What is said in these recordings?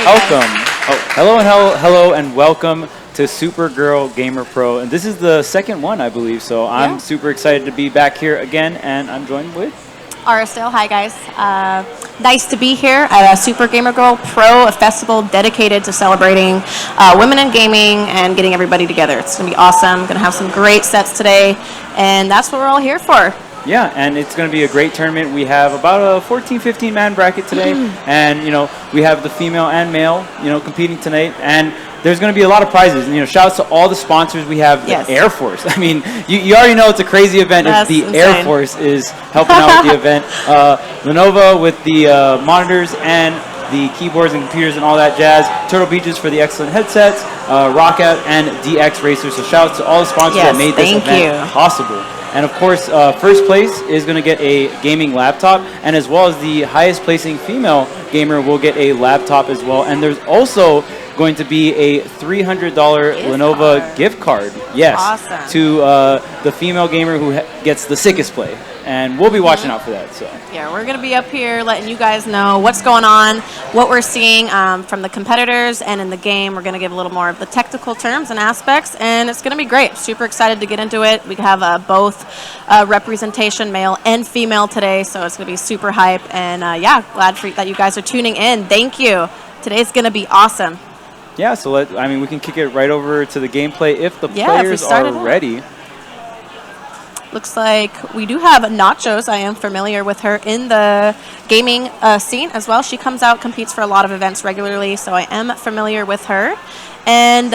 welcome. Hello, and welcome to Supergirl Gamer Pro. And this is the second one, I believe. So I'm super excited to be back here again, and I'm joined with Aristyle. Hi, guys. Nice to be here at Super Gamer Girl Pro, a festival dedicated to celebrating women in gaming and getting everybody together. It's going to be awesome. Going to have some great sets today, and that's what we're all here for. Yeah, and it's going to be a great tournament. We have about a 14-15 man bracket today, and we have the female and male, competing tonight, and there's going to be a lot of prizes. And shouts to all the sponsors. We have the Air Force. I mean, you already know it's a crazy event if the Air Force is helping out with the event. Lenovo with the monitors and the keyboards and computers and all that jazz. Turtle Beaches for the excellent headsets. Rockout and DX Racers. So shouts to all the sponsors that made this event possible. And of course, first place is going to get a gaming laptop, and as well as the highest placing female gamer will get a laptop as well. And there's also going to be a $300 Lenovo gift card. Yes, to the female gamer who gets the sickest play. And we'll be watching out for that. So yeah, we're going to be up here letting you guys know what's going on, what we're seeing from the competitors and in the game. We're going to give a little more of the technical terms and aspects, and it's going to be great. Super excited to get into it. We have both representation, male and female today, so it's going to be super hype. And yeah, glad that you guys are tuning in. Thank you. Today's going to be awesome. Yeah, so we can kick it right over to the gameplay if the players are ready. Looks like we do have Nachos. I am familiar with her in the gaming scene as well. She comes out, competes for a lot of events regularly, so I am familiar with her. And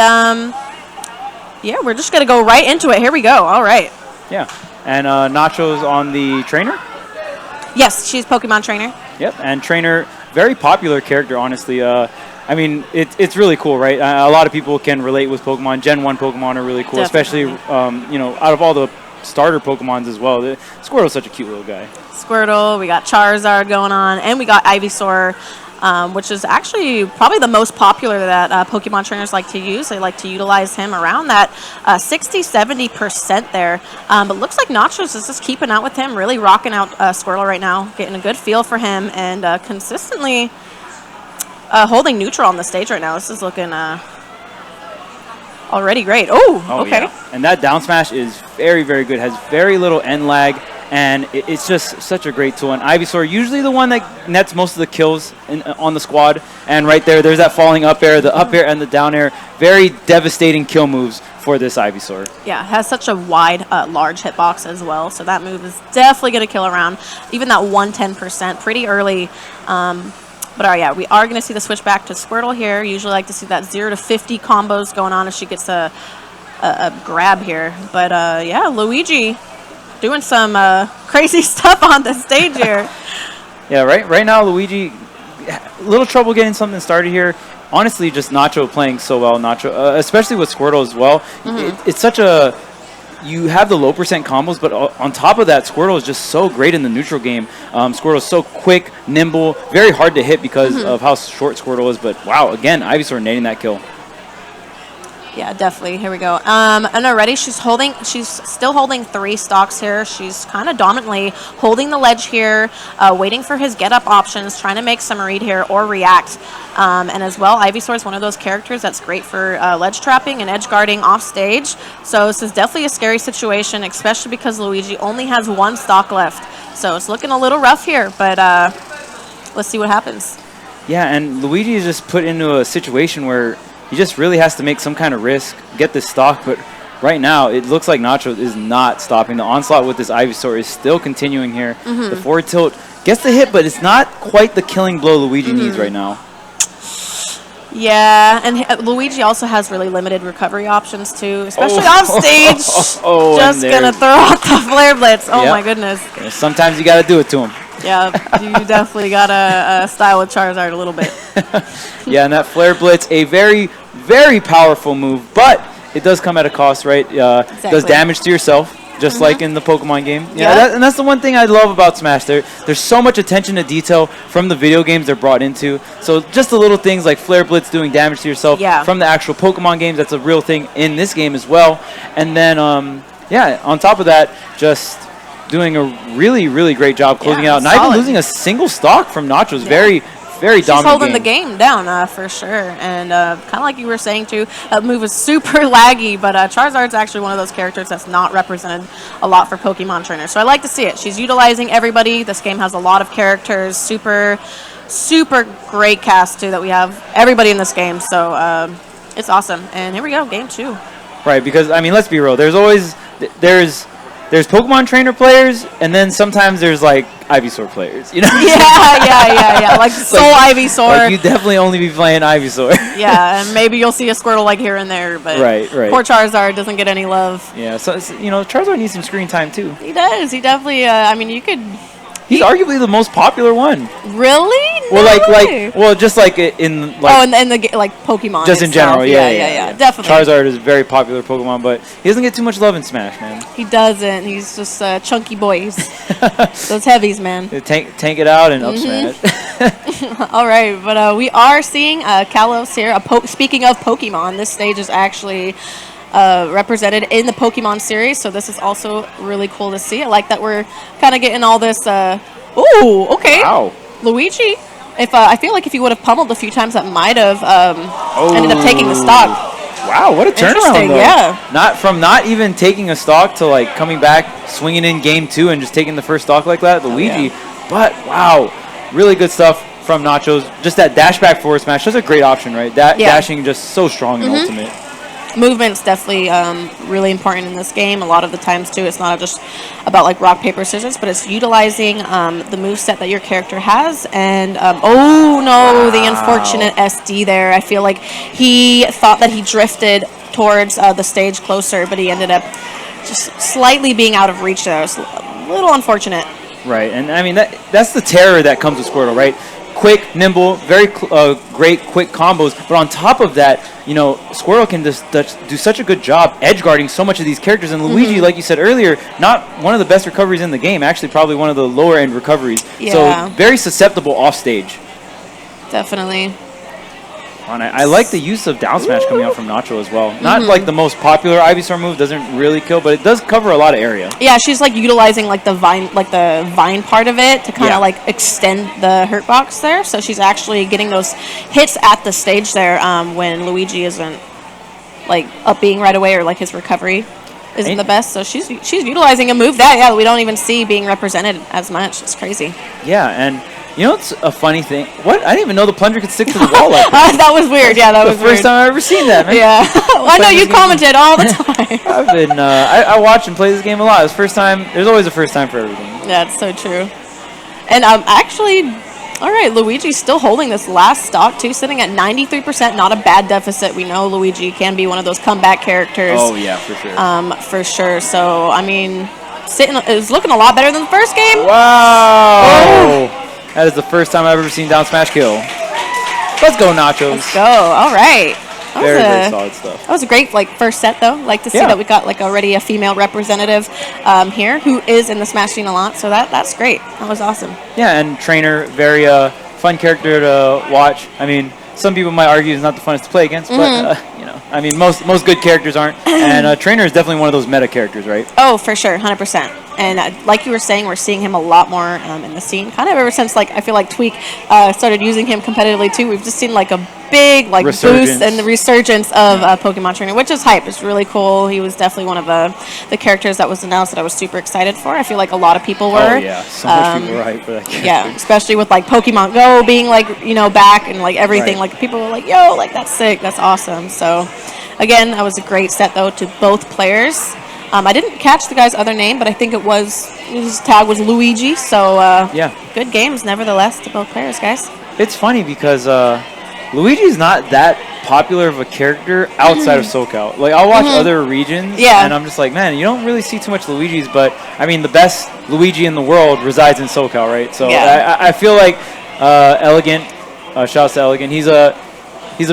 yeah, we're just going to go right into it. Here we go. All right. Yeah. And Nachos on the trainer? Yes, she's Pokemon trainer. Yep, and trainer, very popular character, honestly. I mean, it's really cool, right? A lot of people can relate with Pokemon. Gen 1 Pokemon are really cool, especially, out of all the starter Pokemons as well. Squirtle's such a cute little guy. Squirtle, we got Charizard going on, and we got Ivysaur, which is actually probably the most popular that Pokemon trainers like to use. They like to utilize him around that 60-70% there. But looks like Nachos is just keeping out with him, really rocking out Squirtle right now, getting a good feel for him, and consistently holding neutral on the stage right now. This is looking already great. Oh, okay. Yeah. And that down smash is very, very good. Has very little end lag, and it's just such a great tool. And Ivysaur, usually the one that nets most of the kills on the squad. And right there's that falling up air, the up air and the down air. Very devastating kill moves for this Ivysaur. Yeah, it has such a wide, large hitbox as well. So that move is definitely going to kill around. Even that 110% pretty early. But yeah, we are going to see the switch back to Squirtle here. Usually like to see that 0 to 50 combos going on if she gets a grab here. But yeah, Luigi doing some crazy stuff on the stage here. Yeah, right now Luigi, a little trouble getting something started here. Honestly, just Nacho playing so well, Nacho, especially with Squirtle as well. It's such a... You have the low percent combos, but on top of that, Squirtle is just so great in the neutral game. Squirtle is so quick, nimble, very hard to hit because of how short Squirtle is. But wow, again, Ivysaur nating that kill. Yeah, definitely. Here we go. And already she's still holding 3 stocks here. She's kind of dominantly holding the ledge here, waiting for his get-up options, trying to make some read here or react. And as well, Ivysaur is one of those characters that's great for ledge trapping and edge guarding off stage. So this is definitely a scary situation, especially because Luigi only has 1 stock left. So it's looking a little rough here, but let's see what happens. Yeah, and Luigi is just put into a situation where he just really has to make some kind of risk, get this stock, but right now it looks like Nacho is not stopping. The onslaught with this Ivysaur is still continuing here. The forward tilt gets the hit, but it's not quite the killing blow Luigi needs right now. Yeah, and Luigi also has really limited recovery options too, especially off stage. Just going to throw out the Flare Blitz. Oh my goodness. Yeah, sometimes you got to do it to him. Yeah, you definitely got to style with Charizard a little bit. Yeah, and that Flare Blitz, a very, very powerful move, but it does come at a cost, right? Does damage to yourself, just like in the Pokemon game. Yeah, and that's the one thing I love about Smash. There's so much attention to detail from the video games they're brought into. So just the little things like Flare Blitz doing damage to yourself from the actual Pokemon games, that's a real thing in this game as well. And then, yeah, on top of that, just doing a really, really great job closing out. Not even losing a single stock from Nachos. Very, very She's dominant holding the game down for sure. And kind of like you were saying too, that move is super laggy, but Charizard's actually one of those characters that's not represented a lot for Pokemon trainers. So I like to see it. She's utilizing everybody. This game has a lot of characters. Super great cast too that we have everybody in this game. So it's awesome. And here we go, game 2. Right, because I mean, let's be real. There's Pokemon trainer players, and then sometimes there's like Ivysaur players. You know? Yeah. Like Soul Ivysaur. Like you definitely only be playing Ivysaur. Yeah, and maybe you'll see a Squirtle like here and there, but right. Poor Charizard doesn't get any love. Yeah, so Charizard needs some screen time too. He does. He definitely. I mean, you could. He's arguably the most popular one. Really? Well, No way. just like in like. And the like Pokemon. Just in itself. general, yeah, definitely. Charizard is a very popular Pokemon, but he doesn't get too much love in Smash, man. He doesn't. He's just chunky boys. Those heavies, man. Tank it out and up smash. All right, but we are seeing Kalos here. Speaking of Pokemon, this stage is actually represented in the Pokemon series, so this is also really cool to see. I like that we're kind of getting all this. Ooh, okay. Wow. Luigi. If I feel like if he would have pummeled a few times, that might have ended up taking the stock. Wow, what a turnaround though. Yeah. Not even taking a stock to like coming back, swinging in game 2 and just taking the first stock like that, Luigi. Yeah. But wow, really good stuff from Nachos. Just that dash back forward smash. That's a great option, right? Dashing just so strong in Ultimate. Movement's definitely really important in this game. A lot of the times too, it's not just about like rock paper scissors, but it's utilizing the moveset that your character has. And the unfortunate SD there. I feel like he thought that he drifted towards the stage closer, but he ended up just slightly being out of reach there. It's a little unfortunate. Right, and I mean that's the terror that comes with Squirtle, right? Quick, nimble, very great quick combos. But on top of that, Squirtle can just do such a good job edge guarding so much of these characters. And Luigi, like you said earlier, not one of the best recoveries in the game. Actually, probably one of the lower end recoveries. Yeah. So very susceptible off stage. Definitely. And I like the use of down smash coming out from Nacho as well. Not like the most popular Ivysaur move, doesn't really kill, but it does cover a lot of area. Yeah, she's like utilizing like the vine part of it to kind of like extend the hurt box there. So she's actually getting those hits at the stage there when Luigi isn't like up being right away, or like his recovery isn't the best. So she's utilizing a move that we don't even see being represented as much. It's crazy. Yeah, and it's a funny thing. What? I didn't even know the plunger could stick to the wall like that. That was weird. Yeah, that was the first time I've ever seen that, man. Yeah. I know you commented all the time. I've been, I watch and play this game a lot. It's first time. There's always a first time for everything. That's so true. And actually, all right, Luigi's still holding this last stock too, sitting at 93%. Not a bad deficit. We know Luigi can be one of those comeback characters. Oh yeah, for sure. For sure. So I mean, it's looking a lot better than the first game. Wow. Oh. That is the first time I've ever seen down smash kill. Let's go, Nachos. Let's go. All right. Very solid stuff. That was a great first set though. Like to see that we got already a female representative here who is in the Smash scene a lot. So that's great. That was awesome. Yeah, and Trainer, very fun character to watch. I mean, some people might argue he's not the funnest to play against, but I mean, most good characters aren't. And Trainer is definitely one of those meta characters, right? Oh, for sure, 100%. And like you were saying, we're seeing him a lot more in the scene. Kind of ever since I feel like Tweak started using him competitively too. We've just seen a big boost and the resurgence of Pokemon Trainer, which is hype. It's really cool. He was definitely one of the characters that was announced that I was super excited for. I feel like a lot of people were. Oh yeah, so much people were hyped for that character. Yeah, especially with Pokemon Go being back and everything. Right. People were like, "Yo, that's sick. That's awesome." So, again, that was a great set though to both players. I didn't catch the guy's other name, but I think his tag was Luigi. So good games nevertheless to both players, guys. It's funny because Luigi's not that popular of a character outside of SoCal. I'll watch other regions, and I'm just like, man, you don't really see too much Luigi's. But I mean, the best Luigi in the world resides in SoCal, right? So I feel like Elegant, shouts to Elegant. He's a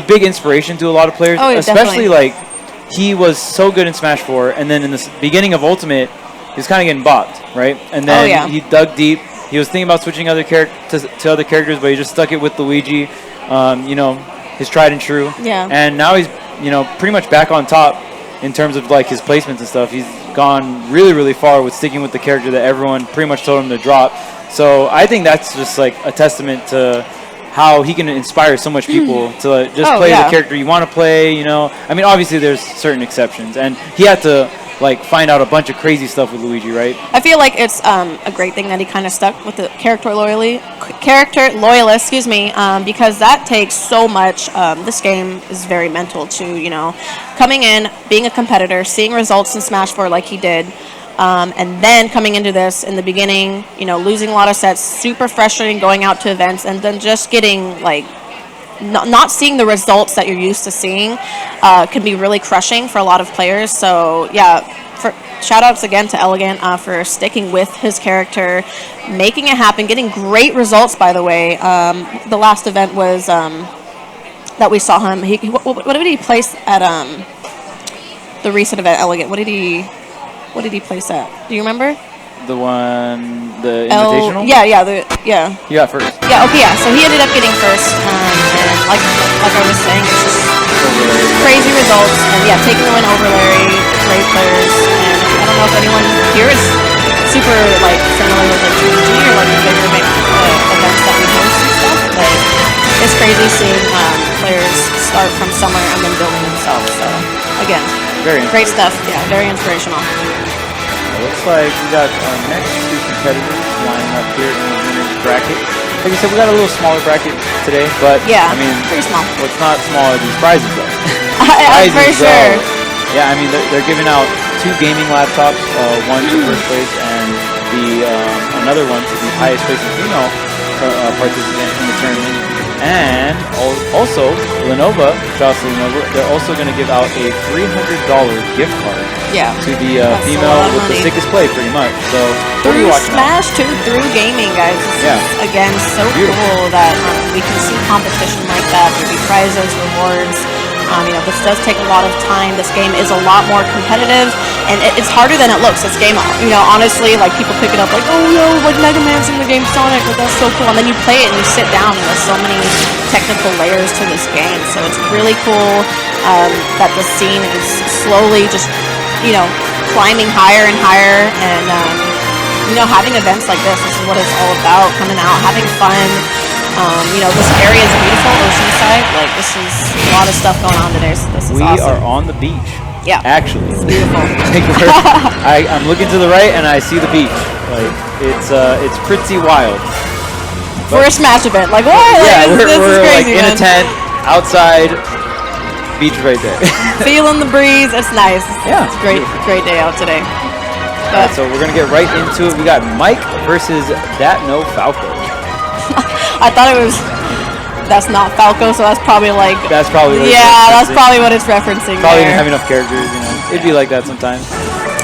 big inspiration to a lot of players, especially definitely. He was so good in Smash 4, and then in the beginning of Ultimate, he was kind of getting bopped, right? And then he dug deep. He was thinking about switching to other characters, but he just stuck it with Luigi, his tried and true. Yeah. And now he's, pretty much back on top in terms of his placements and stuff. He's gone really, really far with sticking with the character that everyone pretty much told him to drop. So I think that's just a testament to how he can inspire so much people to just play the character you want to play, you know. I mean, obviously there's certain exceptions, and he had to like find out a bunch of crazy stuff with Luigi, right? I feel like it's a great thing that he kind of stuck with the character loyalist, excuse me, because that takes so much. This game is very mental too, you know, coming in, being a competitor, seeing results in Smash 4 like he did. And then coming into this in the beginning, you know, losing a lot of sets, super frustrating going out to events, and then just getting, like, not seeing the results that you're used to seeing can be really crushing for a lot of players. So, yeah, shout-outs again to Elegant for sticking with his character, making it happen, getting great results, by the way. The last event was that we saw him. What did he place at the recent event, Elegant? What did he place at? Do you remember? The one, the invitational? Yeah. You got first. Yeah, okay, yeah. So he ended up getting first, and like I was saying, it's just crazy results, and yeah, taking the win over Larry, great players, and I don't know if anyone here is super like familiar with like GGG or like the bigger events that we host and stuff, but it's crazy seeing players start from somewhere and then building themselves. So again, great stuff. Yeah, very inspirational. Looks like we got our next two competitors lining up here in the winner's bracket. Like I said, we got a little smaller bracket today, but yeah, I mean, pretty small. What's not small are these prizes, though. Prizes, for sure. Yeah, I mean, they're giving out 2 gaming laptops, one to first place, and another one to the highest placing female participant in the tournament. And also, Lenovo, shout out to Lenovo, they're also going to give out a $300 gift card to the female with the sickest play, pretty much. So, through Smash 2, through gaming, guys. This is, again, so cool that we can see competition like that. There'll be prizes, rewards. You know, this does take a lot of time. This game is a lot more competitive, and it's harder than it looks. This game, you know, honestly, like people pick it up like, oh no, like Mega Man's in the game Sonic, like that's so cool. And then you play it and you sit down, and there's so many technical layers to this game. So it's really cool that the scene is slowly just, you know, climbing higher and higher, and you know, having events like this. This is what it's all about. Coming out, having fun. You know, this area is beautiful, Oceanside. Like, this is a lot of stuff going on today, so this is awesome. We are on the beach. Yeah. Actually. It's beautiful. I'm looking to the right, and I see the beach. Like, it's pretty wild. For a Smash event. Like, what? Yeah, like, this is crazy, like, in a tent, outside, beach right there. Feeling the breeze. It's nice. Yeah. It's a great day out today. All right, so we're going to get right into it. We got Mike versus That No Falco. I thought it was, that's not Falco, so that's probably like... That's probably what that's probably what it's referencing. Probably didn't have enough characters, you know. It'd be like that sometimes.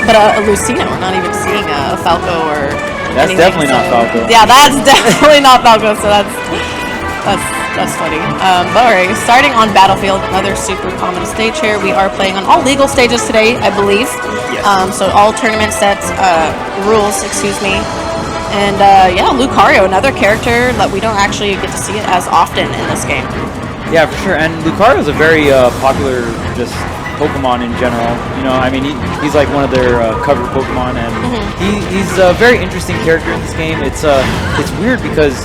But Lucina, we're not even seeing a Falco or That's anything, definitely not Falco. Yeah, that's definitely not Falco, so that's funny. But alright, starting on Battlefield, another super common stage here. We are playing on all legal stages today, I believe. Yes. So all tournament sets, rules, excuse me. And yeah, Lucario, another character that we don't actually get to see it as often in this game. Yeah, for sure. And Lucario is a very popular just Pokemon in general. You know, I mean, he's like one of their cover Pokemon, and he's a very interesting character in this game. It's weird because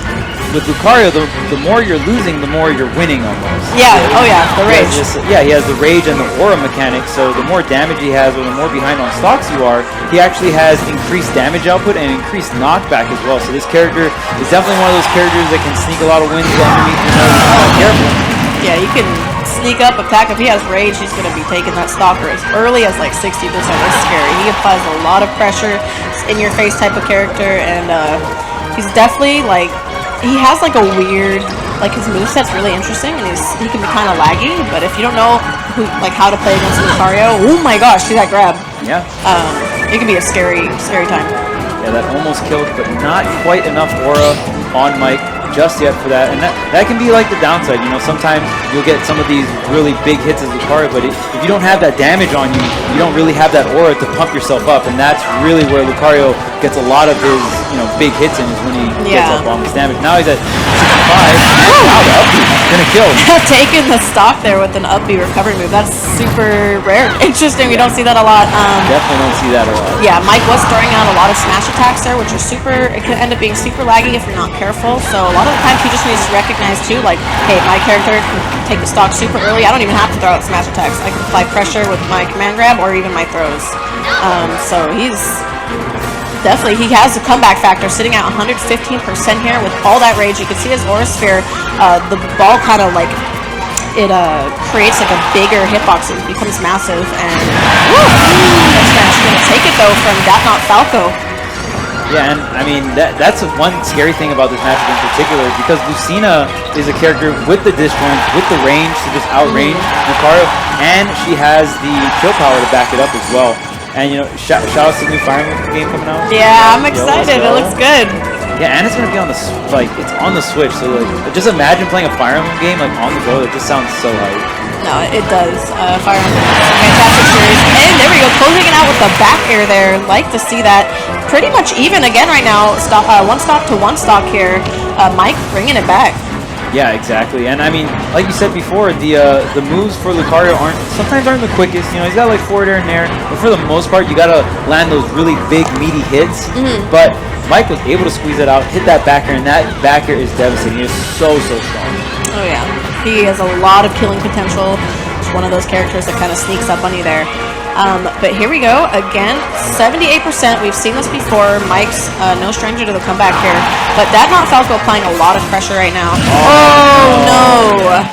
with Lucario, the more you're losing, the more you're winning almost. Yeah, oh yeah, the rage. He has the rage and the aura mechanic, so the more damage he has or the more behind on stocks you are, he actually has increased damage output and increased knockback as well. So this character is definitely one of those characters that can sneak a lot of wins underneath your nose. Careful. Yeah, you can sneak up, attack. If he has rage, he's going to be taking that stalker as early as like 60%. That's scary. He applies a lot of pressure. It's in-your-face type of character, and he's definitely like... He has like a weird, like his moveset's really interesting, and he can be kind of laggy, but if you don't know how to play against Lucario, oh my gosh, see that grab. Yeah. It can be a scary time. Yeah, that almost killed, but not quite enough aura on Mike just yet for that, and that can be like the downside. You know, sometimes you'll get some of these really big hits as Lucario, but if you don't have that damage on you, you don't really have that aura to pump yourself up, and that's really where Lucario gets a lot of his, you know, big hits in, is when he gets up on this damage. Now he's at 65. Wow, the up is gonna kill. Taking the stock there with an up B recovery move. That's super rare. Interesting. We don't see that a lot. Definitely don't see that a lot. Yeah, Mike was throwing out a lot of smash attacks there, which are it can end up being super laggy if you're not careful. So a lot of the times he just needs to recognize too, like, hey, my character can take the stock super early. I don't even have to throw out smash attacks. I can apply pressure with my command grab or even my throws. So he's definitely, he has a comeback factor sitting at 115% here with all that rage. You can see his aura sphere, the ball kind of like, it creates like a bigger hitbox. It becomes massive, and that's going to take it though from That Not Falco. Yeah, and I mean, that's one scary thing about this matchup in particular, because Lucina is a character with the disjoints, with the range to just outrange Lucario, and she has the kill power to back it up as well. And, you know, shout out to the new Fire Emblem game coming out. Yeah, I'm excited. It looks good. Yeah, and it's going to be on the, it's on the Switch, so, like, just imagine playing a Fire Emblem game, like, on the go. It just sounds so hype. No, it does. Fire Emblem is a fantastic series. And there we go, closing it out with the back air there. Like to see that. Pretty much even again right now. One stock to one stock here. Mike bringing it back. Yeah, exactly. And I mean, like you said before, the moves for Lucario sometimes aren't the quickest. You know, he's got like forward air in there, but for the most part, you gotta land those really big, meaty hits. But Mike was able to squeeze it out, hit that back air, and that back air is devastating. He is so strong. Oh yeah, he has a lot of killing potential. He's one of those characters that kind of sneaks up on you there. But here we go again, 78%. We've seen this before. Mike's no stranger to the comeback here, but That Not Falco applying a lot of pressure right now. Oh no! Yeah.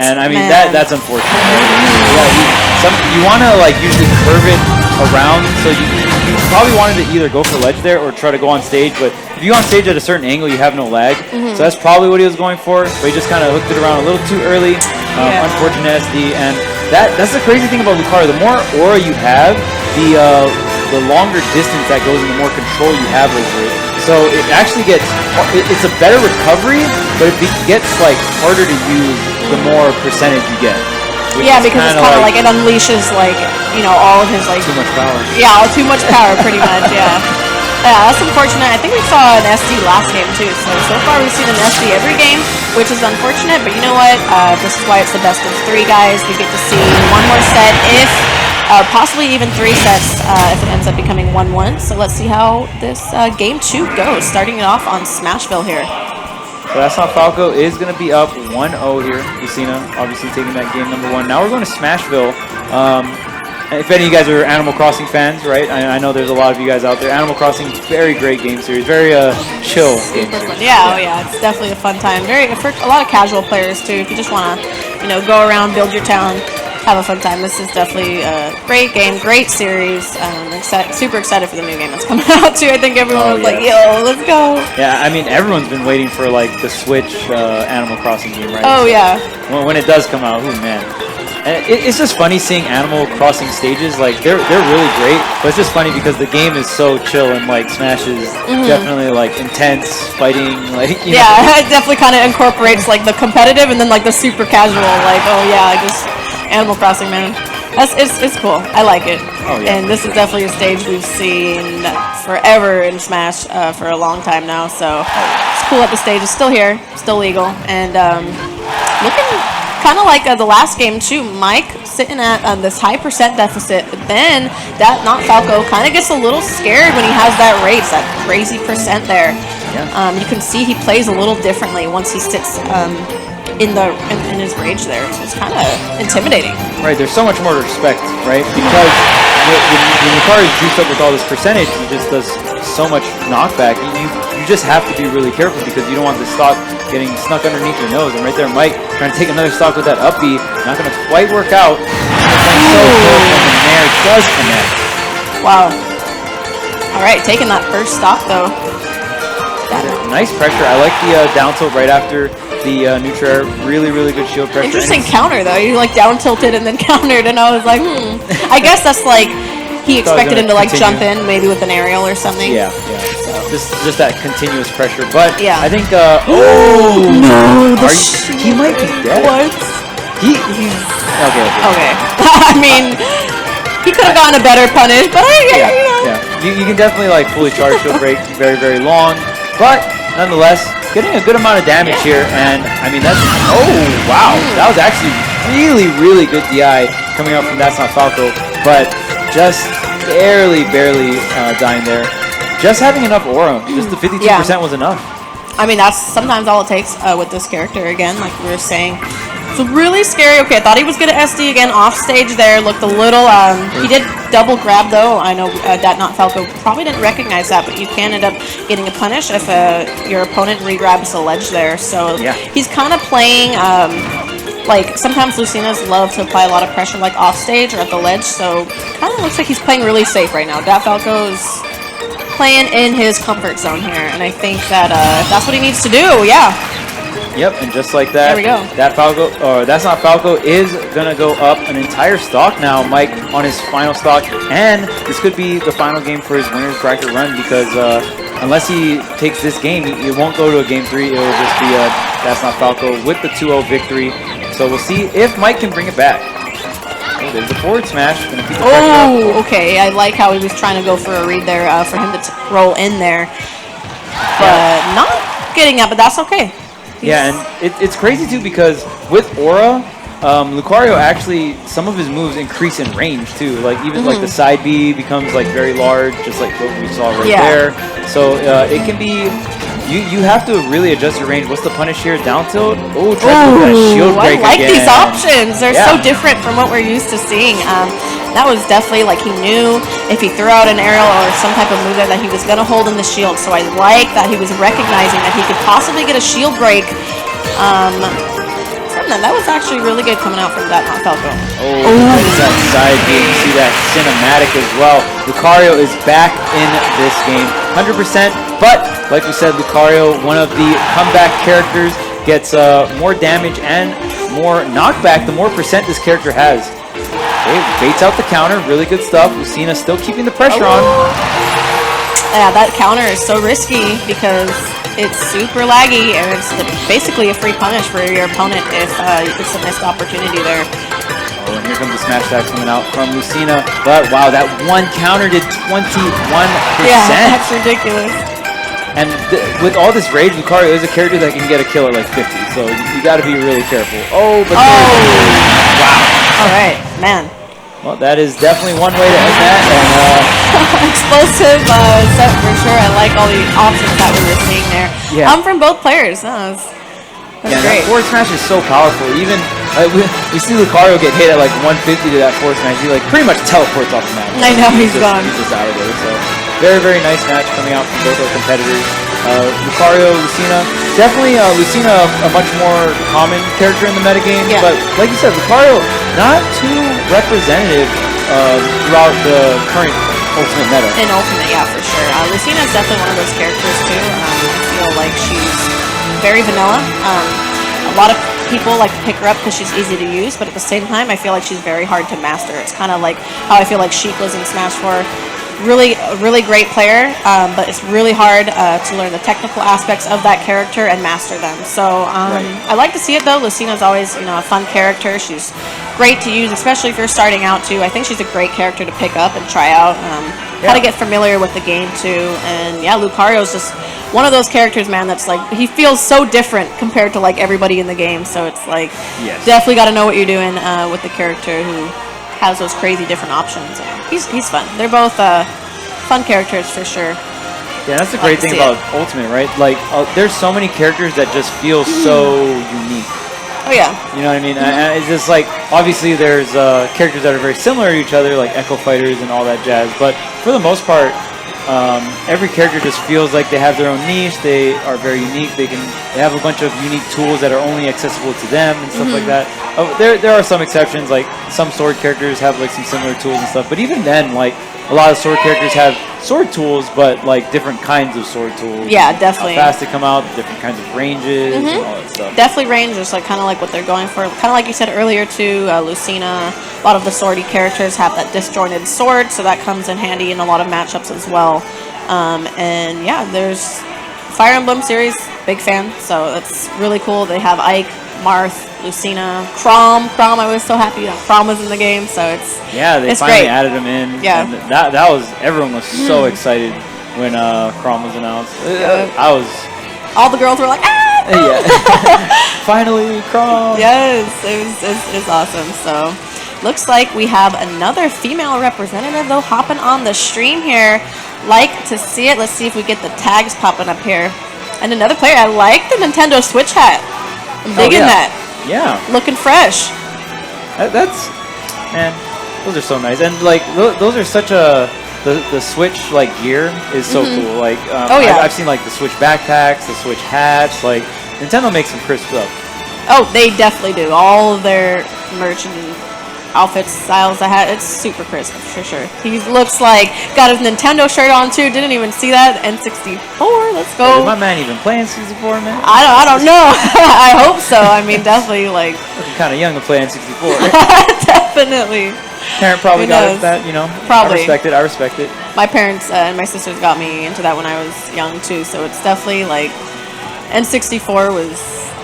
And I mean, that's unfortunate. Yeah, you want to like usually curve it around, so you probably wanted to either go for ledge there or try to go on stage. But if you go on stage at a certain angle, you have no lag. So that's probably what he was going for. But he just kind of hooked it around a little too early. Unfortunate SD, and that's the crazy thing about Lucario. The more aura you have, the longer distance that goes and the more control you have over it. So it actually gets, it's a better recovery, but it gets like harder to use the more percentage you get. Yeah, because it's kind of like it unleashes like, you know, all of his like too much power. Yeah, too much power, pretty much. Yeah. Yeah, that's unfortunate. I think we saw an SD last game too. So far we've seen an SD every game, which is unfortunate. But you know what? This is why it's the best of 3, guys. We get to see one more set, if possibly even 3 sets, if it ends up becoming 1-1. So let's see how this game 2 goes. Starting it off on Smashville here. So That's Not Falco is going to be up 1-0 here. Lucina obviously taking that game number 1. Now we're going to Smashville. If any of you guys are Animal Crossing fans, right? I know there's a lot of you guys out there. Animal Crossing, very great game series. Very chill game series. Yeah, oh yeah, it's definitely a fun time. For a lot of casual players too. If you just want to, you know, go around, build your town, have a fun time. This is definitely a great game, great series. Super excited for the new game that's coming out too. I think everyone was like, yo, let's go. Yeah, I mean, everyone's been waiting for like the Switch Animal Crossing game, right? Oh yeah. When it does come out, oh man. And it's just funny seeing Animal Crossing stages. Like they're really great, but it's just funny because the game is so chill, and like Smash is definitely like intense fighting. Like you know. It definitely kind of incorporates like the competitive and then like the super casual. Like oh yeah, just Animal Crossing, man. It's cool. I like it. Oh, yeah. And this is definitely a stage we've seen forever in Smash for a long time now. So it's cool that the stage is still here, still legal, and looking kind of like the last game too. Mike sitting at this high percent deficit, but then That Not Falco kind of gets a little scared when he has that raise, that crazy percent there. Yeah. You can see he plays a little differently once he sits in his rage there. So it's kind of intimidating. Right, there's so much more respect, right? Because when Lucario is juiced up with all this percentage, he just does so much knockback. You just have to be really careful because you don't want the stock getting snuck underneath your nose. And right there, Mike trying to take another stock with that up B, not going to quite work out. Playing so close, and the Nair does connect. Wow. All right, taking that first stock though. Nice pressure. I like the down tilt right after the neutral air. Really good shield pressure. Interesting counter though. You like down tilted and then countered, and I was like, I guess that's like he expected him to like jump in maybe with an aerial or something. Yeah. So. Just that continuous pressure. But yeah. I think oh no, he might be dead. What? He's okay. I mean, he could have gotten a better punish, but you know. Yeah. You can definitely like fully charge shield break very long. But nonetheless, getting a good amount of damage here. And I mean, that's, oh, wow. That was actually really, really good DI coming up from That's Not Falco. But just barely dying there. Just having enough aura. Just the 52% was enough. I mean, that's sometimes all it takes with this character, again, like we were saying. So really scary. Okay, I thought he was going to SD again off stage there. Looked a little, he did double grab though. I know That Not Falco probably didn't recognize that, but you can end up getting a punish if your opponent regrabs the ledge there. So he's kind of playing, like sometimes Lucina's love to apply a lot of pressure like off stage or at the ledge. So kind of looks like he's playing really safe right now. Dat Falco's playing in his comfort zone here, and I think that if that's what he needs to do, Yep, and just like that, there we go. That's Not Falco is gonna go up an entire stock now, Mike, on his final stock, and this could be the final game for his winner's bracket run because unless he takes this game, it won't go to a game 3. It will just be That's Not Falco with the 2-0 victory. So we'll see if Mike can bring it back. Oh, there's a forward smash. Gonna keep the pressure up. Okay. I like how he was trying to go for a read there for him to roll in there, but not getting that. But that's okay. Yeah, and it's crazy too because with aura, Lucario actually, some of his moves increase in range too. Like even like the side B becomes like very large, just like what we saw right there. So it can be, you have to really adjust your range. What's the punish here? Down tilt? Oh, try to do that shield break I like again. these options. They're so different from what we're used to seeing. That was definitely like he knew if he threw out an aerial or some type of move there that he was going to hold in the shield. So I like that he was recognizing that he could possibly get a shield break from that. That was actually really good coming out from That Not Falco. Oh, that side B. You see that cinematic as well. Lucario is back in this game, 100%. But like we said, Lucario, one of the comeback characters, gets more damage and more knockback the more percent this character has. Okay, baits out the counter, really good stuff. Lucina still keeping the pressure on. Yeah, that counter is so risky because it's super laggy and it's basically a free punish for your opponent if it's a missed opportunity there. Oh, and here comes the smash attack coming out from Lucina. But wow, that one counter did 21%. Yeah, that's ridiculous. And with all this rage, Lucario is a character that can get a kill at like 50, so you got to be really careful. Oh, but wow. All right, man. Well, that is definitely one way to end that. And, explosive set for sure. I like all the options that we were seeing there. Yeah. From both players. That's great. That forward smash is so powerful. Even we see Lucario get hit at like 150 to that forward smash. He like pretty much teleports off the map. I know, he's gone. He's just out of there. So very nice match coming out from both our competitors. Lucario, Lucina. Definitely Lucina a much more common character in the metagame. Yeah. But like you said, Lucario not too representative throughout the current Ultimate meta. In Ultimate, yeah, for sure. Lucina is definitely one of those characters too. I feel like she's very vanilla. A lot of people like to pick her up because she's easy to use, but at the same time, I feel like she's very hard to master. It's kind of like how I feel like Sheik was in Smash 4. Really great player, but it's really hard to learn the technical aspects of that character and master them. So I like to see it though. Lucina's always a fun character. She's great to use, especially if you're starting out too. I think she's a great character to pick up and try out. How to get familiar with the game too. And yeah, Lucario's just one of those characters, man, that's like, he feels so different compared to like everybody in the game. So it's like, definitely got to know what you're doing with the character who has those crazy different options. He's fun. They're both fun characters for sure. Yeah, that's the great thing about Ultimate, right? Like, there's so many characters that just feel so unique. Oh yeah. You know what I mean? And it's just like, obviously there's characters that are very similar to each other, like Echo Fighters and all that jazz. But for the most part, every character just feels like they have their own niche. They are very unique. They have a bunch of unique tools that are only accessible to them and stuff like that. There are some exceptions, like some sword characters have like some similar tools and stuff. But even then, like a lot of sword characters have sword tools, but like different kinds of sword tools. Yeah, definitely. How fast they come out, different kinds of ranges, and all that stuff. Definitely ranges, like kind of like what they're going for. Kind of like you said earlier too, Lucina. A lot of the swordy characters have that disjointed sword, so that comes in handy in a lot of matchups as well. And yeah, there's Fire Emblem series, big fan. So that's really cool. They have Ike, Marth, Lucina, Chrom. I was so happy that Chrom was in the game. So it's they finally added him in. Yeah, and that was, everyone was so excited when Chrom was announced. I was all the girls were like, ah! Yeah. Finally, Crawl. Yes, it's awesome. So, looks like we have another female representative though hopping on the stream here. Like to see it. Let's see if we get the tags popping up here. And another player. I like the Nintendo Switch hat. I'm digging that. Yeah. Looking fresh. That's, man, those are so nice. And like those are such a the Switch like gear is so cool. Like I've seen like the Switch backpacks, the Switch hats. Like Nintendo makes some crisp stuff. Oh, they definitely do. All of their merch and outfits, styles, the hat, it's super crisp for sure. He looks like got his Nintendo shirt on too. Didn't even see that. N64. Let's go. Is my man even playing 64, man? I don't know. I hope so. I mean, definitely like. Looking kind of young to play N64. Definitely. Parent probably got that, you know. Probably. I respect it. My parents and my sisters got me into that when I was young too. So it's definitely like N64 was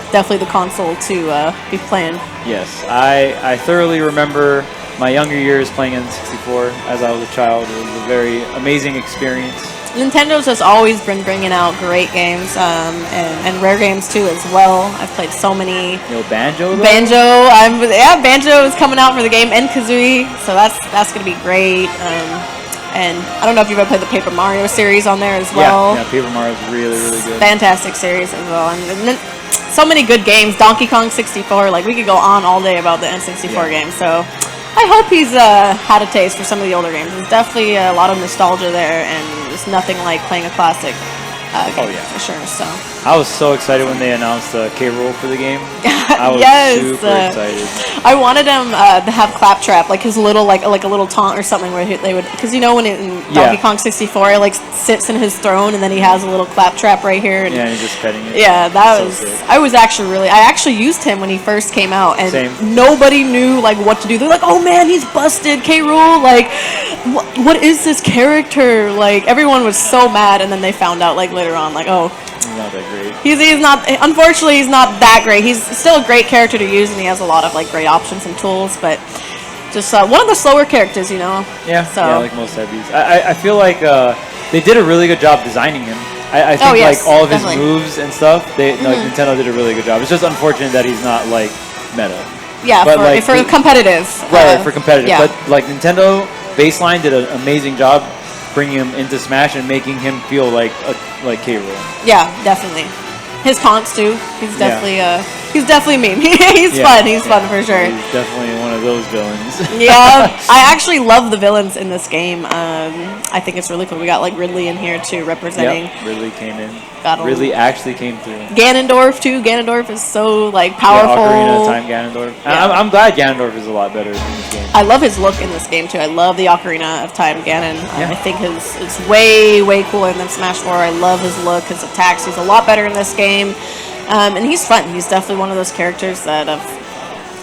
definitely the console to be playing. Yes, I thoroughly remember my younger years playing N64 as I was a child. It was a very amazing experience. Nintendo's has always been bringing out great games and rare games too as well. I've played so many. Banjo though? Banjo is coming out for the game, and Kazooie, so that's gonna be great. And I don't know if you've ever played the Paper Mario series on there as well. Yeah, Paper Mario is really good. Fantastic series as well, and then so many good games. Donkey Kong 64, like we could go on all day about the N64 game. So I hope he's had a taste for some of the older games. There's definitely a lot of nostalgia there, and it's nothing like playing a classic game for sure. So I was so excited when they announced K-Rool for the game. I was super excited. I wanted him to have Claptrap, like his little like a little taunt or something where they would, because you know when in Donkey Kong 64 it like sits in his throne and then he has a little Claptrap right here. And he's just petting it. Yeah, that was. I actually used him when he first came out, and nobody knew like what to do. They're like, "Oh man, he's busted, K-Rool! Like, what is this character?" Like everyone was so mad, and then they found out like later on, like, oh. He's not that great. He's not. Unfortunately, he's not that great. He's still a great character to use, and he has a lot of like great options and tools. But just one of the slower characters, you know. Yeah. So. Yeah, like most heavies. I feel like they did a really good job designing him. I think like all of his moves and stuff, like Nintendo did a really good job. It's just unfortunate that he's not like meta. Yeah, but for competitive. Right, for competitive. Yeah. But like Nintendo Baseline did an amazing job bringing him into Smash and making him feel like K-Rool. Yeah, definitely. His taunts too. He's definitely mean. He's fun. He's fun for sure. He's definitely one of those villains. Yeah, I actually love the villains in this game. I think it's really cool. We got like Ridley in here too, representing. Yep, Ridley came in. Ridley actually came through. Ganondorf too. Ganondorf is so like powerful. Ocarina of Time Ganondorf. Yeah. I'm glad Ganondorf is a lot better in this game. I love his look in this game too. I love the Ocarina of Time Ganon. I think it's way cooler than Smash 4. I love his look, his attacks. He's a lot better in this game, and he's fun. He's definitely one of those characters that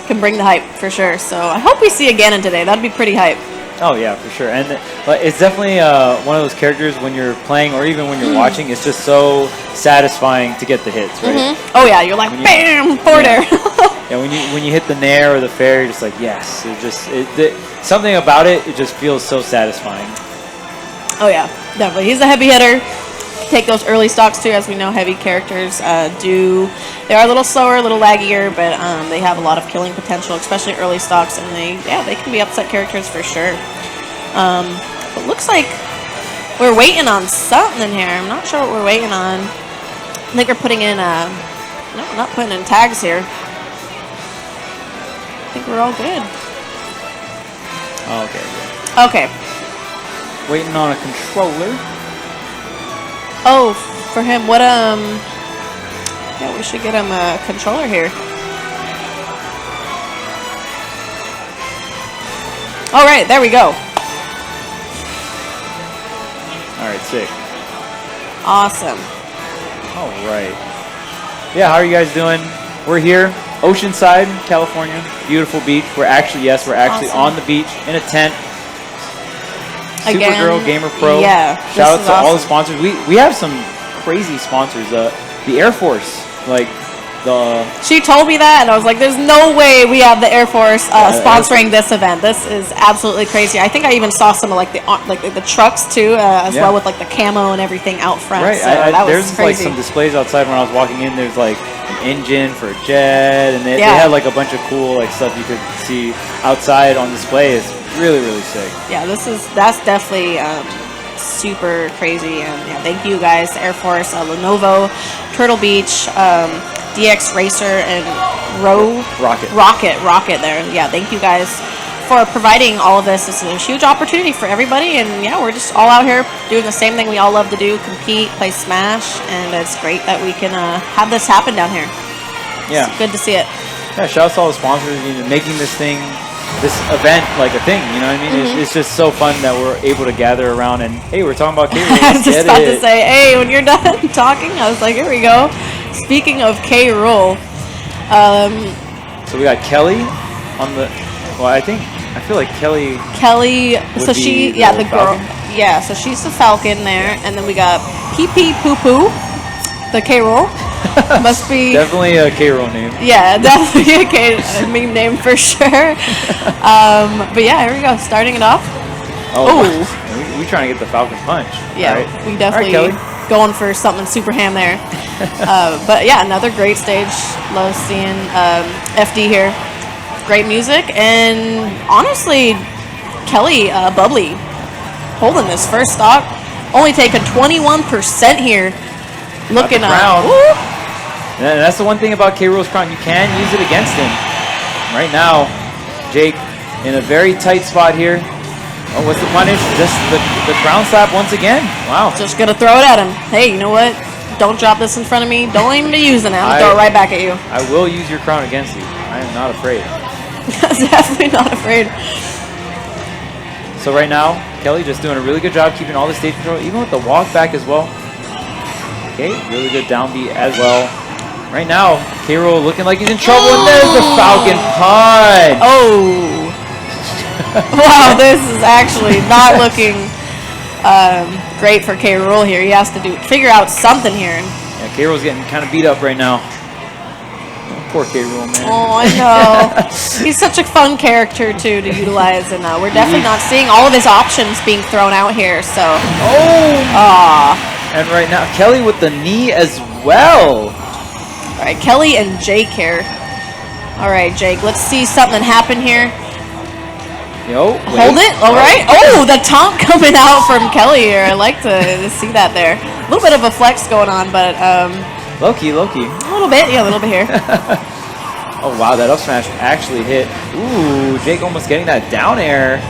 can bring the hype for sure. So I hope we see a Ganon today. That'd be pretty hype. Oh yeah, for sure. And it's definitely one of those characters when you're playing or even when you're watching. It's just so satisfying to get the hits, right? Oh yeah, you're like bam, forward air. Yeah, when you hit the nair or the fair, you're just like yes. Something about it. It just feels so satisfying. Oh yeah, definitely. He's a heavy hitter. Take those early stocks too, as we know heavy characters do. They are a little slower, a little laggier, but they have a lot of killing potential, especially early stocks, and they can be upset characters for sure. It looks like we're waiting on something here. I'm not sure what we're waiting on. I think we're putting in no, not putting in tags here. I think we're all good. Oh, okay. Okay. Waiting on a controller. Oh, for him, what yeah, we should get him a controller here. All right, there we go. All right, sick. Awesome. All right. Yeah, how are you guys doing? We're here, Oceanside, California. Beautiful beach. We're actually awesome. On the beach in a tent. Supergirl Gamer Pro. Yeah. Shout out to all the sponsors. We have some crazy sponsors. The Air Force, like She told me that, and I was like, "There's no way we have the Air Force sponsoring this event. This is absolutely crazy." I think I even saw some of like the trucks too, as well with like the camo and everything out front. Right. So that was there's crazy. like some displays outside when I was walking in. There's like an engine for a jet, and they had like a bunch of cool like stuff you could see outside on display. It's really sick. Yeah, that's definitely super crazy, and yeah, thank you guys, Air Force, Lenovo, Turtle Beach, DX Racer, and Rocket there. Yeah, thank you guys for providing all of this. This is a huge opportunity for everybody, and yeah, we're just all out here doing the same thing we all love to do: compete, play Smash, and it's great that we can have this happen down here. Yeah, it's good to see it. Yeah, shout out to all the sponsors making this event like a thing. You know what I mean? It's just so fun that we're able to gather around and hey, we're talking about K-Rool. I was just about to say, hey, when you're done talking, I was like, here we go. Speaking of K-Rool, so we got Kelly on the. Well, I feel like Kelly. So she, the girl. Yeah, so she's the Falcon there, and then we got PP Poo Poo, the K-Rool. Must be definitely a K-Rool name. Yeah, definitely a meme name for sure. But yeah, here we go, starting it off. We trying to get the Falcon punch. Yeah, right. We definitely going for something super ham there. But yeah, another great stage. Love seeing FD here. Great music, and honestly, Kelly Bubbly holding this first stock, only taking 21% here. Looking up. And that's the one thing about K-Rool's crown. You can use it against him. Right now, Jake in a very tight spot here. Oh, what's the punish? Just the crown slap once again. Wow. Just going to throw it at him. Hey, you know what? Don't drop this in front of me. Don't even be using it. I'm going to throw it right back at you. I will use your crown against you. I am not afraid. Definitely not afraid. So right now, Kelly just doing a really good job keeping all the stage control, even with the walk back as well. Okay, really good down B as well. Right now, K-Rool looking like he's in trouble, and there's the Falcon punch! Oh! Wow, this is actually not looking great for K-Rool here. He has to figure out something here. Yeah, K-Rool's getting kind of beat up right now. Oh, poor K-Rool, man. Oh, I know. He's such a fun character, too, to utilize, and we're definitely not seeing all of his options being thrown out here, so... And right now, Kelly with the knee as well. All right, Kelly and Jake here. All right, Jake, let's see something happen here. Hold it. All right. Oh, the taunt coming out from Kelly here. I like to see that there. A little bit of a flex going on, but low-key. A little bit, yeah, a little bit here. Oh, wow, that up smash actually hit. Ooh, Jake almost getting that down air.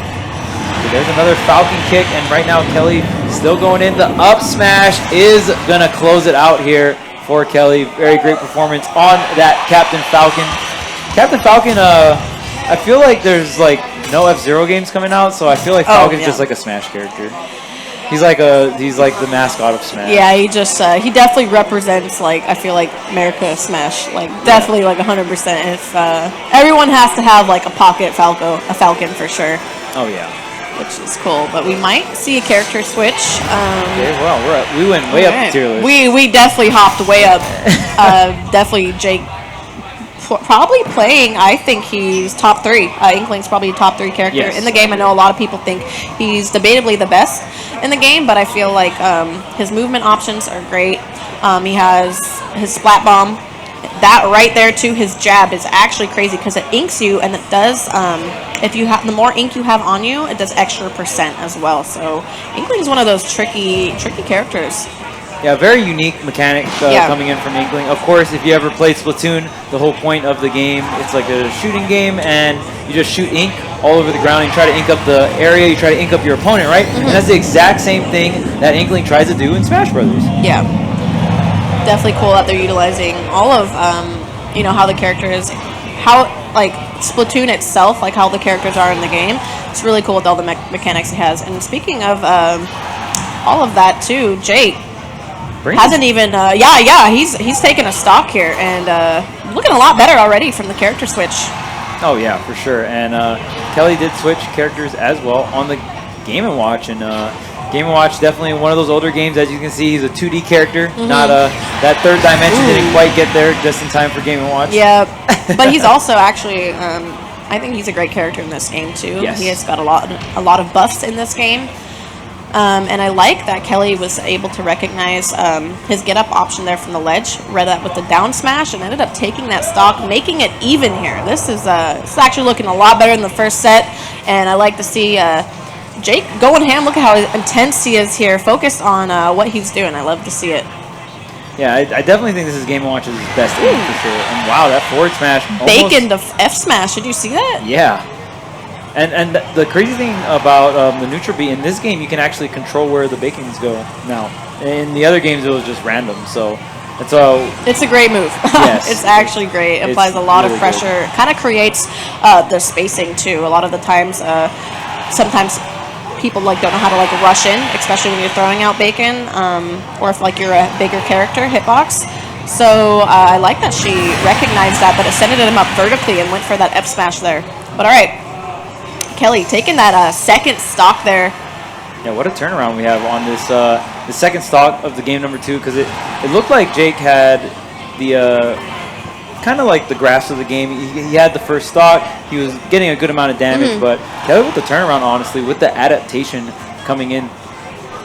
So there's another Falcon kick, and right now Kelly still going in. The up smash is going to close it out here for Kelly. Very great performance on that Captain Falcon. Captain Falcon, I feel like there's like no F-Zero games coming out, so I feel like Falcon's just like a Smash character. He's like the mascot of Smash. Yeah, he just he definitely represents, like, I feel like America Smash, like definitely like 100%. If everyone has to have like a pocket Falcon for sure. Oh yeah. Which is cool, but we might see a character switch. Okay, well, we went way up the tier list. We definitely hopped way up. Definitely Jake probably playing, I think he's top 3. Inkling's probably a top 3 character in the game. I know a lot of people think he's debatably the best in the game, but I feel like his movement options are great. He has his Splat Bomb. That right there too, his jab is actually crazy because it inks you, and it does, if you have, the more ink you have on you, it does extra % as well. So Inkling's one of those tricky characters. Yeah, very unique mechanic coming in from Inkling. Of course, if you ever played Splatoon, the whole point of the game, it's like a shooting game, and you just shoot ink all over the ground, and you try to ink up the area, you try to ink up your opponent, right? And that's the exact same thing that Inkling tries to do in Smash Brothers. Yeah. Definitely cool that they're utilizing all of, how the character is, how, like, Splatoon itself, like how the characters are in the game. It's really cool with all the mechanics it has. And speaking of all of that, too, Jake hasn't even, he's taken a stock here and looking a lot better already from the character switch. Oh, yeah, for sure. And Kelly did switch characters as well on the Game & Watch, and Game & Watch, definitely one of those older games. As you can see, he's a 2D character. Not that third dimension didn't quite get there just in time for Game & Watch. Yeah, but he's also actually, I think he's a great character in this game too. Yes. He has got a lot of buffs in this game. And I like that Kelly was able to recognize his get-up option there from the ledge, read that with the down smash, and ended up taking that stock, making it even here. This is actually looking a lot better than the first set, and I like to see Jake going ham. Look at how intense he is here, focused on what he's doing. I love to see it. Yeah, I definitely think this is Game & Watch's best aim for sure. And wow, that forward smash. Bacon to F smash. Did you see that? Yeah. And the crazy thing about the neutral B in this game, you can actually control where the bacons go now. In the other games, it was just random. So it's a great move. Yes, it's actually great. It applies a lot of pressure. Kind of creates the spacing too. A lot of the times, sometimes people don't know how to rush in, especially when you're throwing out bacon, or if you're a bigger character, hitbox. So I like that she recognized that, but it sent him up vertically and went for that F smash there. But all right. Kelly taking that second stock there. Yeah, what a turnaround we have on this the second stock of the game number 2, because it looked like Jake had the kind of the grasp of the game. He had the first stock. He was getting a good amount of damage, but Kelly with the turnaround, honestly, with the adaptation coming in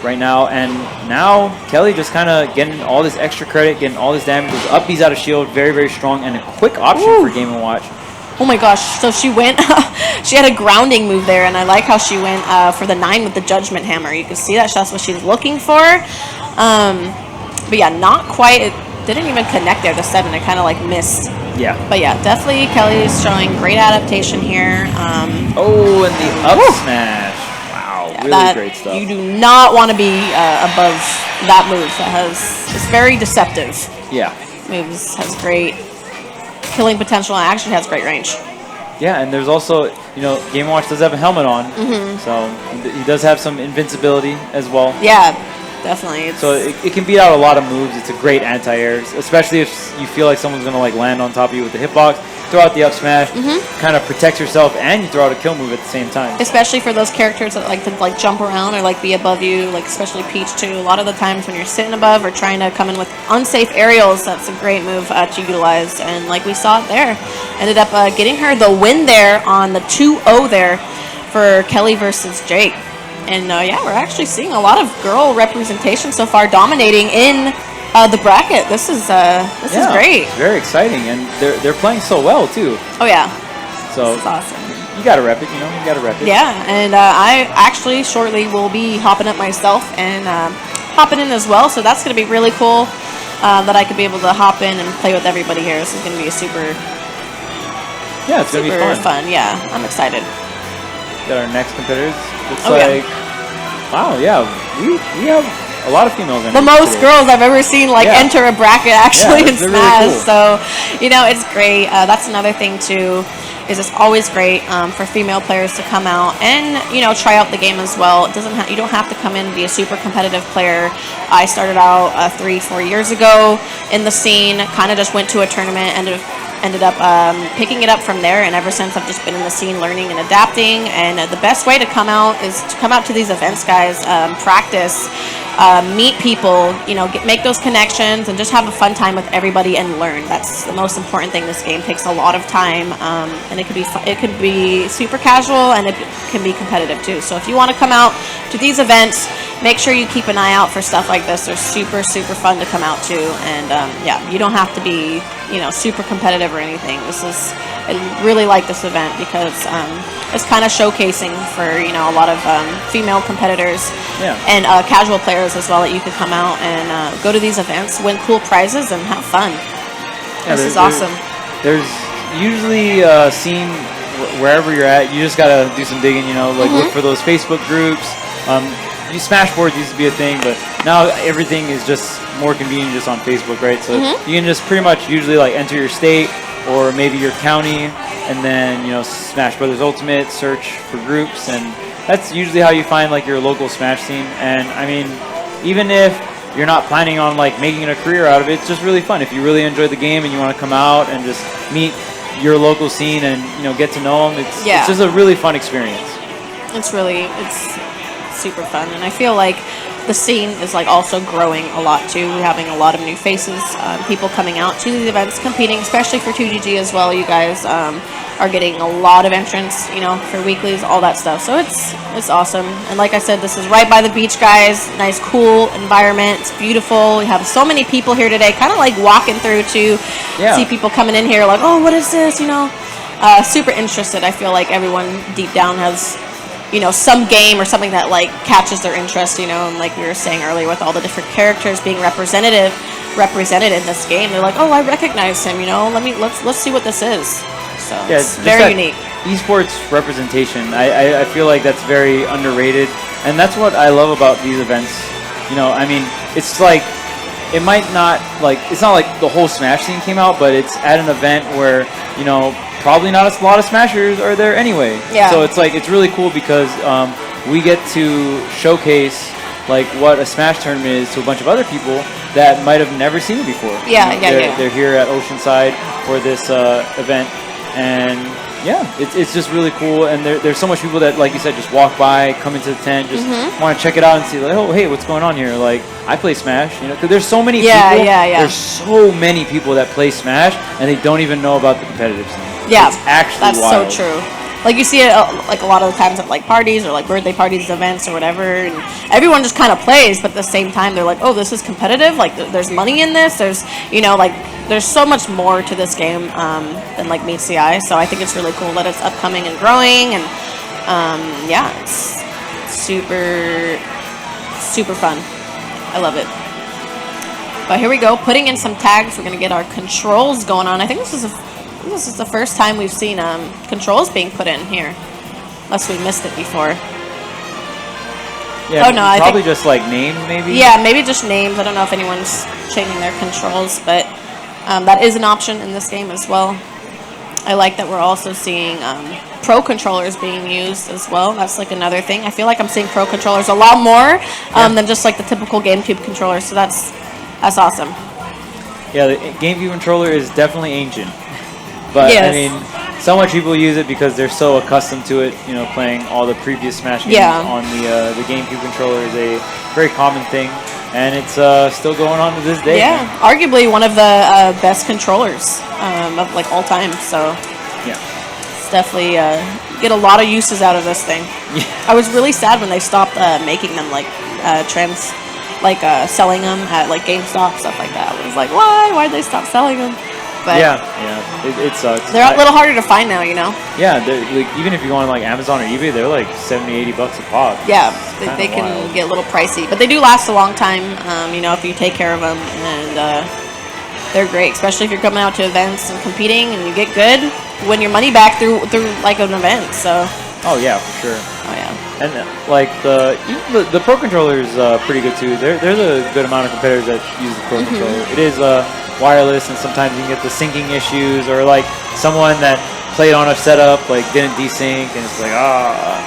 right now. And now Kelly just kind of getting all this extra credit, getting all this damage. Those up Bs out of shield, very, very strong, and a quick option for Game & Watch. Oh my gosh, so she went, she had a grounding move there, and I like how she went for the 9 with the Judgment Hammer. You can see that's what she's looking for. But yeah, not quite, it didn't even connect there, the 7, it kind of missed. Yeah. But yeah, definitely Kelly is showing great adaptation here. And the up smash. Wow, yeah, really great stuff. You do not want to be above that move. It's very deceptive. Yeah. Moves, has great killing potential and actually has great range. Yeah, and there's also, Game & Watch does have a helmet on, so he does have some invincibility as well. Yeah, definitely. So it can beat out a lot of moves. It's a great anti-air, especially if you feel like someone's going to land on top of you with the hitbox. Throw out the up smash, kind of protects yourself, and you throw out a kill move at the same time. Especially for those characters that like to jump around or be above you, especially Peach too. A lot of the times when you're sitting above or trying to come in with unsafe aerials, that's a great move to utilize. And we saw it there, ended up getting her the win there on the 2-0 there for Kelly versus Jake. And yeah, we're actually seeing a lot of girl representation so far, dominating in the bracket. This is great. It's very exciting, and they're playing so well too. Oh yeah. So this is awesome. You gotta rep it, you gotta rep it. Yeah, and I actually shortly will be hopping up myself and hopping in as well. So that's gonna be really cool that I could be able to hop in and play with everybody here. This is gonna be a super. Yeah, it's gonna be fun. Yeah, I'm excited. Got our next competitors. Looks wow, yeah, we have a lot of females in the most today. Girls I've ever seen enter a bracket actually in Smash. Really cool. So it's great. That's another thing too, is it's always great for female players to come out and try out the game as well. It doesn't you don't have to come in and be a super competitive player. I started out 3-4 years ago in the scene, kind of just went to a tournament, ended up picking it up from there, and ever since I've just been in the scene learning and adapting. And the best way to come out is to come out to these events, guys, practice, meet people, make those connections, and just have a fun time with everybody and learn. That's the most important thing. This game takes a lot of time, and it could be super casual, and it can be competitive too. So if you want to come out to these events, make sure you keep an eye out for stuff like this. They're super, super fun to come out to, and yeah, you don't have to be super competitive or anything. I really like this event because it's kind of showcasing for a lot of female competitors and casual players as well, that you could come out and go to these events, win cool prizes, and have fun. Yeah, this is awesome. There's usually a scene wherever you're at. You just gotta do some digging, look for those Facebook groups. Smash boards used to be a thing, but now everything is just more convenient just on Facebook, right? So you can just pretty much usually enter your state or maybe your county, and then Smash Brothers Ultimate, search for groups, and that's usually how you find your local Smash scene. And I mean, even if you're not planning on making a career out of it, it's just really fun. If you really enjoy the game and you want to come out and just meet your local scene and get to know them, it's just a really fun experience. It's super fun. And I feel like the scene is like also growing a lot too. We're having a lot of new faces, people coming out to these events, competing, especially for 2GG as well. You guys are getting a lot of entrants, you know, for weeklies, all that stuff. So it's awesome. And like I said, this is right by the beach, guys. Nice, cool environment. It's beautiful. We have so many people here today, kind of like walking through to see people coming in here like, oh, what is this, you know? Super interested. I feel like everyone deep down has, you know, some game or something that like catches their interest, you know, and like we were saying earlier with all the different characters being represented in this game, they're like, oh, I recognize him, you know, let's see what this is. So yeah, it's very unique. Esports representation, I feel like that's very underrated, and that's what I love about these events. You know, I mean, it's like, it might not, like, it's not like the whole Smash scene came out, but it's at an event where, you know, probably not a lot of Smashers are there anyway. Yeah. So it's like, it's really cool because we get to showcase like what a Smash tournament is to a bunch of other people that might have never seen it before. Yeah, you know, they're here at Oceanside for this event, and yeah, it's just really cool. And there's so much people that, like you said, just walk by, come into the tent, just want to check it out and see like, oh, hey, what's going on here? Like, I play Smash, you know, because there's so many people. There's so many people that play Smash and they don't even know about the competitive scene. Yeah, it's actually that's wild. so true. Like you see it like a lot of the times at like parties or like birthday parties, events or whatever, and everyone just kind of plays, but at the same time they're like, oh, this is competitive. Like there's money in this. There's, you know, like there's so much more to this game than like meets the eye. So I think it's really cool that it's upcoming and growing, and yeah, it's super fun. I love it. But here we go, putting in some tags. We're gonna get our controls going on. I think this is the first time we've seen controls being put in here, unless we missed it before. Yeah, oh, no, probably just like names, maybe? Yeah, maybe just names. I don't know if anyone's changing their controls, but that is an option in this game as well. I like that we're also seeing pro controllers being used as well. That's like another thing. I feel like I'm seeing pro controllers a lot more than just like the typical GameCube controller, so that's awesome. Yeah, the GameCube controller is definitely ancient. But, I mean, so much people use it because they're so accustomed to it, you know, playing all the previous Smash games on the GameCube controller is a very common thing, and it's still going on to this day. Yeah, arguably one of the best controllers of, like, all time, so yeah, it's definitely, get a lot of uses out of this thing. Yeah. I was really sad when they stopped making them, like, selling them at, like, GameStop, stuff like that. I was like, why? Why'd they stop selling them? But yeah, it sucks. They're a little harder to find now, you know? Yeah, like, even if you go on like Amazon or eBay, they're like $70-80 a pop. Yeah, they can get a little pricey. But they do last a long time, you know, if you take care of them. And they're great, especially if you're coming out to events and competing and you get good. You win your money back through like an event, so. Oh, yeah, for sure. Oh, yeah. And like the Pro Controller is pretty good too. There's a good amount of competitors that use the Pro Controller. It is wireless, and sometimes you can get the syncing issues, or like someone that played on a setup like didn't desync, and it's like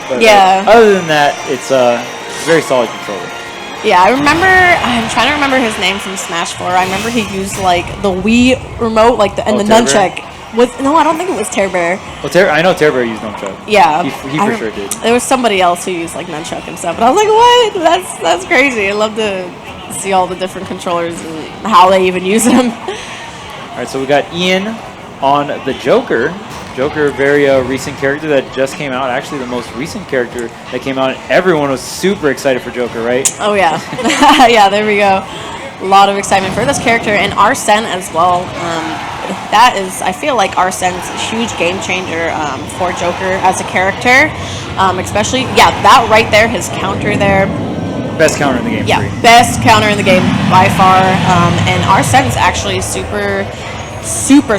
but other than that, it's a very solid controller. Yeah, I'm trying to remember his name from Smash 4. I remember he used like the Wii remote, like the nunchuck. No, I don't think it was Tear Bear. Well, I know Tear Bear used nunchuck. Yeah, he for sure did. There was somebody else who used like nunchuck and stuff, but I was like, what? That's crazy. I love to see all the different controllers and how they even use them. All right, so we got Ian on the Joker. Joker, very recent character that just came out. Actually, the most recent character that came out. Everyone was super excited for Joker, right? Oh yeah, yeah. There we go. A lot of excitement for this character, and Arsene as well. That is, I feel like Arsene's a huge game changer for Joker as a character, especially that right there, his counter there. Best counter in the game. Yeah, best counter in the game by far. And Arsene's actually super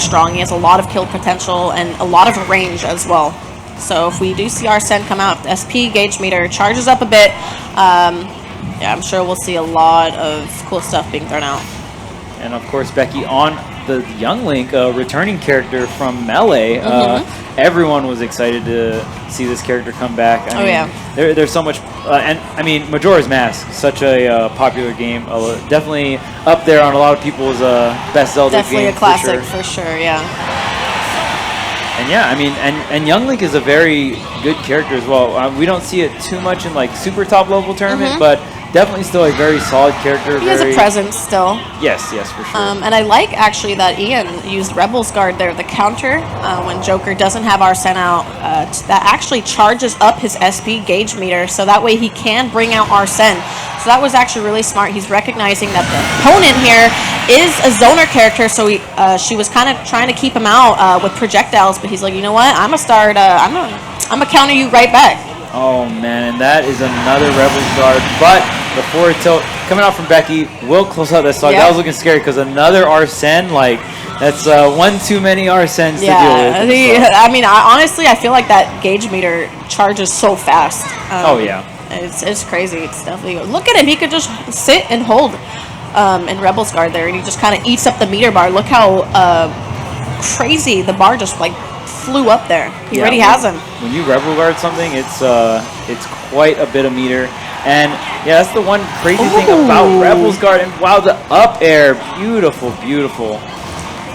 strong. He has a lot of kill potential and a lot of range as well. So if we do see Arsene come out, the SP gauge meter charges up a bit. I'm sure we'll see a lot of cool stuff being thrown out. And of course, Becky on the Young Link, returning character from Melee. Everyone was excited to see this character come back. I mean, there's so much, and I mean, Majora's Mask, such a popular game, definitely up there on a lot of people's best Zelda definitely game. Definitely a classic for sure, yeah. And yeah, I mean, and Young Link is a very good character as well. We don't see it too much in like super top level tournament, but definitely still a very solid character. He has a presence still. Yes, yes, for sure. And I like actually that Ian used Rebel's Guard there, the counter, when Joker doesn't have Arsene out. That actually charges up his SP gauge meter, so that way he can bring out Arsene. So that was actually really smart. He's recognizing that the opponent here is a zoner character, so she was kind of trying to keep him out with projectiles, but he's like, you know what? I'm gonna counter you right back. Oh man, and that is another Rebel's Guard, but the forward tilt coming out from Becky will close out that stock. That was looking scary because another Arsene, like that's one too many Arsenes to deal with. I mean, honestly, I feel like that gauge meter charges so fast. Oh yeah. It's crazy. It's definitely. Look at him. He could just sit and hold in Rebel's Guard there, and he just kind of eats up the meter bar. Look how crazy the bar just like flew up there. He already has him. When you Rebel Guard something, it's quite a bit of meter. And yeah, that's the one crazy thing about Rebel's Guard. And wow, the up air, beautiful, beautiful.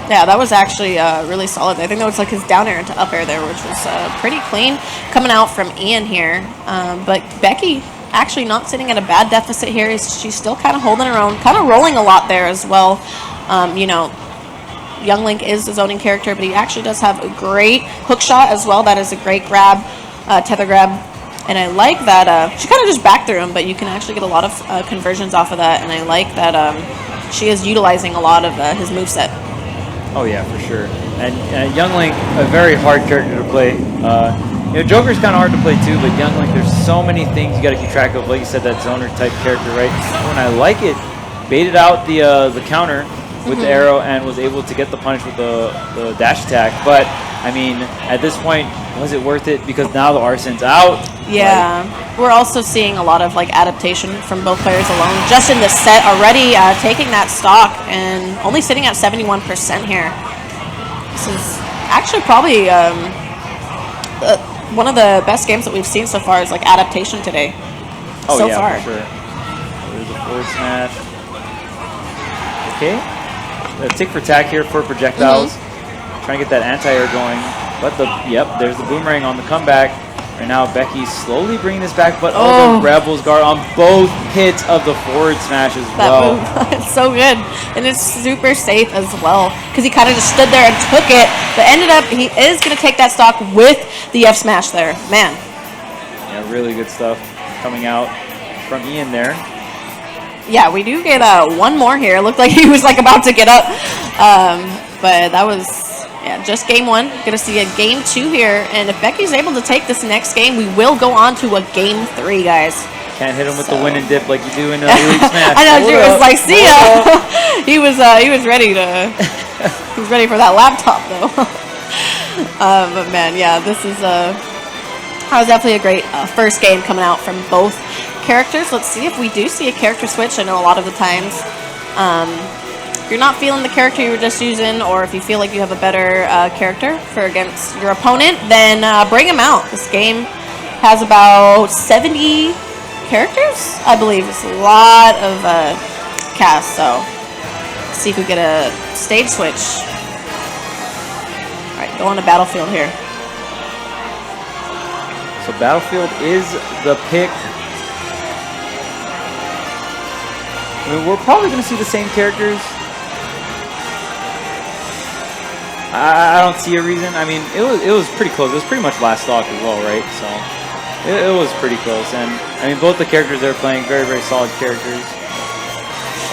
Yeah, that was actually really solid. I think that was like his down air into up air there, which was pretty clean coming out from Ian here. But Becky actually not sitting at a bad deficit here. She's still kind of holding her own, kind of rolling a lot there as well. You know, Young Link is a zoning character, but he actually does have a great hook shot as well. That is a great grab, tether grab. And I like that she kind of just backed through him, but you can actually get a lot of conversions off of that. And I like that she is utilizing a lot of his moveset. Oh yeah, for sure. And Young Link, a very hard character to play. You know, Joker's kind of hard to play too, but Young Link, there's so many things you got to keep track of. Like you said, that zoner type character, right? When I like it, baited out the counter with the arrow and was able to get the punish with the dash attack. But I mean, at this point, was it worth it? Because now the Arsene's out. Yeah, we're also seeing a lot of like adaptation from both players alone. Just in the set already taking that stock and only sitting at 71% here. This is actually probably one of the best games that we've seen so far is like adaptation today. Oh so yeah, far. For sure. There's a forward smash. Okay. Tick for tack here for projectiles. Trying to get that anti-air going. But there's the boomerang on the comeback. Right now, Becky's slowly bringing this back, but the Rebel's Guard on both hits of the forward smash as well. It's so good, and it's super safe as well because he kind of just stood there and took it. But ended up, he is going to take that stock with the F smash there. Man. Yeah, really good stuff coming out from Ian there. Yeah, we do get one more here. It looked like he was like about to get up, but that was. Yeah, just game one. Going to see a game two here. And if Becky's able to take this next game, we will go on to a game three, guys. Can't hit him with the win and dip like you do in Elite Smash. I know, Drew was like, see ya. he was ready to. He was ready for that laptop though. But man, yeah, this is that was definitely a great first game coming out from both characters. Let's see if we do see a character switch. I know a lot of the times. If you're not feeling the character you were just using, or if you feel like you have a better character for against your opponent, then bring him out. This game has about 70 characters, I believe. It's a lot of casts, so let's see if we get a stage switch. All right, go on to Battlefield here. So Battlefield is the pick. I mean, we're probably going to see the same characters. I don't see a reason. I mean, it was pretty close. It was pretty much last stock as well, right? So it was pretty close. And I mean, both the characters they're playing, very, very solid characters.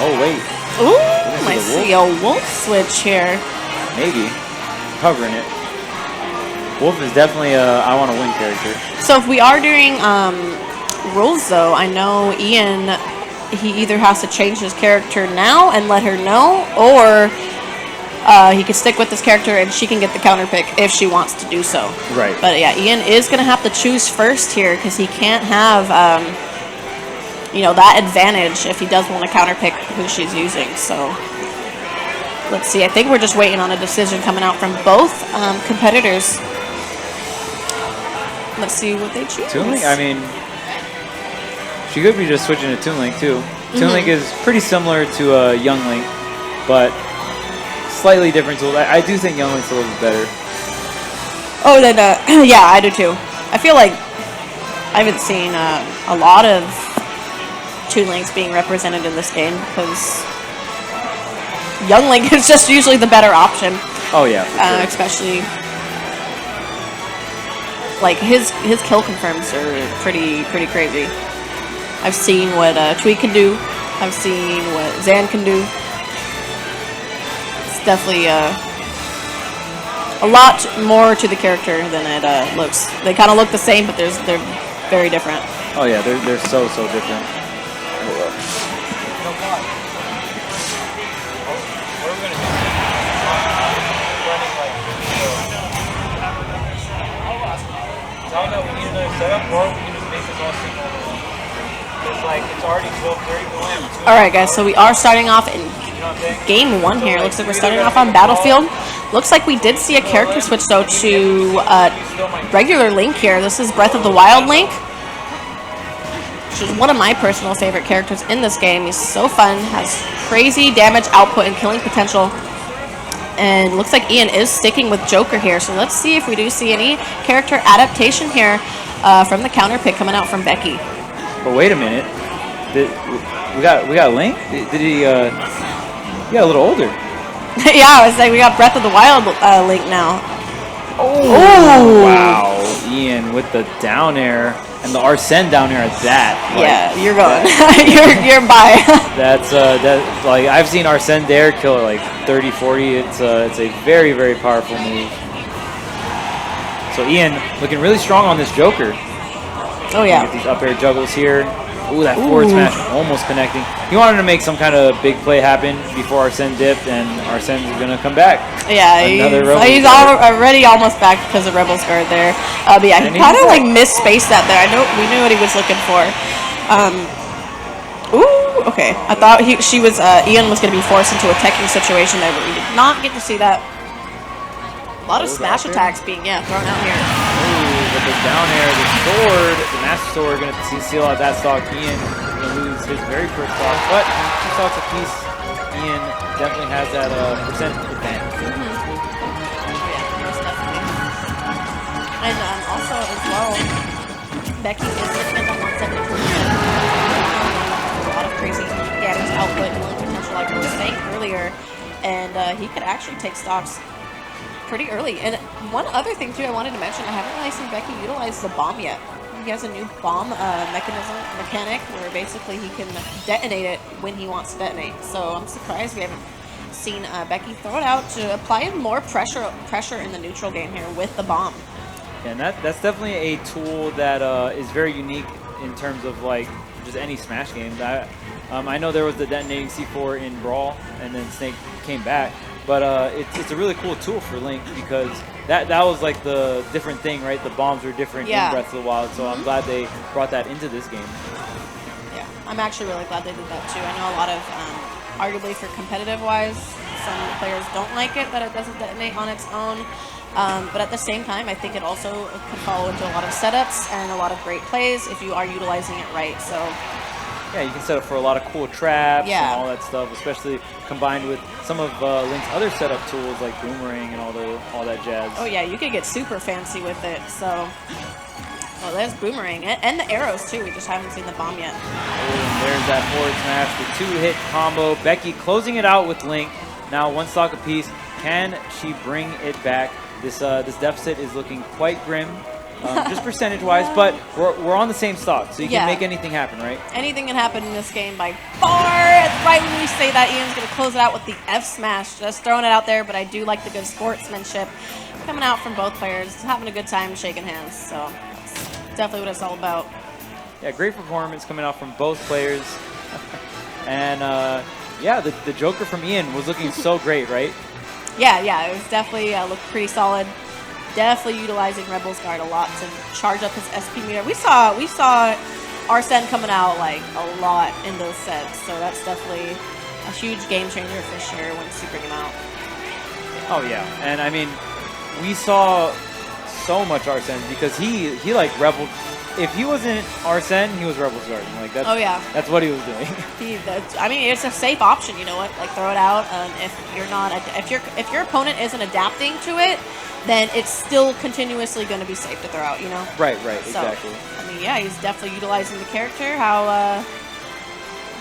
Oh wait. Ooh, I see a wolf switch here. Maybe covering it. Wolf is definitely a I want to win character. So if we are doing rules, though, I know Ian. He either has to change his character now and let her know, or he could stick with this character and she can get the counter pick if she wants to do so. Right. But yeah, Ian is going to have to choose first here because he can't have, that advantage if he does want to counter pick who she's using. So let's see. I think we're just waiting on a decision coming out from both competitors. Let's see what they choose. Toon Link, I mean, she could be just switching to Toon Link too. Toon Link is pretty similar to Young Link, but slightly different tools. I do think Young Link's a little bit better. Oh, then, yeah, I do too. I feel like I haven't seen a lot of Toon Links being represented in this game because Young Link is just usually the better option. Oh yeah, for sure. Especially like his kill confirms are pretty crazy. I've seen what Tweet can do. I've seen what Zan can do. It's definitely a lot more to the character than it looks. They kind of look the same, but they're very different. Oh yeah, they're so different. All right, guys. So we are starting off in game 1 here. Looks like we're starting off on Battlefield. Looks like we did see a character switch though to regular Link here. This is Breath of the Wild Link, which is one of my personal favorite characters in this game. He's so fun, has crazy damage output and killing potential. And looks like Ian is sticking with Joker here. So let's see if we do see any character adaptation here from the counter pick coming out from Becky. But wait a minute, we got Link. Did he? He got a little older. Yeah, I was like, we got Breath of the Wild Link now. Oh wow, Ian with the down air and the Arsene down air at that. Like, yeah, you're going. you're by. That's like I've seen Arsene Dare kill like 30, 40. It's a very powerful move. So Ian looking really strong on this Joker. Oh yeah. Get these up air juggles here. Ooh, that forward smash almost connecting. He wanted to make some kind of big play happen before Arsene dipped, and Arsene is going to come back. Yeah, he's already almost back because of Rebel's Guard there. But yeah, he kind of like misspaced that there. We knew what he was looking for. Ooh, okay. I thought Ian was going to be forced into a teching situation there, but we did not get to see that. A lot of smash attacks being thrown out here. With the down air, the sword, the Master Sword going to seal out that stock. Ian going to lose his very first stock, but 2 stocks apiece. Ian definitely has that percent advantage. Oh yeah, most definitely. And also as well, Becky is looking at 170. A lot of crazy damage output and potential, like we were saying earlier, and he could actually take stocks pretty early. And one other thing too I wanted to mention, I haven't really seen Becky utilize the bomb yet. He has a new bomb mechanic where basically he can detonate it when he wants to detonate. So I'm surprised we haven't seen Becky throw it out to apply more pressure in the neutral game here with the bomb. Yeah, and that's definitely a tool that is very unique in terms of like just any Smash game. I know there was the detonating C4 in Brawl, and then Snake came back. But it's a really cool tool for Link because that was like the different thing, right? The bombs were different in Breath of the Wild, so I'm glad they brought that into this game. Yeah, I'm actually really glad they did that too. I know a lot of, arguably for competitive-wise, some players don't like it that it doesn't detonate on its own. But at the same time, I think it also could follow into a lot of setups and a lot of great plays if you are utilizing it right. So. Yeah, you can set up for a lot of cool traps and all that stuff, especially combined with some of Link's other setup tools like Boomerang and all that jazz. Oh yeah, you could get super fancy with it. So, well, there's Boomerang and the arrows too. We just haven't seen the bomb yet. And there's that forward smash, the 2-hit combo. Becky closing it out with Link. Now 1 stock apiece. Can she bring it back? This deficit is looking quite grim. Just percentage-wise, but we're on the same stock, so you can make anything happen, right? Anything can happen in this game by far. Right when we say that, Ian's going to close it out with the F smash. Just throwing it out there, but I do like the good sportsmanship coming out from both players, having a good time, shaking hands. So that's definitely what it's all about. Yeah, great performance coming out from both players. And yeah, the Joker from Ian was looking so great, right? Yeah, it was definitely looked pretty solid. Definitely utilizing Rebel's Guard a lot to charge up his SP meter. We saw Arsene coming out like a lot in those sets, so that's definitely a huge game changer for sure once you bring him out. Oh yeah, and I mean, we saw so much Arsene because he like reveled. If he wasn't Arsene, he was Rebel's Garden. Like that's that's what he was doing. I mean, it's a safe option. You know what? Like throw it out. If you're not, if your opponent isn't adapting to it, then it's still continuously going to be safe to throw out. You know? Right. So, Exactly. I mean, yeah, he's definitely utilizing the character how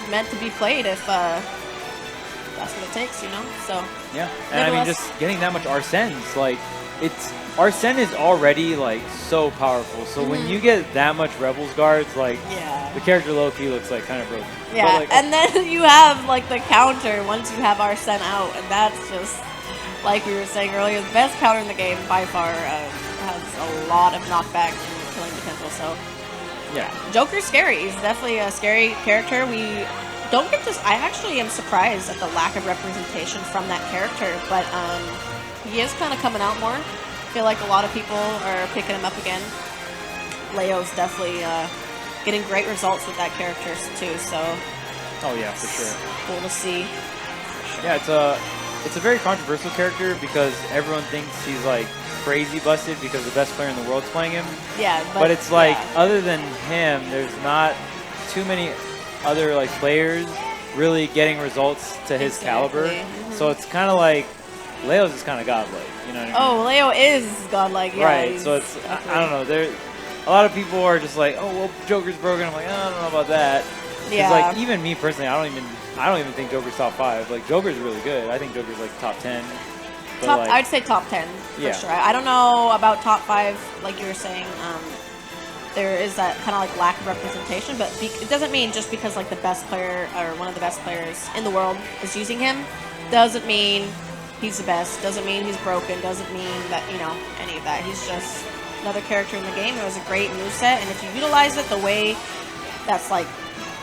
it's meant to be played. If that's what it takes, you know. So yeah, and I mean, just getting that much Arsene's like Arsene is already like so powerful. So when you get that much Rebels guards, like the character low-key looks like kind of broken. Yeah, but, like, and then you have like the counter once you have Arsene out, and that's just like we were saying earlier, the best counter in the game by far. Has a lot of knockback and killing potential. So yeah, Joker's scary. He's definitely a scary character. We don't get this. I actually am surprised at the lack of representation from that character, but he is kind of coming out more. I feel like a lot of people are picking him up again. Leo's definitely getting great results with that character too. So oh yeah, for sure. Cool to see. Yeah, it's a very controversial character because everyone thinks he's like crazy busted because the best player in the world's playing him. Yeah, but it's like other than him, there's not too many other like players really getting results to his caliber. So it's kind of like Leo's is kind of godlike, you know what I mean? Oh, Leo is godlike, yeah. Right, so it's, I don't know, a lot of people are just like, oh, well, Joker's broken. I'm like, I don't know about that. Yeah. Like, even me personally, I don't even think Joker's top 5. Like, Joker's really good. I think Joker's like top 10. Like, I'd say top 10 for sure. I don't know about top 5, like you were saying. There is that kind of like lack of representation, but it doesn't mean just because like the best player or one of the best players in the world is using him, doesn't mean he's the best, doesn't mean he's broken, doesn't mean that, you know, any of that. He's just another character in the game. It was a great moveset, and if you utilize it the way that's like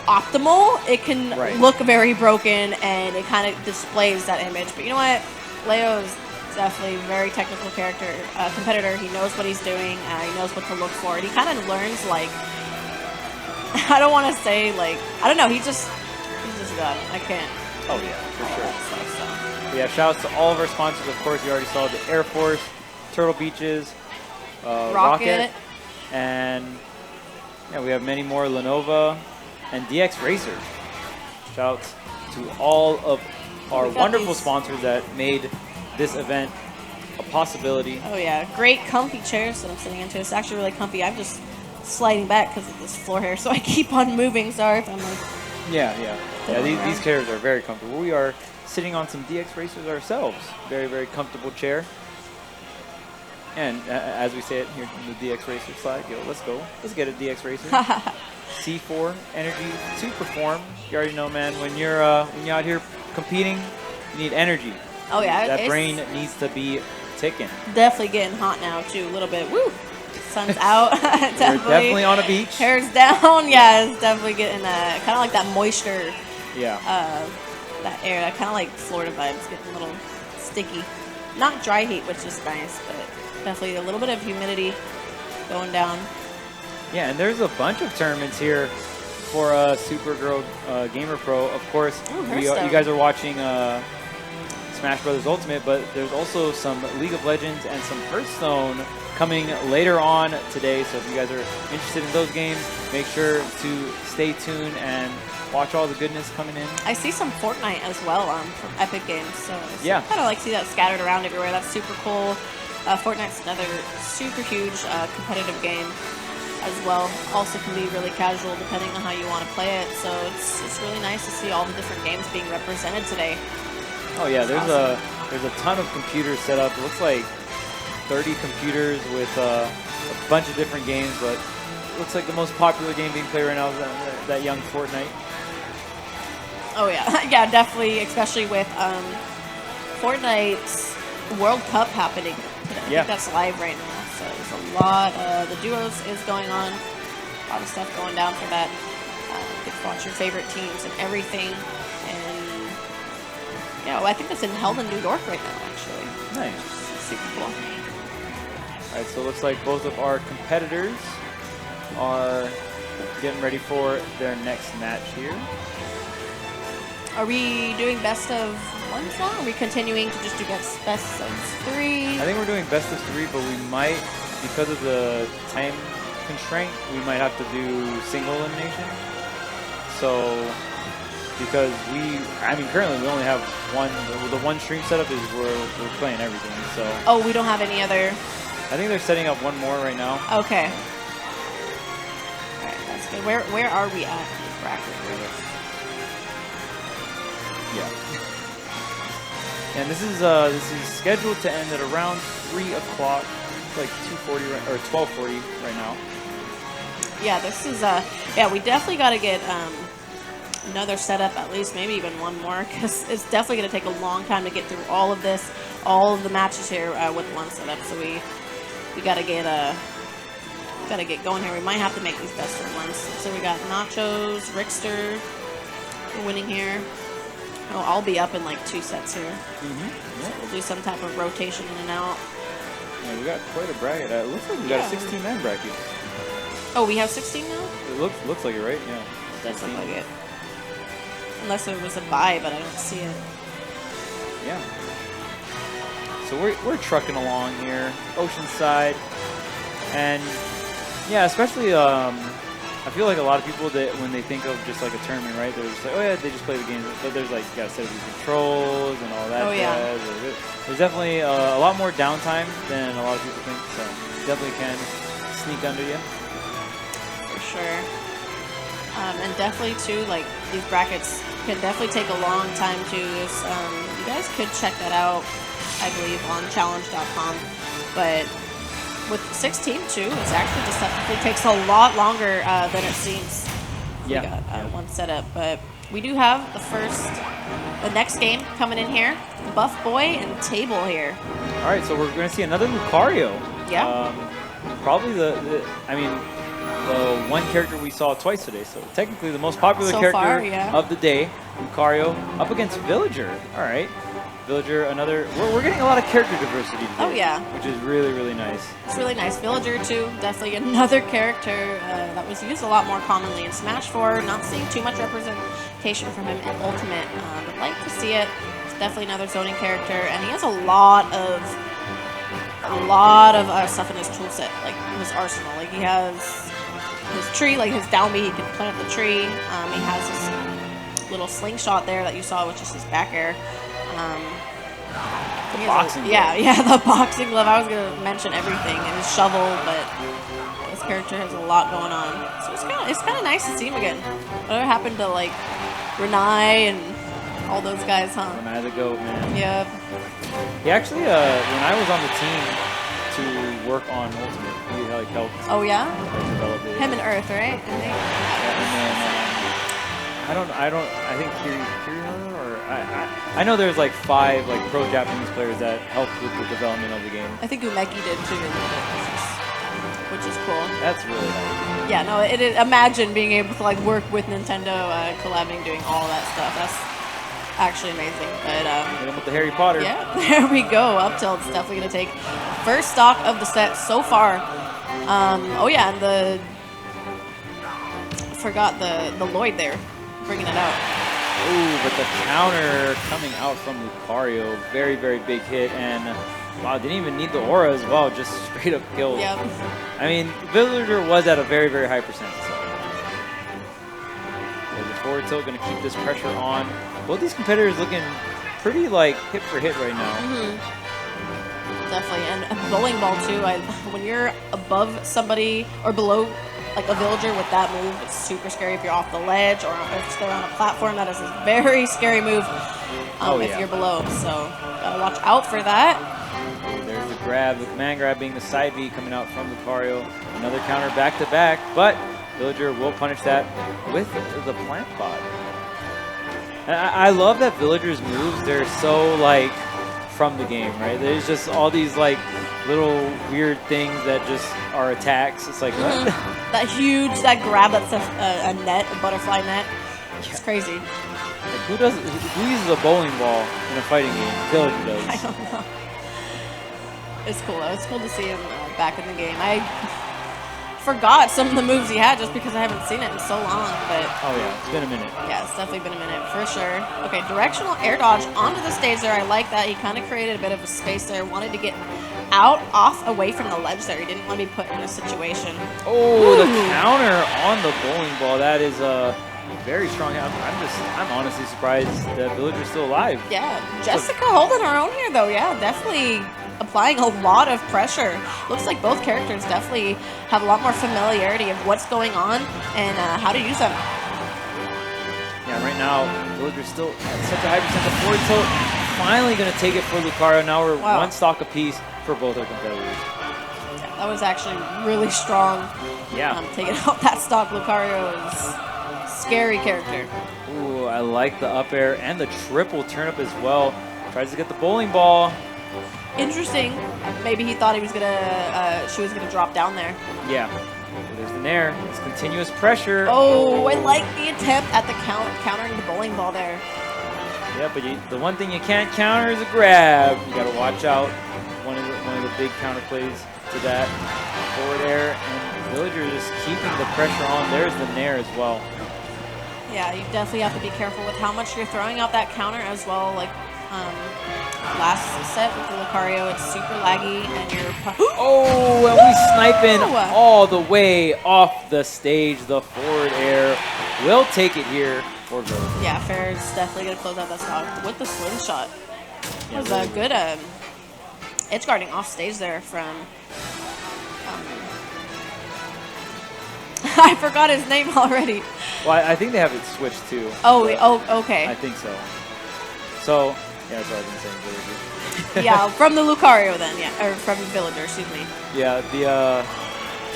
optimal, it can look very broken and it kind of displays that image. But you know what? Leo's definitely a very technical competitor. He knows what he's doing. He knows what to look for. And he kind of learns, like, I don't want to say, like, I don't know. He's just God. I can't. Oh, yeah, for sure. So. Yeah, shout outs to all of our sponsors. Of course, you already saw the Air Force, Turtle Beaches, Rocket, and yeah, we have many more, Lenovo, and DX Racer. Shout outs to all of our wonderful sponsors that made this event a possibility. Oh yeah, great comfy chairs that I'm sitting into. It's actually really comfy. I'm just sliding back because of this floor here, so I keep on moving. Sorry if I'm like... Yeah, these chairs are very comfortable. We are sitting on some DX Racers ourselves. Very, very comfortable chair. And as we say it here in the DX Racer slide, let's go. Let's get a DX Racer. C4 energy to perform. You already know, man, when you're out here competing, you need energy. Oh yeah, that brain needs to be ticking. Definitely getting hot now too, a little bit. Woo! Sun's out. definitely on a beach. Hair's down. Yeah, it's definitely getting kind of like that moisture. Yeah. That air, that kind of like Florida vibes, getting a little sticky. Not dry heat, which is nice, but definitely a little bit of humidity going down. Yeah, and there's a bunch of tournaments here for Supergirl Gamer Pro. Of course, you guys are watching Smash Brothers Ultimate, but there's also some League of Legends and some Hearthstone coming later on today. So if you guys are interested in those games, make sure to stay tuned and watch all the goodness coming in. I see some Fortnite as well from Epic Games. So yeah, kind of like see that scattered around everywhere. That's super cool. Fortnite's another super huge competitive game as well. Also can be really casual depending on how you want to play it. So it's really nice to see all the different games being represented today. Oh yeah, there's a ton of computers set up. It looks like 30 computers with a bunch of different games, but it looks like the most popular game being played right now is that young Fortnite. Oh yeah, yeah, definitely, especially with Fortnite's World Cup happening today. I think that's live right now, so there's a lot. The duos is going on, a lot of stuff going down for that. You can watch your favorite teams and everything. Yeah, well, I think it's held in New York right now, actually. Nice. Super cool. All right, so it looks like both of our competitors are getting ready for their next match here. Are we doing best of one now? Are we continuing to just do best of 3? I think we're doing best of 3, but we might because of the time constraint, we might have to do single elimination. So, because currently we only have one. The one stream setup is we're playing everything. So. Oh, we don't have any other. I think they're setting up one more right now. Okay. All right, that's good. Where are we at in the bracket? Yeah. And this is scheduled to end at around 3 o'clock. It's like 2:40 or 12:40 right now. Yeah, this is yeah, we definitely got to get another setup, at least maybe even one more, because it's definitely going to take a long time to get through all of this, all of the matches here with one setup. So we got to get going here. We might have to make these best of ones. So we got Nachos, Rickster winning here. Oh, I'll be up in like 2 sets here. So we'll do some type of rotation in and out. Yeah, we got quite a bracket. It looks like we got a 16-man bracket. Oh, we have 16 now? It looks like it, right? Yeah. Does look like it. Unless it was a buy, but I don't see it. Yeah. So we're trucking along here, Oceanside, and yeah, especially I feel like a lot of people that when they think of just like a tournament, right? They're just like, oh yeah, they just play the games, but there's like you gotta set up these controls and all that. Oh yeah. There's definitely a lot more downtime than a lot of people think, so definitely can sneak under you. For sure. And definitely too, like these brackets can definitely take a long time too. You guys could check that out, I believe, on challenge.com. But with 16 too, it's actually just it takes a lot longer than it seems. Yeah. We got one setup, but we do have the next game coming in here. Buff Boy and Table here. All right, so we're going to see another Lucario. Yeah. Probably the one character we saw twice today. So technically the most popular So character far, yeah. of the day, Lucario, up against Villager. All right. Villager, another. We're getting a lot of character diversity today. Oh, yeah. Which is really, really nice. It's really nice. Villager, too. Definitely another character that was used a lot more commonly in Smash 4. Not seeing too much representation from him in Ultimate, but like to see it. It's definitely another zoning character, and he has a lot of stuff in his toolset, like his arsenal. Like he has his tree, like his down B, he can plant the tree. He has his little slingshot there that you saw, which is his back air. The boxing glove. Yeah, the boxing glove. I was gonna mention everything, and his shovel, but this character has a lot going on. So it's kind of nice to see him again. Whatever happened to like Renai and all those guys, huh? Renai the GOAT, man. Yeah. He actually, when I was on the team to work on Ultimate, he like helped. Oh yeah. Develop it. Him and Earth, right? Yeah, and then I think Kirihara, or I know there's like 5 like pro Japanese players that helped with the development of the game. I think Umeki did too, which is cool. That's really nice. Yeah, no, it is. Imagine being able to like work with Nintendo, collabing, doing all that stuff. That's actually amazing. But hit him with the Harry Potter. Yeah, there we go. Up tilt's definitely gonna take first stock of the set so far. Oh yeah, and forgot the Lloyd there, bringing it out. Ooh, but the counter coming out from Lucario, very, very big hit, and wow, didn't even need the aura as well, just straight up killed. Yep. I mean, Villager was at a very, very high percent, so. The forward tilt going to keep this pressure on. Both these competitors looking pretty like hit for hit right now. Definitely, and bowling ball too. When you're above somebody or below like a Villager with that move, it's super scary if you're off the ledge or if they're on a platform. That is a very scary move if you're below. So gotta watch out for that. There's the grab, the command grab being the side B coming out from Lucario. Another counter back to back, but Villager will punish that with the plant pod. And I love that Villager's moves, they're so like from the game, right? There's just all these like little weird things that just are attacks. It's like, what? that grab that's a net, a butterfly net. It's crazy. Like who uses a bowling ball in a fighting game? Villager does. I don't know. It's cool though. It's cool to see him back in the game. I forgot some of the moves he had just because I haven't seen it in so long, but oh yeah, it's been a minute. Yeah, it's definitely been a minute for sure. Okay, directional air dodge onto the stage there. I like that. He kind of created a bit of a space there, wanted to get off, away from the ledge there. He didn't want to be put in a situation. Oh, the counter on the bowling ball. That is very strong. I'm honestly surprised that Villager's still alive. Yeah, Jessica holding her own here though. Yeah, definitely applying a lot of pressure. Looks like both characters definitely have a lot more familiarity of what's going on and how to use them. Yeah, right now Villager's still at such a high percent. The forward tilt finally going to take it for Lucario. Now we're one stock apiece for both our competitors. Yeah, that was actually really strong. Yeah. Taking out that stock. Lucario is scary character. Ooh, I like the up air and the triple turnip as well. Tries to get the bowling ball. Interesting. Maybe he thought he was gonna, she was gonna drop down there. Yeah. So there's the nair. It's continuous pressure. Oh, I like the attempt at the countering the bowling ball there. Yeah, but the one thing you can't counter is a grab. You got to watch out. One of the big counter plays to that forward air, and Villager just keeping the pressure on. There's the nair as well. Yeah, you definitely have to be careful with how much you're throwing out that counter as well. Like last set with the Lucario, it's super laggy, and you're oh, and we sniping all the way off the stage. The forward air will take it here for Villager. Yeah, Fair is definitely gonna close out that stock with the slingshot. It was a good edge guarding off stage there from. I forgot his name already. Well, I think they have it switched too. Oh, okay. I think so. So, yeah, that's what I've been saying, Villager. Yeah, from the Lucario then, yeah, or from the Villager, excuse me. Yeah,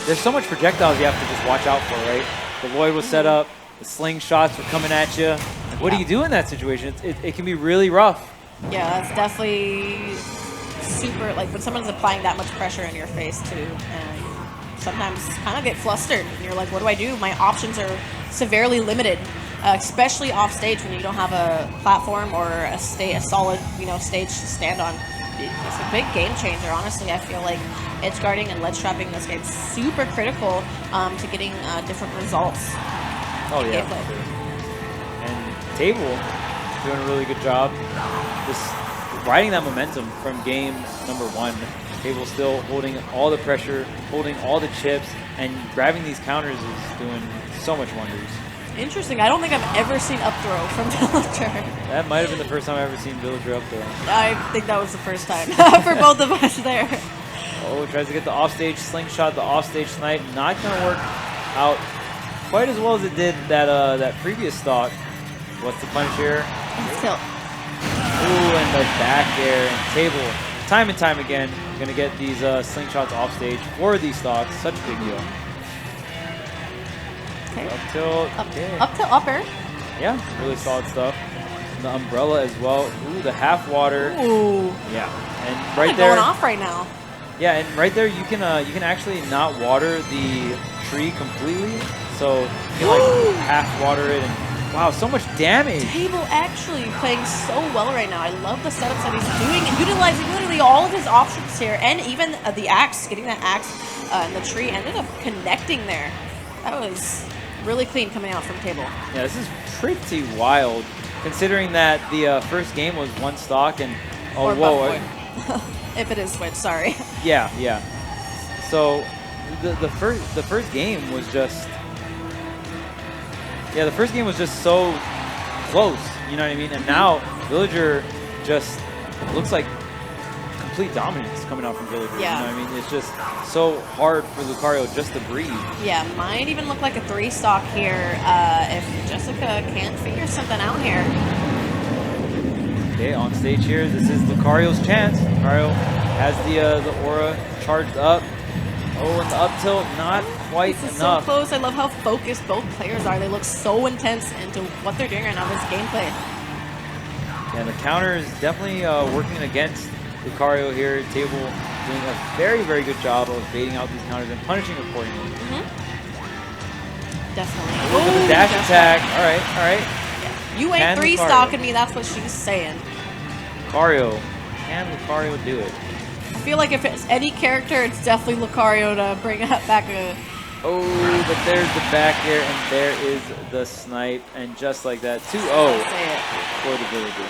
there's so much projectiles you have to just watch out for, right? The Void was set up, the slingshots were coming at you. What do you do in that situation? It can be really rough. Yeah, that's definitely super, like when someone's applying that much pressure in your face too, and sometimes kind of get flustered. And you're like, what do I do? My options are severely limited, especially off stage when you don't have a platform or a solid, stage to stand on. It's a big game changer, honestly. I feel like edge guarding and ledge trapping in this game is super critical to getting different results. Oh yeah, for sure. And Table doing a really good job just riding that momentum from game number 1. Table still holding all the pressure, holding all the chips, and grabbing these counters is doing so much wonders. Interesting. I don't think I've ever seen up throw from Villager. That might have been the first time I've ever seen Villager up throw. I think that was the first time for both of us there. Oh, tries to get the offstage slingshot, the offstage snipe. Not going to work out quite as well as it did that previous stock. What's the punish here? Tilt. Ooh, and the back air and Table. Time and time again, going to get these slingshots off stage for these stocks. Such a big deal. Okay. Up tilt. Up tilt, up air. Yeah, really solid stuff. And the umbrella as well. Ooh, the half water. Ooh. Yeah, and right there. Going off right now. Yeah, and right there you can actually not water the tree completely. So you can like half water it, and wow, so much damage. Table actually playing so well right now. I love the setups that he's doing and utilizing literally all of his options here, and even the axe, getting that axe in the tree ended up connecting there. That was really clean coming out from Table. Yeah, this is pretty wild, considering that the first game was one stock and if it is Switch, sorry. Yeah, yeah. So the first game was just so close, you know what I mean? And now Villager just looks like complete dominance coming out from Villager. Yeah. You know what I mean? It's just so hard for Lucario just to breathe. Yeah, might even look like a 3-stock here if Jessica can't figure something out here. Okay, on stage here, this is Lucario's chance. Lucario has the aura charged up. Oh, and the up tilt, not quite This is enough. so close. I love how focused both players are. They look so intense into what they're doing right now, this gameplay. Yeah, the counter is definitely working against Lucario here. Table doing a very, very good job of baiting out these counters and punishing accordingly. Definitely. Look at the dash attack. All right, all right. Yeah. You ain't 3-stocking me, that's what she's saying. Lucario. Can Lucario do it? I feel like if it's any character, it's definitely Lucario to bring back a... Oh, but there's the back air, and there is the snipe. And just like that, 2-0 for the Villager.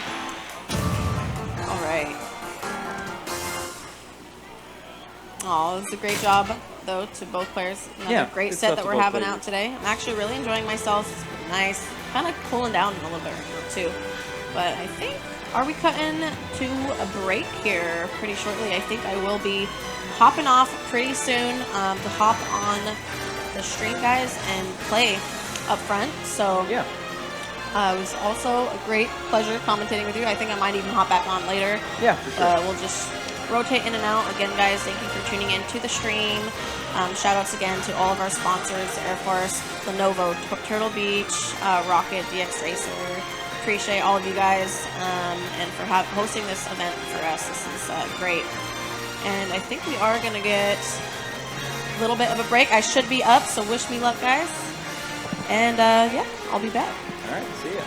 All right. Oh, it was a great job, though, to both players. Another Yeah, great good set stuff that to we're both having players. out today. I'm actually really enjoying myself. It's been nice. Kind of cooling down a little bit, too. But I think, are we cutting to a break here pretty shortly? I think I will be hopping off pretty soon to hop on the stream, guys, and play up front. So Yeah. it was also a great pleasure commentating with you. I think I might even hop back on later. Yeah, for sure. We'll just rotate in and out. Again, guys, thank you for tuning in to the stream. Shout outs again to all of our sponsors, Air Force, Lenovo, Turtle Beach, Rocket, DX Racer. Appreciate all of you guys and for hosting this event for us. This is great. And I think we are going to get a little bit of a break. I should be up, so wish me luck, guys. And yeah, I'll be back. All right, see ya.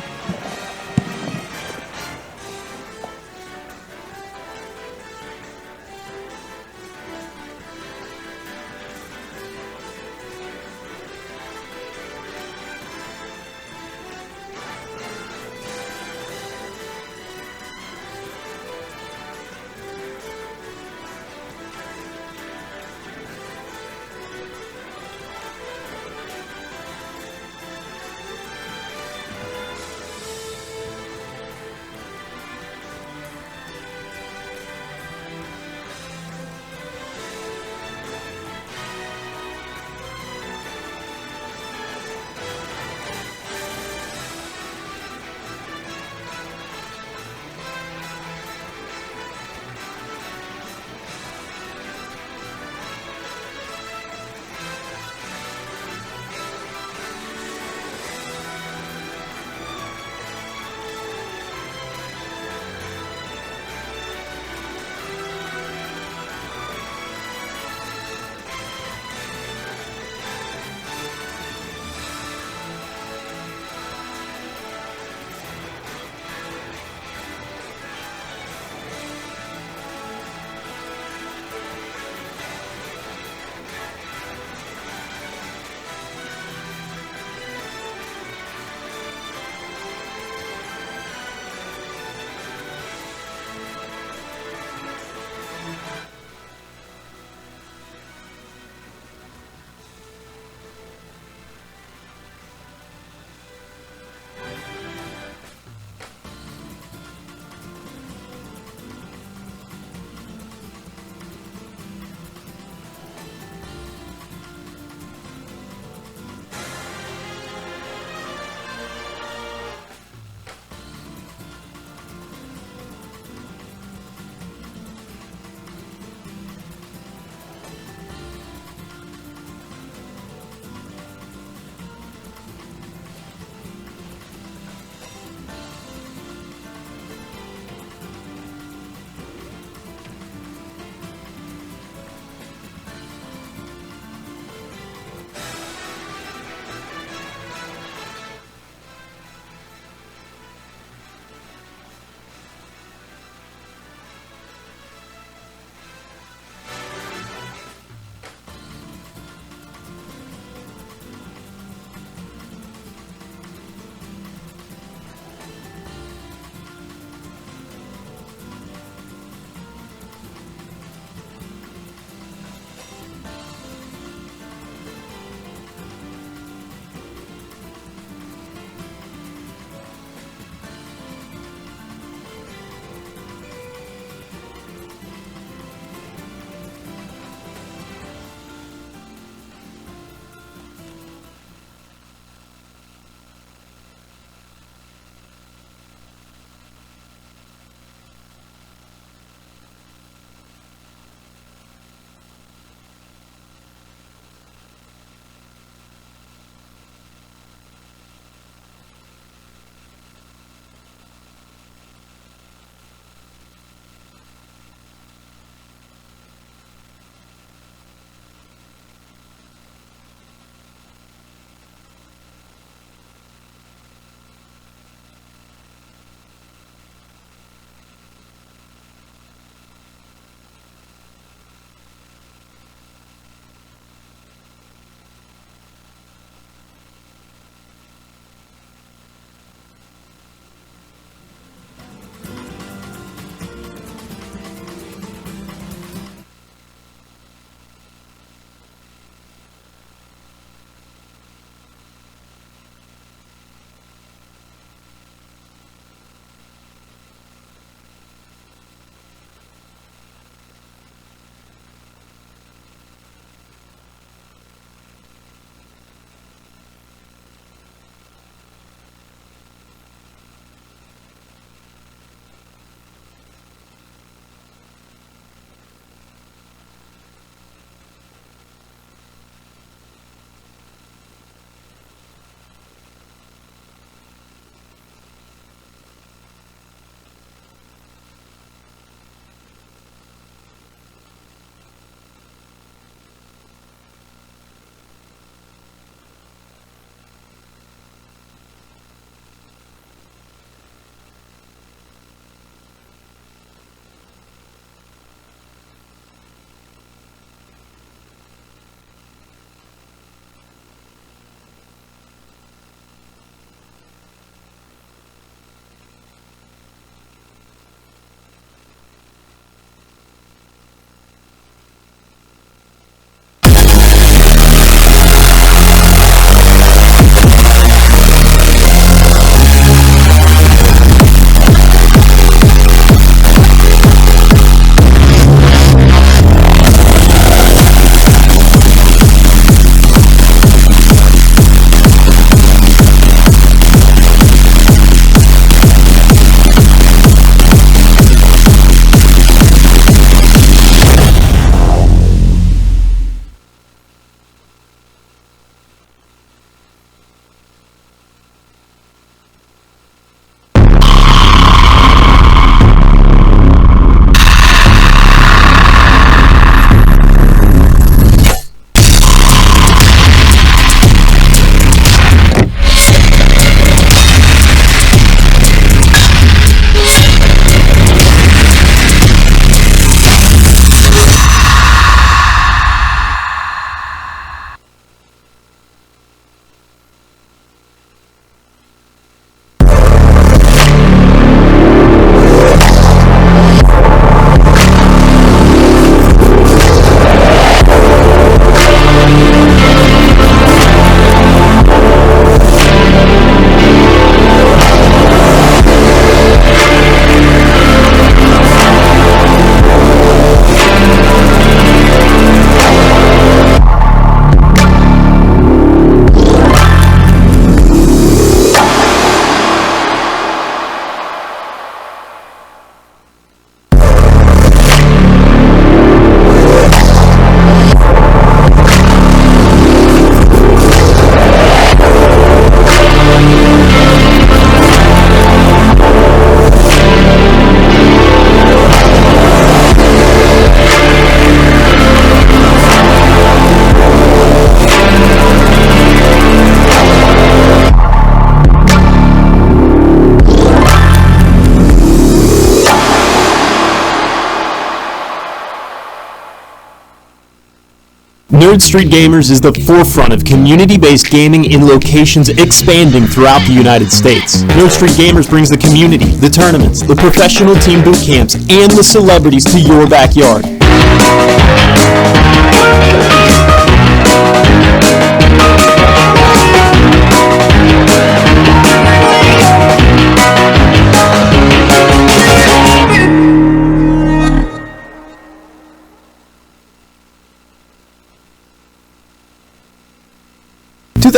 Nerd Street Gamers is the forefront of community-based gaming in locations expanding throughout the United States. Nerd Street Gamers brings the community, the tournaments, the professional team boot camps, and the celebrities to your backyard.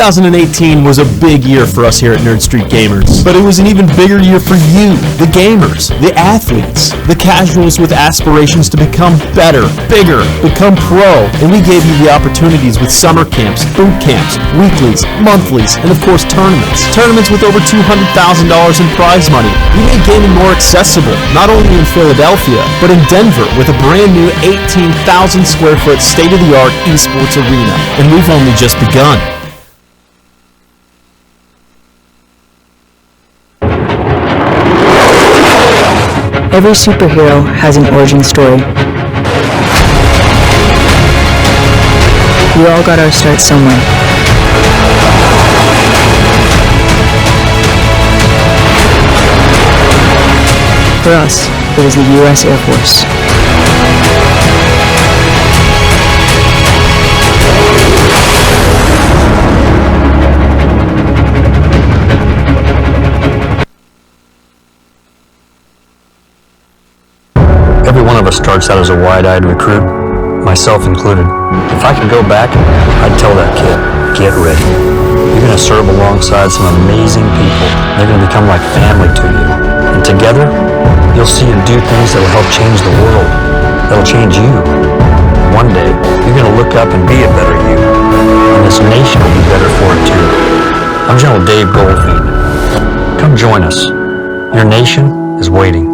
2018 was a big year for us here at Nerd Street Gamers, but it was an even bigger year for you, the gamers, the athletes, the casuals with aspirations to become better, bigger, become pro, and we gave you the opportunities with summer camps, boot camps, weeklies, monthlies, and of course tournaments. Tournaments with over $200,000 in prize money. We made gaming more accessible, not only in Philadelphia, but in Denver with a brand new 18,000 square foot state-of-the-art esports arena, and we've only just begun. Every superhero has an origin story. We all got our start somewhere. For us, it was the U.S. Air Force. Every one of us starts out as a wide-eyed recruit, myself included. If I could go back, I'd tell that kid, get ready. You're going to serve alongside some amazing people. They're going to become like family to you. And together, you'll see and do things that will help change the world. That'll change you. One day, you're going to look up and be a better you. And this nation will be better for it too. I'm General Dave Goldfein. Come join us. Your nation is waiting.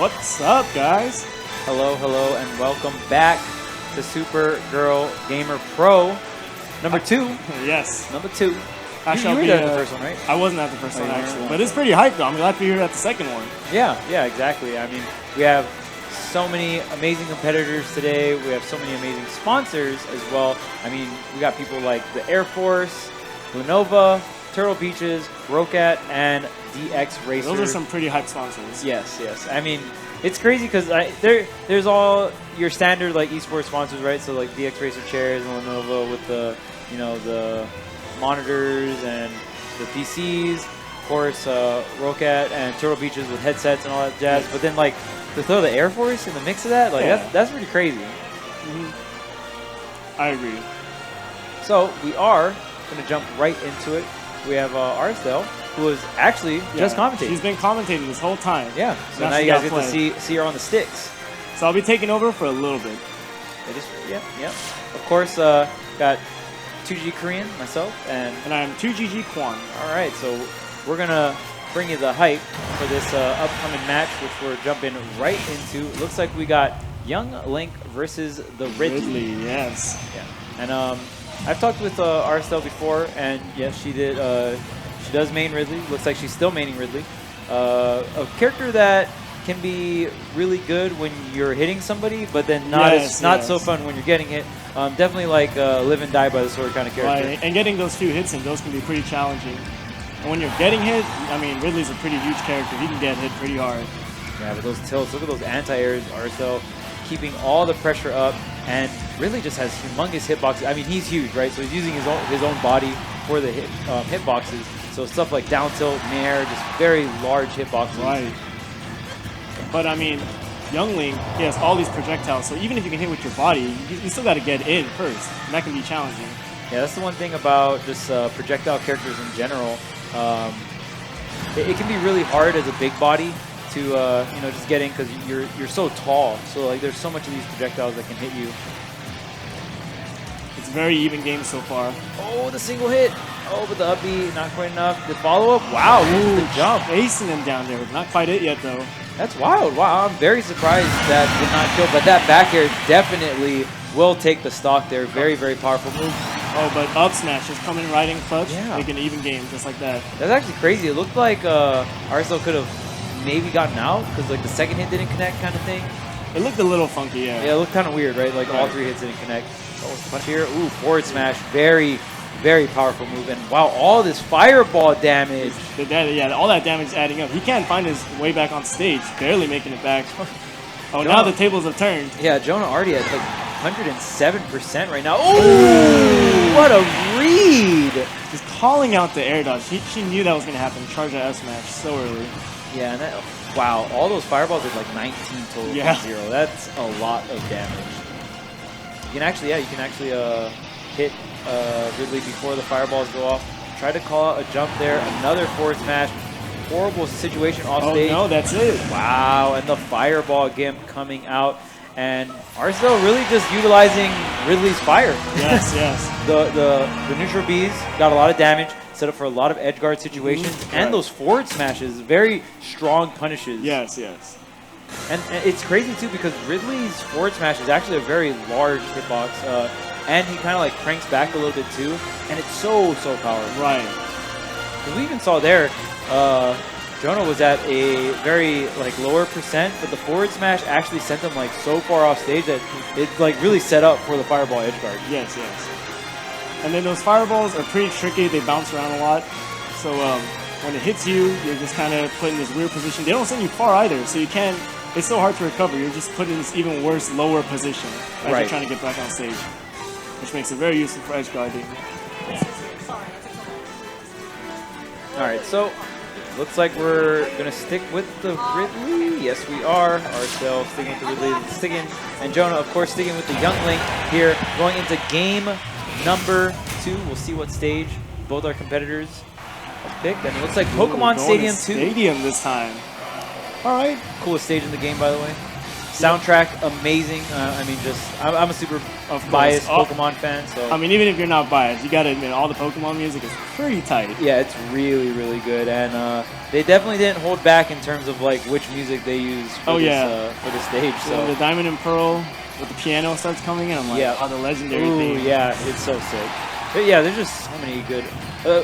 What's up, guys? Hello, hello, and welcome back to Supergirl Gamer Pro number 2. Yes. Number 2. Actually, you were there at the first one, right? I wasn't at the first one, you actually. weren't? But it's pretty hyped, though. I'm glad to be here at the second one. Yeah, exactly. I mean, we have so many amazing competitors today. We have so many amazing sponsors as well. I mean, we got people like the Air Force, Lunova, Turtle Beaches, Rocat, and DX Racer. Those are some pretty hyped sponsors. Yes. I mean, it's crazy because there's all your standard like esports sponsors, right? So like DX Racer chairs and Lenovo with the the monitors and the PCs. Of course, Rocat and Turtle Beaches with headsets and all that jazz. But then like to throw the Air Force in the mix of that, like that's pretty crazy. I agree. So we are gonna jump right into it. We have Arsdale, who is actually just commentating. She's been commentating this whole time. Yeah. So now she you guys got get to see her on the sticks. So I'll be taking over for a little bit. It is, yeah. Of course, got 2G Korean, myself, and I'm 2GG Kwan. all right. So we're gonna bring you the hype for this upcoming match, which we're jumping right into. It looks like we got Young Link versus the Ridley. Yes. Yeah. And I've talked with Arsdale before, and yes, she did. She does main Ridley. Looks like she's still maining Ridley. A character that can be really good when you're hitting somebody, but then not so fun when you're getting hit. Definitely like live and die by the sword kind of character. Right. And getting those 2 hits in, those can be pretty challenging. And when you're getting hit, I mean, Ridley's a pretty huge character. He can get hit pretty hard. Yeah, but those tilts, look at those anti-airs, Arsdale keeping all the pressure up, and Ridley just has humongous hitboxes. I mean, he's huge, right? So he's using his own body for the hitboxes. So stuff like down tilt, nair, just very large hitboxes. Right. But I mean, Young Link, he has all these projectiles, so even if you can hit with your body, you still got to get in first, and that can be challenging. Yeah, that's the one thing about just projectile characters in general. It can be really hard as a big body to just get in because you're so tall. So like there's so much of these projectiles that can hit you. It's a very even game so far. Oh, the single hit. Oh, but the up B, not quite enough. The follow-up, wow, uses the jump. Facing him down there. Not quite it yet, though. That's wild. Wow, I'm very surprised that did not kill. But that back air definitely will take the stock there. Very, very powerful move. Oh, but up smash is coming right in clutch. Yeah. Make an even game, just like that. That's actually crazy. It looked like Arsdale could have maybe gotten out because like the second hit didn't connect kind of thing. It looked a little funky, yeah. Yeah, it looked kind of weird, right? Like all 3 hits didn't connect. Oh, punch here. Ooh, forward smash. Very, very powerful move. And wow, all this fireball damage. Yeah, all that damage is adding up. He can't find his way back on stage, barely making it back. Oh, Jonah, now the tables have turned. Yeah, Jonah already at like 107% right now. Oh, what a read! Just calling out the air dodge. She knew that was going to happen. Charge that S smash so early. Yeah, and that, wow, all those fireballs are like 19 total from 0. That's a lot of damage. You can actually, hit Ridley before the fireballs go off. Try to call out a jump there. Another forward smash. Horrible situation off stage. Oh no, that's it. Wow, and the fireball gimp coming out. And Arsdale really just utilizing Ridley's fire. Yes. The neutral Bs got a lot of damage, set up for a lot of edge guard situations, and those forward smashes, very strong punishes. Yes. And it's crazy too because Ridley's forward smash is actually a very large hitbox, and he kind of like cranks back a little bit too, and it's so powerful. Right. We even saw there, Jonah was at a very like lower percent, but the forward smash actually sent him like so far off stage that it like really set up for the fireball edge guard. Yes. And then those fireballs are pretty tricky. They bounce around a lot. So when it hits you, you're just kind of put in this weird position. They don't send you far either, so you can't. It's so hard to recover. You're just put in this even worse lower position as you're trying to get back on stage, which makes it very useful for edge guarding. All right, so looks like we're going to stick with the Ridley. Yes, we are. Arsdale sticking with the Ridley, and Jonah, of course, sticking with the Young Link here, going into game number 2. We'll see what stage both our competitors have picked. And it looks like Pokemon Stadium 2. Stadium this time. All right. Coolest stage in the game, by the way. Soundtrack, amazing. I mean, I'm a super biased Pokemon fan, so. I mean, even if you're not biased, you gotta admit, all the Pokemon music is pretty tight. Yeah, it's really, really good, and they definitely didn't hold back in terms of like which music they used for, for the stage. So when the Diamond and Pearl with the piano starts coming in, I'm like, oh, the legendary theme. Yeah, it's so sick. But yeah, there's just so many good.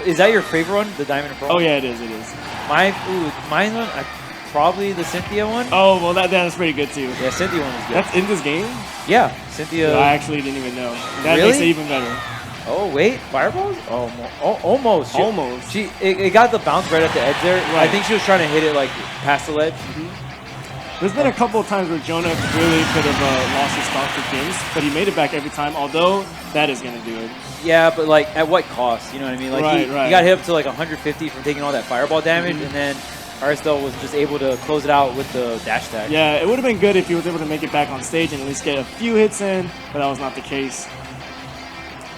Is that your favorite one, the Diamond and Pearl? Oh yeah, it is. Mine one, probably the Cynthia one. Oh well, that's pretty good too. Yeah, Cynthia one is good. That's in this game? Yeah, Cynthia. No, I actually didn't even know. That really? makes it even better. Oh wait, fireballs? Almost. Almost. It got the bounce right at the edge there. Right. I think she was trying to hit it like past the ledge. There's been a couple of times where Jonah really could have lost his stock for games, but he made it back every time. Although that is gonna do it. Yeah, but like at what cost? You know what I mean? Like he got hit up to like 150 from taking all that fireball damage, and then Aristel was just able to close it out with the dash tag. Yeah, it would have been good if he was able to make it back on stage and at least get a few hits in, but that was not the case.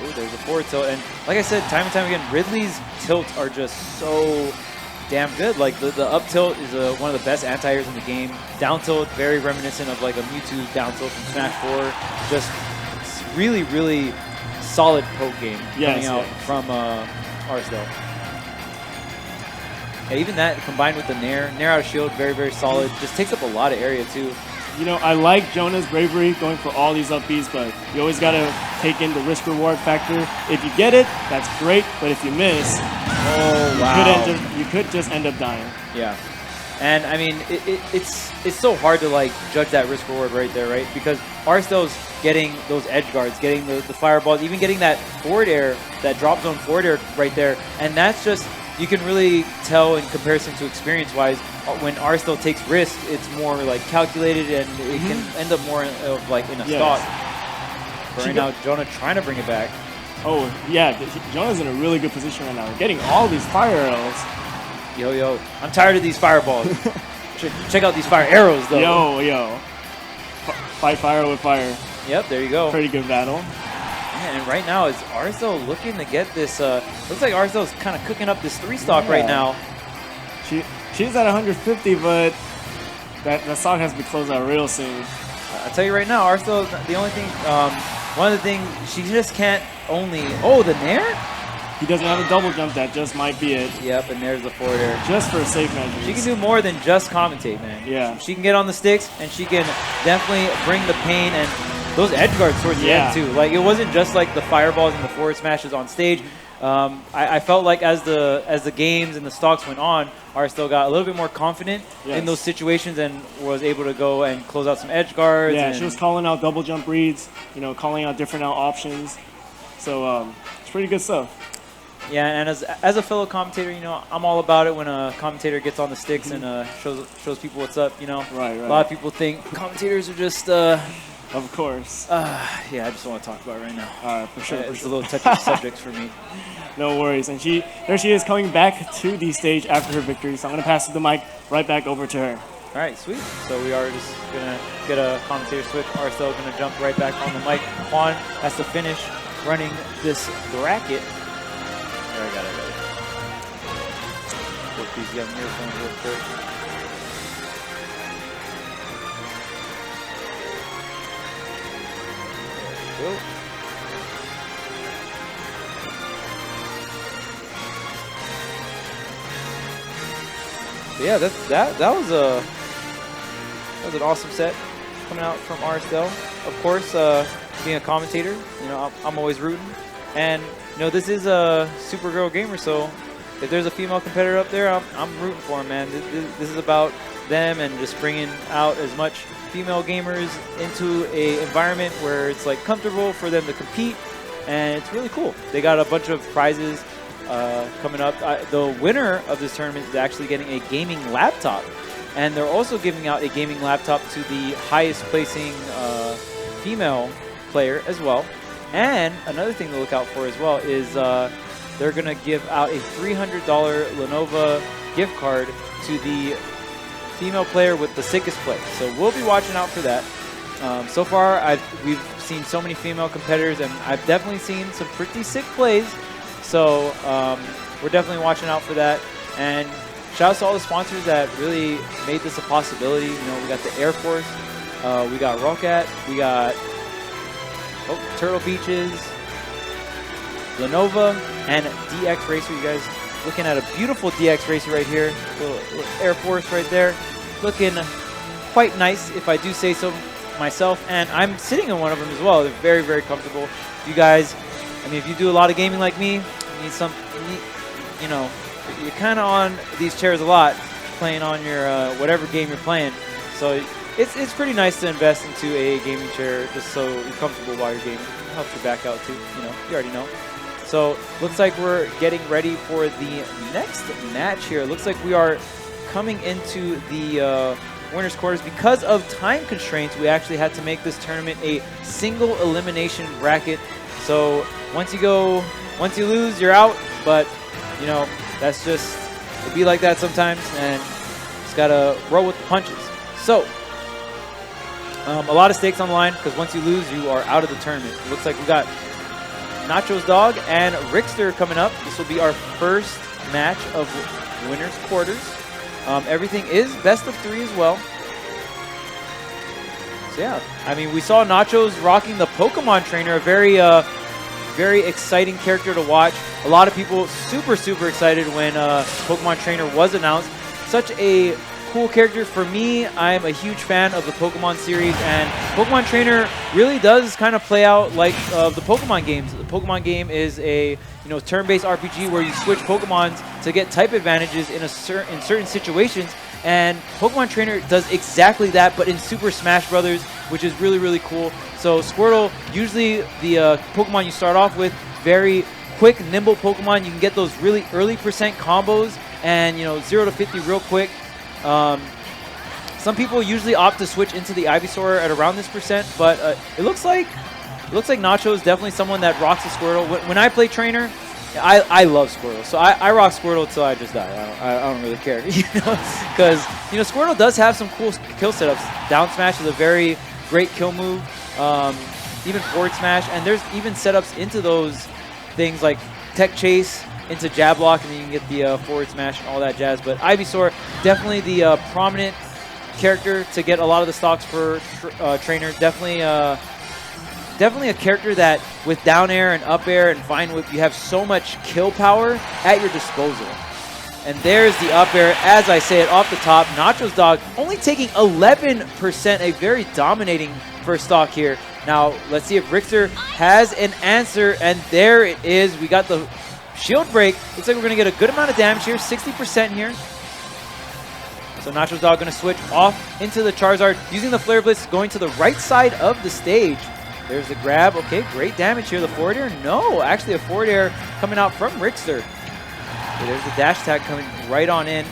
Ooh, there's a forward tilt, and like I said, time and time again, Ridley's tilts are just so damn good. Like the up tilt is one of the best anti-airs in the game. Down tilt, very reminiscent of like a Mewtwo down tilt from Smash 4. Just it's really, really solid poke game coming out from Aristel. Yeah, even that combined with the Nair out of shield, very, very solid. Just takes up a lot of area too. You know, I like Jonah's bravery going for all these up Bs, but you always got to take in the risk-reward factor. If you get it, that's great, but if you miss, you could just end up dying. Yeah. And I mean, it's so hard to like judge that risk reward right there, right? Because Aristel's getting those edge guards, getting the fireballs, even getting that forward air, that drop zone forward air right there, and that's just, you can really tell in comparison to experience-wise, when Aristel takes risk, it's more like calculated, and it can end up more of like in a stock. But right now, Jonah trying to bring it back. Oh yeah, Jonah's in a really good position right now, getting all these fire arrows. Yo, I'm tired of these fireballs. Check out these fire arrows, though. Yo. Fight fire with fire. Yep, there you go. Pretty good battle. Man, and right now, is Aristel looking to get this... looks like Aristel's kind of cooking up this 3-stock right now. She's at 150, but that stock has to be closed out real soon. I'll tell you right now, Aristel, the only thing... one of the things, she just can't only... Oh, the Nair? He doesn't have a double jump. That just might be it. Yep, and there's the forward air. Just for safe measures. She can do more than just commentate, man. Yeah. She can get on the sticks, and she can definitely bring the pain and those edge guards towards the end, too. Like, it wasn't just like the fireballs and the forward smashes on stage. I felt like as the games and the stocks went on, Aristel got a little bit more confident in those situations and was able to go and close out some edge guards. Yeah, she was calling out double jump reads, calling out different options. So it's pretty good stuff. Yeah, and as a fellow commentator, I'm all about it when a commentator gets on the sticks and shows people what's up. Right. A lot of people think commentators are just. Of course. Yeah, I just want to talk about it right now. All right, for sure. It's a little touchy subject for me. No worries. And there she is coming back to the stage after her victory. So I'm going to pass the mic right back over to her. All right, sweet. So we are just going to get a commentator switch. Aristel going to jump right back on the mic. Juan has to finish running this bracket. There, I got it. Put these young earphones real quick. There we go. But yeah, that was an awesome set coming out from Aristel. Of course, being a commentator, I'm always rooting, and this is a Supergirl gamer, so if there's a female competitor up there, I'm rooting for them, man. This is about them and just bringing out as much female gamers into a environment where it's like comfortable for them to compete, and it's really cool. They got a bunch of prizes coming up. The winner of this tournament is actually getting a gaming laptop, and they're also giving out a gaming laptop to the highest placing female player as well. And another thing to look out for as well is they're going to give out a $300 Lenovo gift card to the female player with the sickest play. So we'll be watching out for that. So far, we've seen so many female competitors, and I've definitely seen some pretty sick plays. So we're definitely watching out for that. And shout out to all the sponsors that really made this a possibility. We got the Air Force, We got Rocket. We got Turtle Beaches, Lenova, and DX Racer. You guys looking at a beautiful DX Racer right here. Little Air Force right there. Looking quite nice, if I do say so myself. And I'm sitting in one of them as well. They're very, very comfortable. You guys, I mean, if you do a lot of gaming like me, you know, you're kind of on these chairs a lot, playing on your whatever game you're playing. So it's pretty nice to invest into a gaming chair just so you're comfortable while you're gaming. It helps your back out too, you know, you already know. So looks like we're getting ready for the next match here. Looks like we are coming into the winner's quarters. Because of time constraints, we actually had to make this tournament a single elimination bracket. So once you lose, you're out. But you know, that's just, it'd be like that sometimes, and just gotta roll with the punches. So a lot of stakes on the line, because once you lose, you are out of the tournament. It looks like we got Nacho's Dog and Rickster coming up. This will be our first match of winner's quarters. Everything is best of 3 as well. So yeah, I mean, we saw Nacho's rocking the Pokemon Trainer, a very exciting character to watch. A lot of people super excited when Pokemon Trainer was announced. Such a cool character. For me, I'm a huge fan of the Pokemon series, and Pokemon Trainer really does kind of play out like the Pokemon games. The Pokemon game is a turn-based RPG where you switch Pokemons to get type advantages in certain situations, and Pokemon Trainer does exactly that, but in Super Smash Brothers, which is really cool. So Squirtle, usually the Pokemon you start off with, very quick, nimble Pokemon. You can get those really early percent combos, and 0 to 50 real quick. Some people usually opt to switch into the Ivysaur at around this percent, but it looks like Nacho is definitely someone that rocks the Squirtle. When I play Trainer, I love Squirtle, so I rock Squirtle until I just die. I don't really care, because Squirtle does have some cool kill setups. Down smash is a very great kill move, even forward smash, and there's even setups into those things like tech chase into jab block, and then you can get the forward smash and all that jazz. But Ivysaur, definitely the prominent character to get a lot of the stocks for Trainer. Definitely a character that with down air and up air and Vine Whip, you have so much kill power at your disposal. And there's the up air, as I say it off the top. Nacho's Dog only taking 11%, a very dominating first stock here. Now, let's see if Richter has an answer, and there it is. We got the shield break. Looks like we're going to get a good amount of damage here, 60% here. So Nacho's Dog going to switch off into the Charizard, using the Flare Blitz, going to the right side of the stage. There's the grab. Okay, great damage here. The forward air? No, actually a forward air coming out from Rickster. Okay, there's the dash attack coming right on in.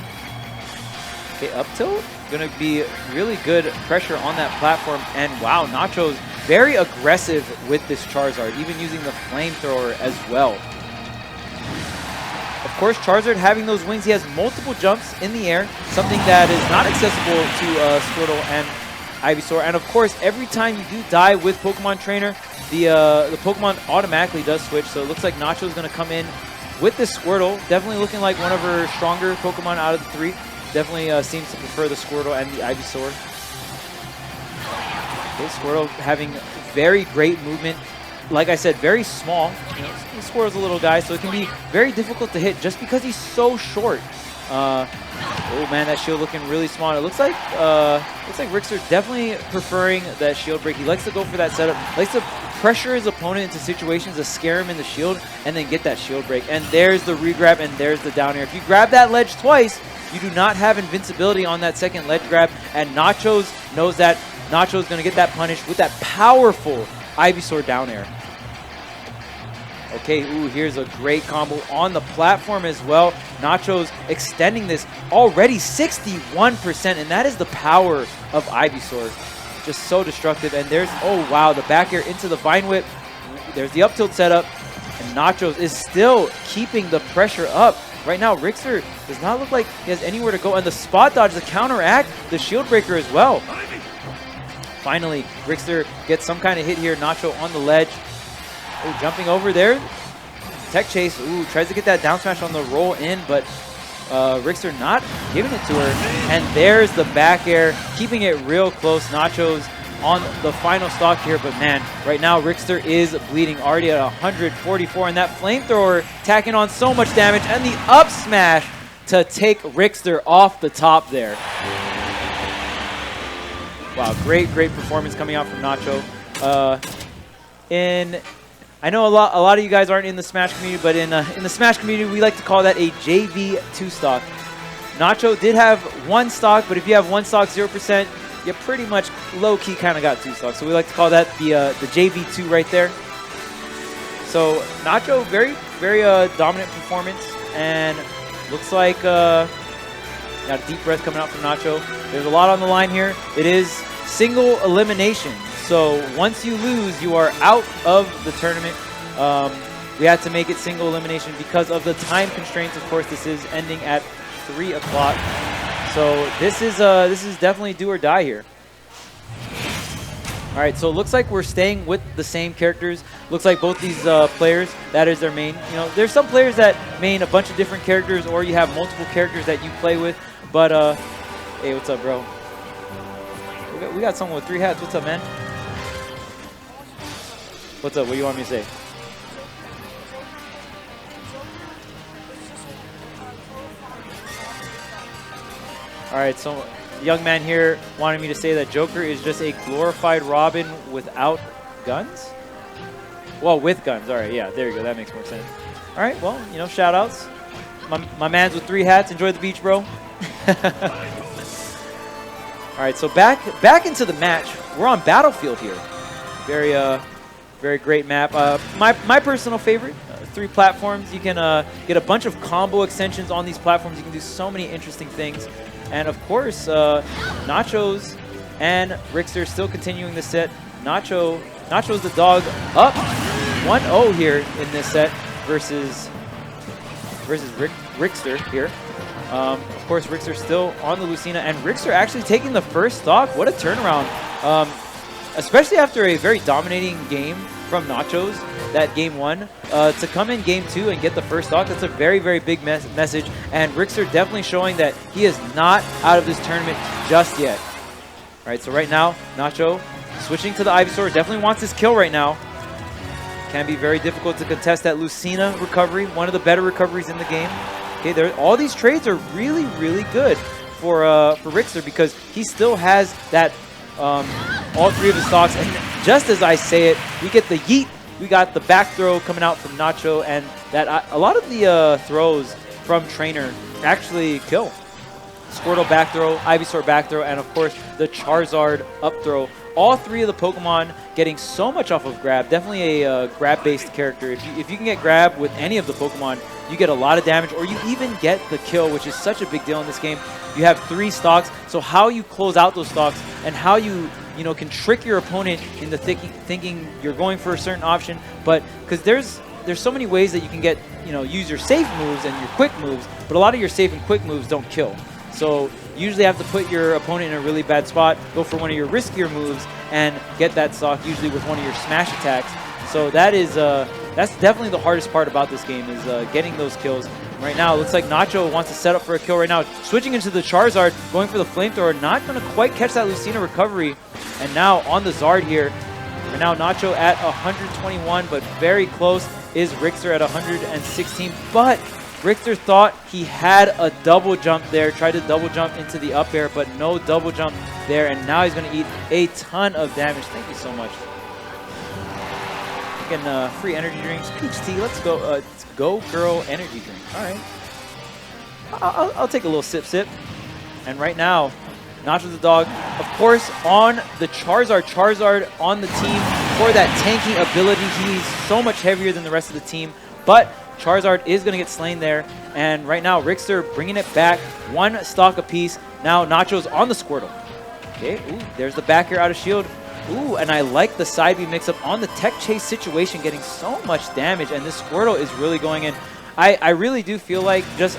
Okay, up tilt. Going to be really good pressure on that platform. And wow, Nacho's very aggressive with this Charizard, even using the flamethrower as well. Of course, Charizard having those wings, he has multiple jumps in the air, something that is not accessible to Squirtle and Ivysaur. And of course, every time you do die with Pokemon Trainer, the Pokemon automatically does switch. So it looks like Nacho is going to come in with this Squirtle. Definitely looking like one of her stronger Pokemon out of the 3. Definitely seems to prefer the Squirtle and the Ivysaur. Okay, Squirtle having very great movement. Like I said, very small. Squirtle's a little guy, so it can be very difficult to hit just because he's so short. Oh man, that shield looking really small. It looks like Rickster definitely preferring that shield break. He likes to go for that setup. Likes to pressure his opponent into situations to scare him in the shield and then get that shield break. And there's the regrab, and there's the down air. If you grab that ledge twice, you do not have invincibility on that second ledge grab. And Nachos knows that. Nacho's going to get that punish with that powerful Ivysaur down air. Okay, ooh, here's a great combo on the platform as well. Nacho's extending this already 61%, and that is the power of Ivysaur. Just so destructive. And there's, oh wow, the back air into the Vine Whip. There's the up tilt setup, and Nachos is still keeping the pressure up. Right now, Rickster does not look like he has anywhere to go, and the spot dodge, the counteract, the shield breaker as well. Finally, Rickster gets some kind of hit here. Nacho on the ledge. Oh, jumping over there. Tech chase. Ooh, tries to get that down smash on the roll in, but Rickster not giving it to her. And there's the back air, keeping it real close. Nachos on the final stock here, but man, right now Rickster is bleeding already at 144, and that flamethrower tacking on so much damage, and the up smash to take Rickster off the top there. Wow, great performance coming out from Nacho. I know a lot of you guys aren't in the Smash community, but in the Smash community, we like to call that a JV 2 stock. Nacho did have 1 stock, but if you have 1 stock 0%, you pretty much low-key kind of got 2 stocks. So we like to call that the JV2 right there. So Nacho, very dominant performance, and looks like got a deep breath coming out from Nacho. There's a lot on the line here. It is single elimination. So once you lose, you are out of the tournament. We had to make it single elimination because of the time constraints. Of course, this is ending at 3 o'clock. So this is definitely do or die here. All right, so it looks like we're staying with the same characters. Looks like both these players, that is their main. You know, there's some players that main a bunch of different characters, or you have multiple characters that you play with. But hey, what's up, bro? We got someone with 3 hats. What's up, man? What's up? What do you want me to say? All right, so young man here wanted me to say that Joker is just a glorified Robin without guns? Well, with guns. All right, yeah, there you go. That makes more sense. All right, well, you know, shout outs. My man's with 3 hats. Enjoy the beach, bro. All right, so back into the match. We're on Battlefield here. Very great map. My personal favorite, 3 platforms. You can get a bunch of combo extensions on these platforms. You can do so many interesting things. And of course, Nachos and Rickster still continuing the set. Nacho's the dog up 1-0 here in this set versus Rickster here. Of course, Rickster still on the Lucina, and Rickster actually taking the first stock. What a turnaround. Especially after a very dominating game from Nachos, that game 1, to come in game 2 and get the first stock, that's a very big message. And Rickster definitely showing that he is not out of this tournament just yet. All right, so right now, Nacho switching to the Ivysaur, definitely wants his kill right now. Can be very difficult to contest that Lucina recovery, one of the better recoveries in the game. Okay, all these trades are really good for Rickster, because he still has that all 3 of his stocks, and just as I say it, we get the yeet. We got the back throw coming out from Nacho, and that a lot of the throws from Trainer actually kill. Squirtle back throw, Ivysaur back throw, and of course the Charizard up throw. All 3 of the Pokemon getting so much off of grab. Definitely a grab-based character. If you can get grab with any of the Pokemon, you get a lot of damage, or you even get the kill, which is such a big deal in this game. You have 3 stocks, so how you close out those stocks and how you can trick your opponent into thinking you're going for a certain option, but because there's so many ways that you can get use your safe moves and your quick moves, but a lot of your safe and quick moves don't kill. So you usually have to put your opponent in a really bad spot, go for one of your riskier moves, and get that stock, usually with one of your smash attacks. So that's definitely the hardest part about this game, is getting those kills. Right now, it looks like Nacho wants to set up for a kill right now. Switching into the Charizard, going for the Flamethrower, not going to quite catch that Lucina recovery. And now on the Zard here. Right now, Nacho at 121, but very close is Rickster at 116. But Rickster thought he had a double jump there, tried to double jump into the up air, but no double jump there. And now he's going to eat a ton of damage. Thank you so much. Again, free energy drinks, peach tea. Let's go. Go Girl energy drink. All right. I'll take a little sip. And right now, Nacho the dog, of course, on the Charizard. Charizard on the team for that tanking ability. He's so much heavier than the rest of the team. But Charizard is going to get slain there. And right now, Rickster bringing it back. 1 stock apiece. Now Nacho's on the Squirtle. Okay, ooh, there's the back air out of shield. Ooh, and I like the side B mix-up on the tech chase situation, getting so much damage, and this Squirtle is really going in. I really do feel like, just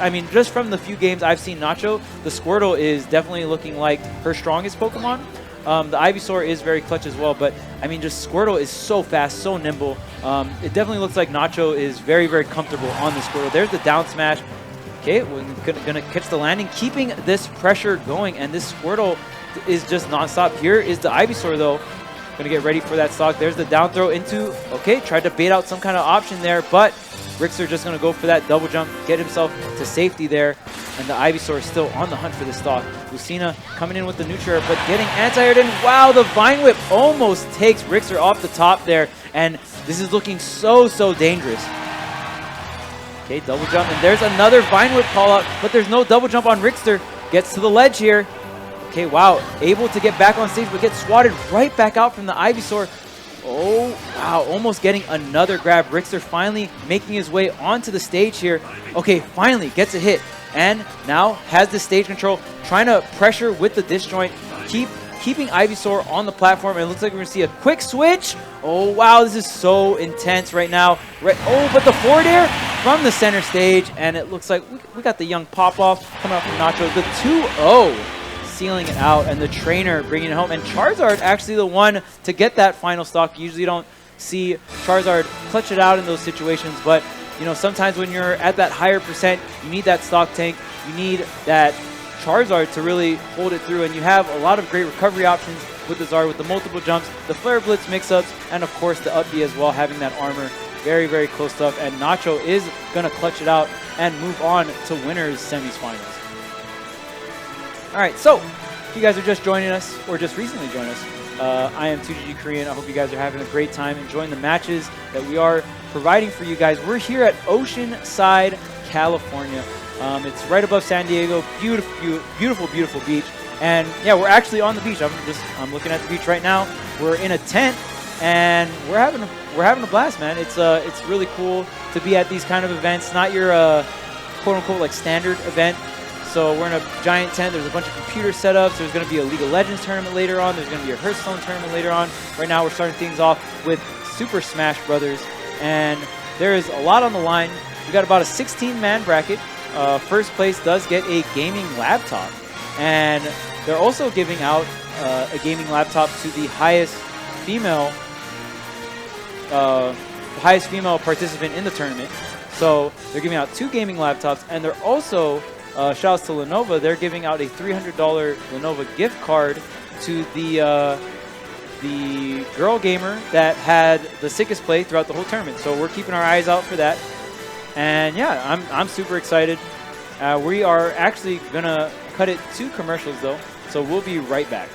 from the few games I've seen Nacho, the Squirtle is definitely looking like her strongest Pokemon. The Ivysaur is very clutch as well, but I mean, just Squirtle is so fast, so nimble. It definitely looks like Nacho is very comfortable on the Squirtle. There's the down smash. Okay, we're going to catch the landing, keeping this pressure going, and this Squirtle is just nonstop. Here is the Ivysaur, though. Going to get ready for that stock. There's the down throw into, okay, tried to bait out some kind of option there, but Rixer just going to go for that double jump, get himself to safety there, and the Ivysaur is still on the hunt for the stock. Lucina coming in with the neutral, but getting anti-aired in. Wow, the Vine Whip almost takes Rixer off the top there, and this is looking so dangerous. Okay, double jump, and there's another Vine Whip call out, but there's no double jump on Rixer. Gets to the ledge here. Okay, wow, able to get back on stage, but gets swatted right back out from the Ivysaur. Oh, wow, almost getting another grab. Rixer finally making his way onto the stage here. Okay, finally gets a hit, and now has the stage control, trying to pressure with the disjoint, keeping Ivysaur on the platform. And it looks like we're going to see a quick switch. Oh, wow, this is so intense right now. Oh, but the forward air from the center stage, and it looks like we got the young pop-off coming out from Nacho. The 2-0. Sealing it out, and the trainer bringing it home. And Charizard actually the one to get that final stock. You usually don't see Charizard clutch it out in those situations, but you know, sometimes when you're at that higher percent, you need that stock tank. You need that Charizard to really hold it through, and you have a lot of great recovery options with the Zard, with the multiple jumps, the Flare Blitz mix-ups, and of course the up B as well, having that armor. Very close stuff, and Nacho is going to clutch it out and move on to winners semifinals. All right, so if you guys are just joining us or just recently joined us, I am 2GG Korean. I hope you guys are having a great time enjoying the matches that we are providing for you guys. We're here at Oceanside, California. It's right above San Diego. Beautiful beach. And yeah, we're actually on the beach. I'm looking at the beach right now. We're in a tent, and we're having a blast, man. It's really cool to be at these kind of events. Not your quote unquote like standard event. So we're in a giant tent. There's a bunch of computer setups. There's going to be a League of Legends tournament later on. There's going to be a Hearthstone tournament later on. Right now we're starting things off with Super Smash Brothers, and there is a lot on the line. We got about a 16-man bracket. First place does get a gaming laptop, and they're also giving out a gaming laptop to the highest female participant in the tournament. So they're giving out 2 gaming laptops, and they're also shouts to Lenovo. They're giving out a $300 Lenovo gift card to the girl gamer that had the sickest play throughout the whole tournament. So we're keeping our eyes out for that. And yeah, I'm super excited. We are actually gonna cut it to commercials though, so we'll be right back.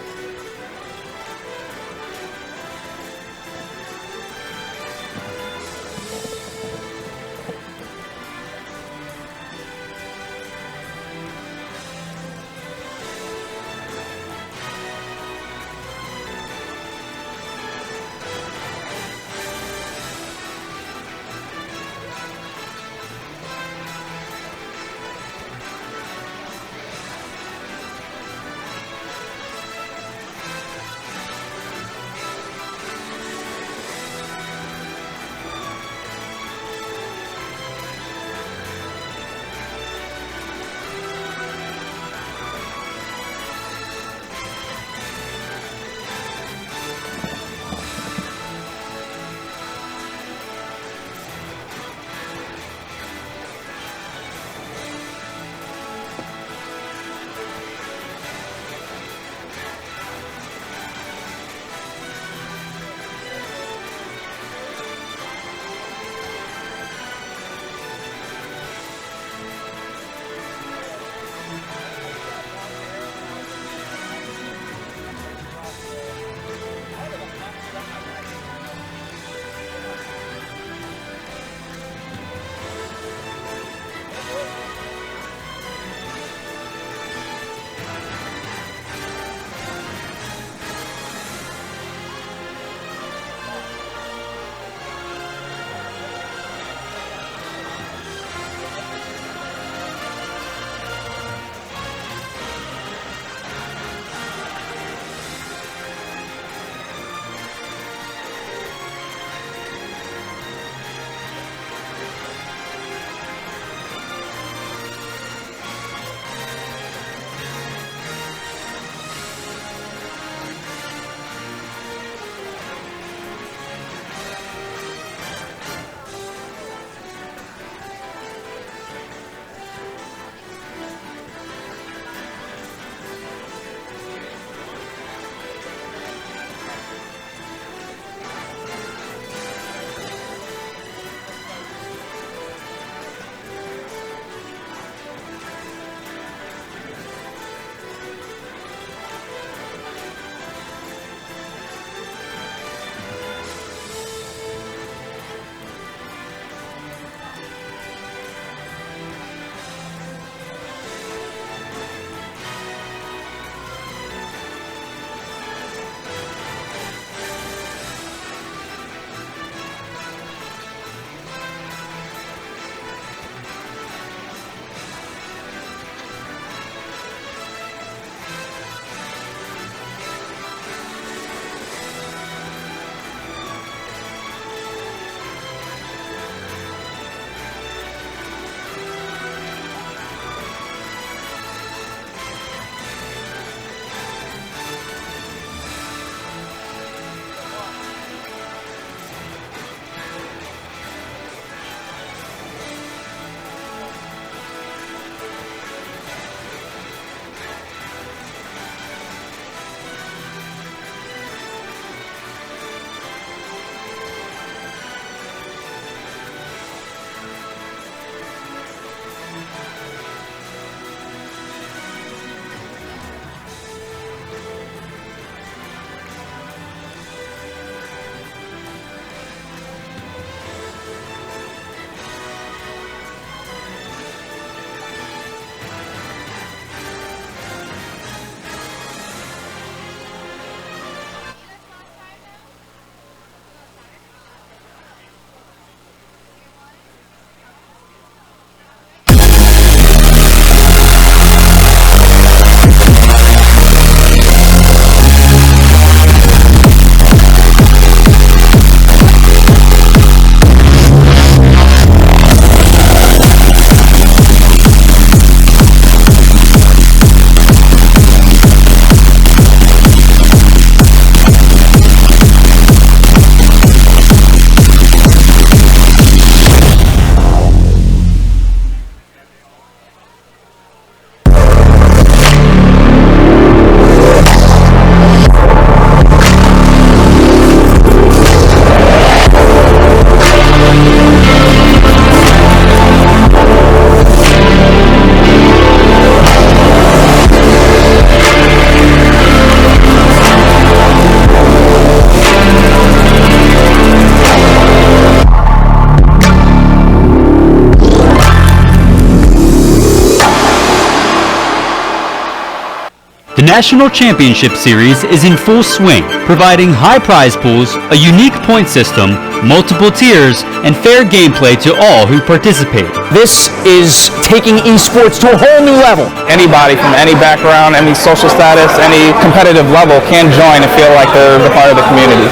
National Championship Series is in full swing, providing high prize pools, a unique point system, multiple tiers, and fair gameplay to all who participate. This is taking esports to a whole new level. Anybody from any background, any social status, any competitive level can join and feel like they're the part of the community.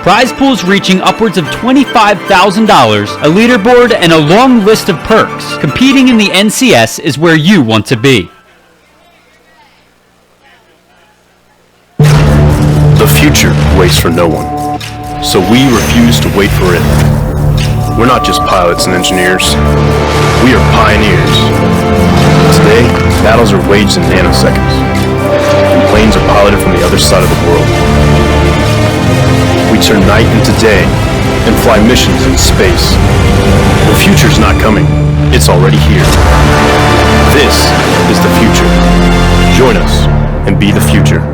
Prize pools reaching upwards of $25,000, a leaderboard, and a long list of perks. Competing in the NCS is where you want to be. The future waits for no one, so we refuse to wait for it. We're not just pilots and engineers, we are pioneers. Today, battles are waged in nanoseconds, and planes are piloted from the other side of the world. We turn night into day, and fly missions in space. The future's not coming, it's already here. This is the future. Join us and be the future.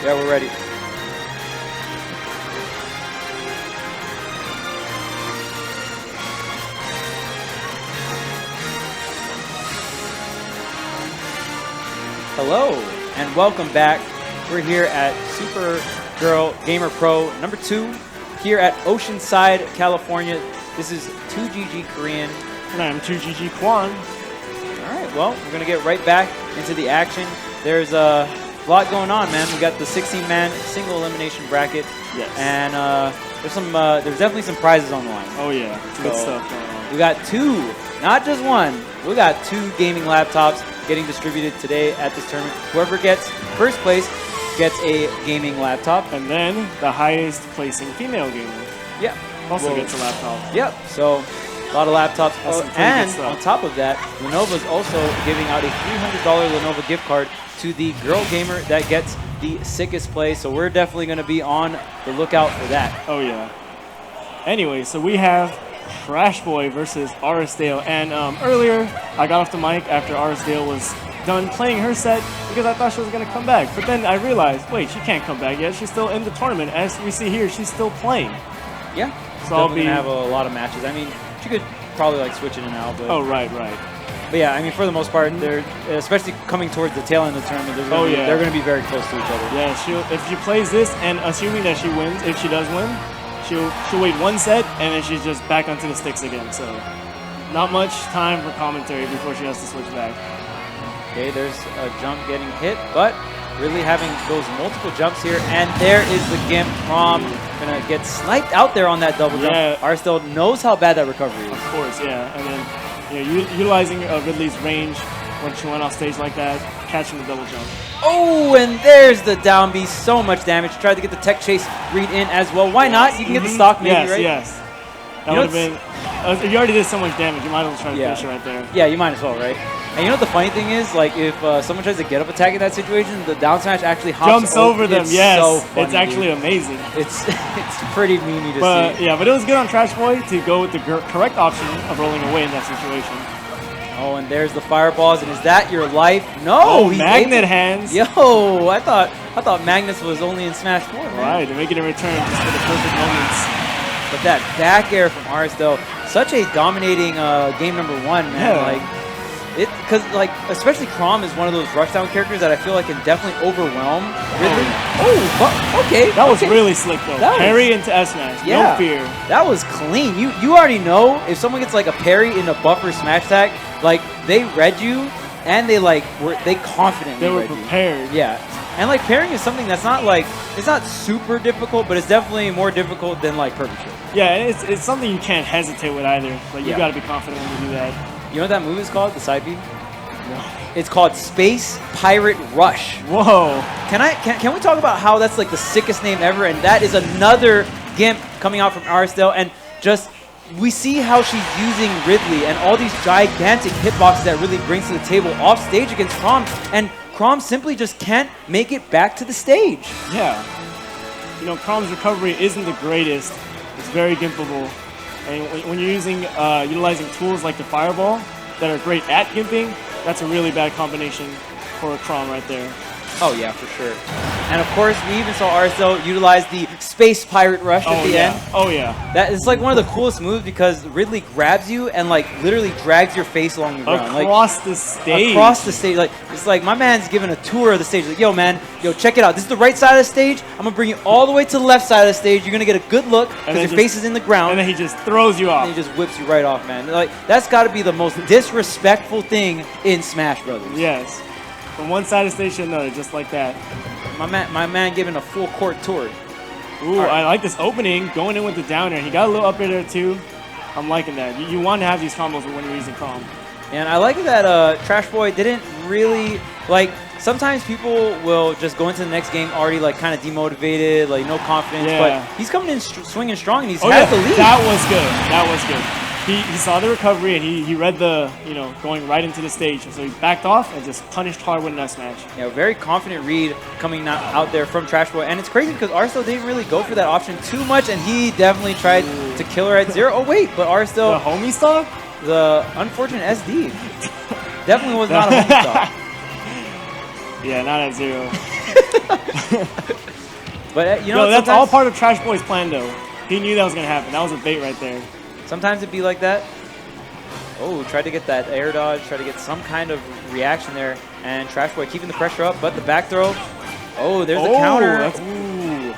Yeah, we're ready. Hello, and welcome back. We're here at Supergirl Gamer Pro number 2 here at Oceanside, California. This is 2GG Korean. And I'm 2GG Kwan. All right, well, we're going to get right back into the action. There's a lot going on, man. We got the 16-man single elimination bracket. Yes. And there's definitely some prizes on the line. Oh, yeah. Good stuff going on. We got 2, not just 1. We got 2 gaming laptops getting distributed today at this tournament. Whoever gets first place gets a gaming laptop. And then the highest placing female gamer. Yep. Also gets a laptop. Yep. So a lot of laptops. And on top of that, Lenovo's also giving out a $300 Lenovo gift card to the girl gamer that gets the sickest play. So we're definitely going to be on the lookout for that. Oh, yeah. Anyway, so we have Crash Boy versus Arisdale. And earlier, I got off the mic after Arisdale was done playing her set because I thought she was going to come back. But then I realized, wait, she can't come back yet. She's still in the tournament. As we see here, she's still playing. Yeah. So I'll be... have a lot of matches. I mean, she could probably like switch in and out. But oh, right. But yeah, I mean, for the most part, they're especially coming towards the tail end of the tournament. They're going to be very close to each other. Yeah, if she plays this, and assuming that she wins, if she does win, she'll wait 1 set, and then she's just back onto the sticks again. So not much time for commentary before she has to switch back. Okay, there's a jump getting hit, but really having those multiple jumps here. And there is the Gimp. Prom gonna get sniped out there on that double jump. Arisdale knows how bad that recovery is. Of course, yeah. And then utilizing Ridley's range when she went off stage like that, catching the double jump. Oh, and there's the down B. So much damage. Tried to get the tech chase read in as well. Why not? You can get the stock maybe, right? Yes. That would have been... if you already did so much damage, you might as well try to finish it right there. Yeah, you might as well, right? And you know what the funny thing is? Like, if someone tries to get up attack in that situation, the down smash actually hops jumps over them, yes. So funny, it's actually amazing. It's pretty meany to see. Yeah, but it was good on Trash Boy to go with the correct option of rolling away in that situation. Oh, and there's the fireballs, and is that your life? No! Oh, Magnet hands! Yo, I thought Magnus was only in Smash 4, man. Right, they're making a return just for the perfect moments. But that back air from Arisdale, such a dominating game number 1, man. Yeah. Like, because especially Crom is one of those rushdown characters that I feel like can definitely overwhelm Ridley. Oh, okay. That was really slick though. Parry into S smash, no fear. That was clean. You already know if someone gets like a parry in a buffer smash tag, like they read you and they confidently they were prepared. Yeah. And like parrying is something that's not like, it's not super difficult, but it's definitely more difficult than like perfect. Yeah, and it's something you can't hesitate with either. Like you gotta be confident when you do that. You know what that move is called? The side B? It's called Space Pirate Rush. Whoa. Can we talk about how that's like the sickest name ever? And that is another Gimp coming out from Aristel. And just, we see how she's using Ridley and all these gigantic hitboxes that Ridley brings to the table off stage against Chrom. And Chrom simply just can't make it back to the stage. Yeah. You know, Chrom's recovery isn't the greatest. It's very gimpable. And when you're utilizing tools like the Fireball that are great at gimping, that's a really bad combination for a Chrom right there. Oh yeah, for sure. And of course, we even saw Aristel utilize the Space Pirate Rush at the end. Oh yeah. That is like one of the coolest moves because Ridley grabs you and like literally drags your face along the ground. Across the stage. Across the stage. Like, it's like my man's giving a tour of the stage. Like, yo man, check it out. This is the right side of the stage. I'm gonna bring you all the way to the left side of the stage. You're gonna get a good look because your face is in the ground. And then he just throws you off. And he just whips you right off, man. Like, that's gotta be the most disrespectful thing in Smash Brothers. Yes. From one side of the stage to another, just like that. My man giving a full court tour. Ooh, right. I like this opening, going in with the downer. He got a little up there too. I'm liking that. You want to have these combos when you're using Chrom. And I like that Trash Boy didn't really, like, sometimes people will just go into the next game already, like, kind of demotivated, like, no confidence. Yeah. But he's coming in swinging strong, and he's had the lead. That was good. That was good. He saw the recovery, and he read the, going right into the stage. So he backed off and just punished hard with an S smash. Yeah, very confident read coming out there from Trash Boy. And it's crazy because Aristel didn't really go for that option too much, and he definitely tried to kill her at 0. Oh, wait, but Aristel... The homie stock? The unfortunate SD. Definitely was not a homie stock. Yeah, not at 0. But, that's all part of Trash Boy's plan, though. He knew that was going to happen. That was a bait right there. Sometimes it'd be like that. Oh, tried to get that air dodge, tried to get some kind of reaction there. And Trash Boy keeping the pressure up, but the back throw. Oh, there's the counter. Ooh.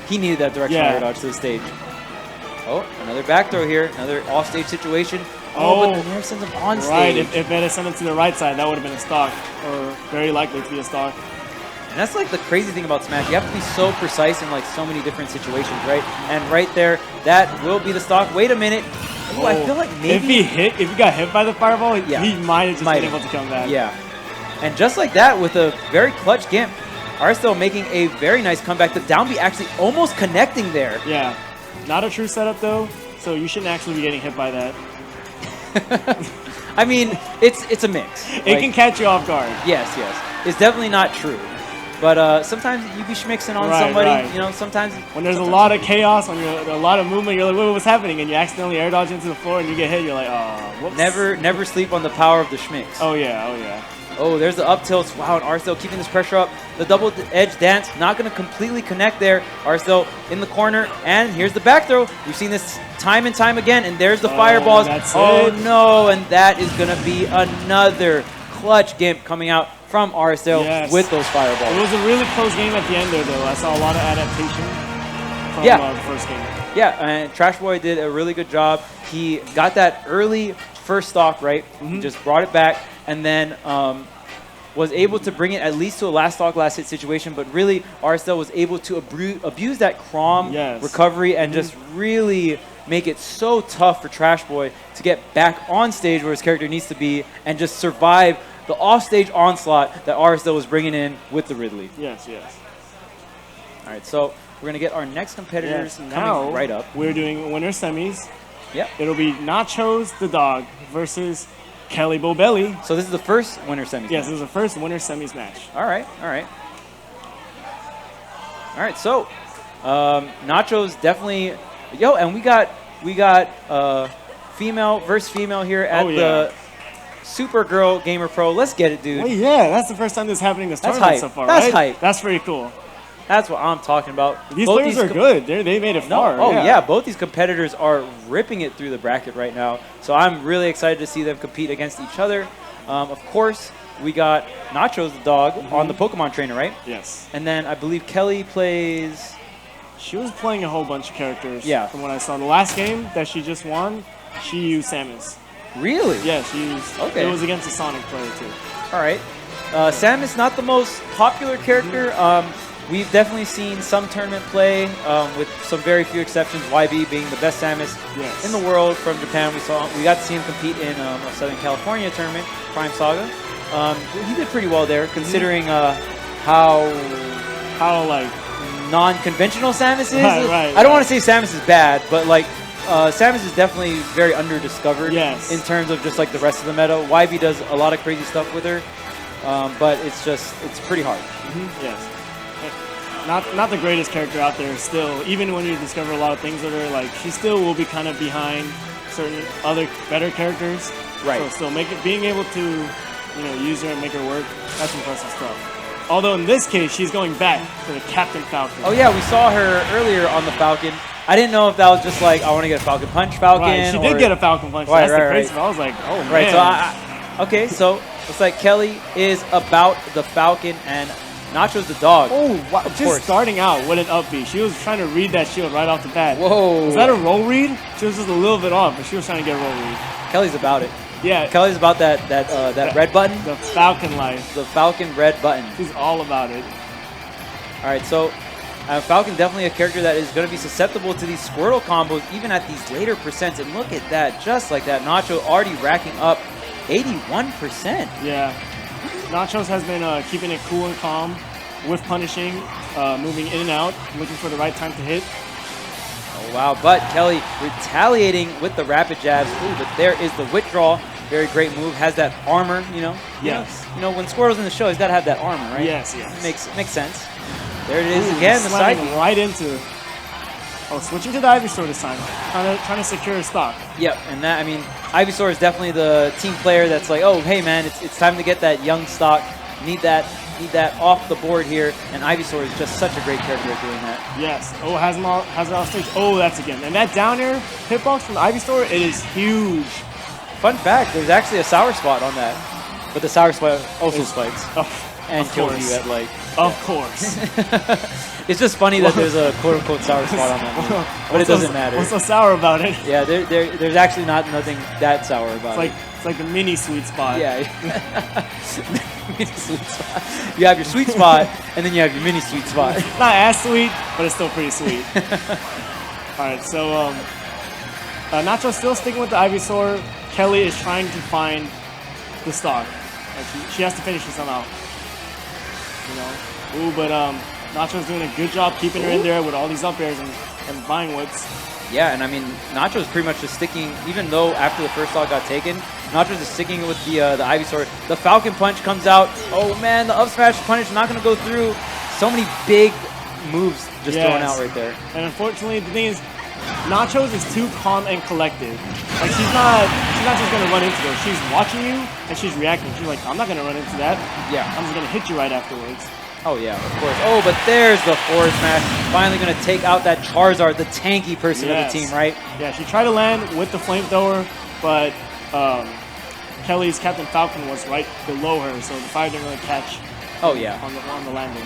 He needed that directional air dodge to the stage. Oh, another back throw here. Another off-stage situation. Oh, but the Nair sends him on stage. Right, if it had sent him to the right side, that would have been a stock. Or very likely to be a stock. And that's like the crazy thing about Smash. You have to be so precise in like so many different situations, right? And right there, that will be the stock. Wait a minute. Ooh, I feel like maybe if he got hit by the Fireball, he might have just been able to come back. Yeah. And just like that, with a very clutch Gimp, Aristel making a very nice comeback. The down B actually almost connecting there. Yeah. Not a true setup though, so you shouldn't actually be getting hit by that. I mean, it's a mix. It can catch you off guard. Yes, yes. It's definitely not true. But sometimes you be schmixing on somebody. Right. Sometimes when there's a lot of chaos, when you're a lot of movement, you're like, what's happening? And you accidentally air dodge into the floor and you get hit. You're like, oh, whoops. Never sleep on the power of the schmix. Oh yeah, oh yeah. Oh, there's the up tilts. Wow, and Aristel keeping this pressure up. The double edge dance not going to completely connect there. Aristel in the corner, and here's the back throw. We've seen this time and time again, and there's the fireballs. No, and that is going to be another clutch Gimp coming out from Aristel with those fireballs. It was a really close game at the end there, though. I saw a lot of adaptation from the first game. Yeah, and Trash Boy did a really good job. He got that early first stock, right? He just brought it back, and then was able to bring it at least to a last stock, last hit situation. But really, Aristel was able to abuse that Chrom recovery and just really make it so tough for Trash Boy to get back on stage where his character needs to be and just survive the off-stage onslaught that Aristel was bringing in with the Ridley. Yes, yes. All right, so we're going to get our next competitors coming right up. We're doing winner semis. Yep. It'll be Nachos the Dog versus Kelly Bobelli. So this is the first winner semis. Yes, this is the first winner semis match. All right, all right. All right, so Nachos definitely... Yo, and we got female versus female here at the Supergirl Gamer Pro. Let's get it, dude. Well, yeah, that's the first time this is happening this tournament so far, right? That's hype. That's pretty cool. That's what I'm talking about. These players are good. They made it far. Oh, yeah. Both these competitors are ripping it through the bracket right now. So I'm really excited to see them compete against each other. Of course, we got Nachos the Dog on the Pokemon Trainer, right? Yes. And then I believe Kelly plays... She was playing a whole bunch of characters. Yeah. From what I saw. The last game that she just won, she used Samus. Really? Yeah, she used... Okay. It was against a Sonic player, too. All right. Samus, not the most popular character. we've definitely seen some tournament play with some very few exceptions. YB being the best Samus in the world from Japan. We got to see him compete in a Southern California tournament, Prime Saga. He did pretty well there, considering how like non-conventional Samus is. Right, I don't want to say Samus is bad, but like Samus is definitely very under-discovered in terms of just like the rest of the meta. YB does a lot of crazy stuff with her, but it's pretty hard. Yes. Not the greatest character out there still. Even when you discover a lot of things with her, like she still will be kind of behind certain other better characters. Right. So still being able to, use her and make her work, that's impressive stuff. Although in this case, she's going back to the Captain Falcon. Oh yeah, we saw her earlier on the Falcon. I didn't know if that was just like, I want to get a Falcon Punch Falcon. Right, she did get a Falcon Punch. Right, That's the crazy part. I was like, oh man. Right, so so looks like Kelly is about the Falcon and Nacho's the dog. Oh, wow. Just starting out with an up B. She was trying to read that shield right off the bat. Whoa. Was that a roll read? She was just a little bit off, but she was trying to get a roll read. Kelly's about it. Yeah. Kelly's about that red button. The Falcon life. The Falcon red button. She's all about it. All right, so Falcon definitely a character that is going to be susceptible to these Squirtle combos even at these later percents. And look at that, just like that, Nacho already racking up 81%. Yeah. Nachos has been keeping it cool and calm with punishing, moving in and out, looking for the right time to hit. Oh, wow. But Kelly retaliating with the rapid jabs. Ooh, but there is the withdrawal. Very great move. Has that armor, Yes. When Squirtle's in the show, he's got to have that armor, right? Yes. Makes sense. There it is again, the side B. Right into. Oh, switching to the Ivysaur this time. Trying to secure his stock. Yep, and that, I mean, Ivysaur is definitely the team player that's like, oh, hey, man, it's time to get that young stock. Need that off the board here, and Ivysaur is just such a great character at doing that. Yes. Oh, has it off stage. Oh, that's again. And that down air hitbox from Ivysaur, it is huge. Fun fact, there's actually a sour spot on that, but the sour spot also spikes and kills you at like. Of course. It's just funny that there's a quote-unquote sour spot on that move, but it doesn't matter. What's so sour about it? Yeah, there's actually nothing that sour about it. It's like the mini sweet spot. Yeah. Mini sweet spot. You have your sweet spot, and then you have your mini sweet spot. Not as sweet, but it's still pretty sweet. All right, so Nacho's still sticking with the Ivysaur. Kelly is trying to find the stock. Like she has to finish it somehow. Ooh, but Nacho's doing a good job keeping her in there with all these up airs and vine whips. Yeah, and I mean, Nacho's pretty much just sticking, even though after the first stock got taken, Nacho's just sticking with the Ivysaur. The Falcon Punch comes out. Oh man, the up smash punish not going to go through. So many big moves just thrown out right there. And unfortunately, the thing is, Nachos is too calm and collected. Like she's not just gonna run into those. She's watching you and she's reacting. She's like, I'm not gonna run into that. Yeah. I'm just gonna hit you right afterwards. Oh yeah, of course. Oh, but there's the forward smash. Finally gonna take out that Charizard, the tanky person of the team, right? Yeah, she tried to land with the flamethrower, but Kelly's Captain Falcon was right below her, so the fire didn't really catch. Oh yeah. On the landing.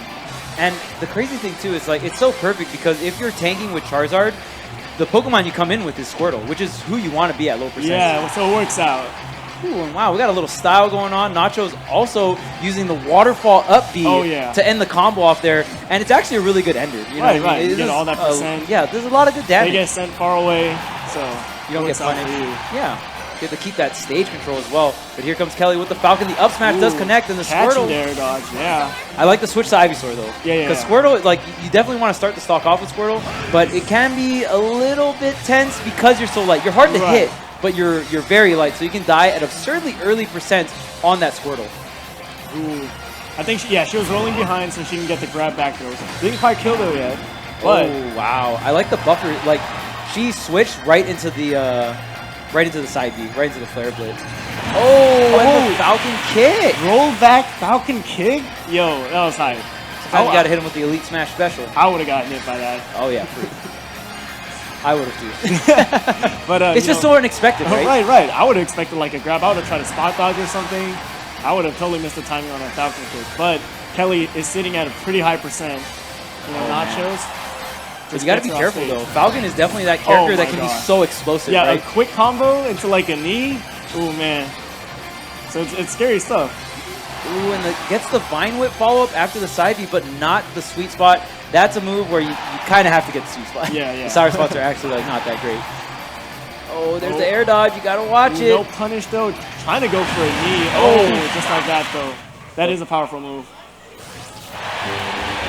And the crazy thing too is like it's so perfect because if you're tanking with Charizard, the Pokemon you come in with is Squirtle, which is who you want to be at low percentage. Yeah, so it works out. Ooh, and wow, we got a little style going on. Nacho's also using the waterfall up B to end the combo off there, and it's actually a really good ender. You know what I mean? You get all that percent. Yeah, there's a lot of good damage. They get sent far away, so you don't get punished. Yeah, you have to keep that stage control as well. But here comes Kelly with the Falcon. The up smash does connect, and the Squirtle. Dare dodge, yeah. I like the switch to Ivysaur though. Yeah. Because Squirtle, like, you definitely want to start the stock off with Squirtle, but it can be a little bit tense because you're so light. You're hard to hit, but you're very light, so you can die at absurdly early percent on that Squirtle. Ooh. I think, she was rolling behind so she can get the grab back throws. Didn't quite kill her yet. But oh, wow. I like the buffer. Like, she switched right into the side B, right into the Flare Blitz. Oh, and the Falcon kick. Roll back Falcon kick? Yo, that was hype. Sometimes you got to hit him with the Elite Smash Special. I would have gotten hit by that. Oh, yeah. I would have too. But it's just so unexpected, right? Right. I would have expected like a grab. I would have tried to spot dodge or something. I would have totally missed the timing on a Falcon kick. But Kelly is sitting at a pretty high percent. Nachos. But you got to be careful though. Falcon is definitely that character that can be so explosive. Yeah, right? A quick combo into like a knee. Oh man. So it's scary stuff. Ooh, and gets the Vine Whip follow-up after the side B, but not the sweet spot. That's a move where you kind of have to get the sweet spot. Yeah, yeah. The sour spots are actually like not that great. Oh, there's the air dodge. You got to watch it. No punish, though. Trying to go for a knee. Oh, just like that, though. That is a powerful move.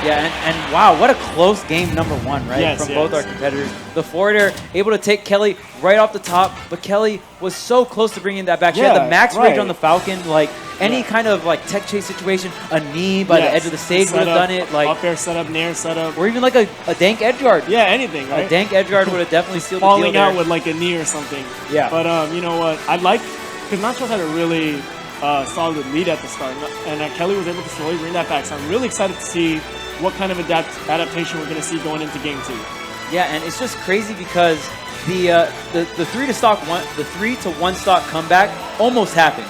Yeah, and wow, what a close game number 1, right? Yes, From both our competitors. The forward air able to take Kelly right off the top, but Kelly was so close to bringing that back. She had the max rage on the Falcon, like any kind of like tech chase situation, a knee by the edge of the stage would have done it. Like up air setup, nair setup. Or even like a dank edge guard. Yeah, anything, right? A dank edge guard would have definitely sealed the deal Falling out there. with like a knee or something. Yeah. But you know what? I'd like, because Nachos had a really solid lead at the start, and Kelly was able to slowly bring that back. So I'm really excited to see what kind of adaptation we're going to see going into game 2. Yeah, and it's just crazy because the 3 to 1 stock comeback almost happened.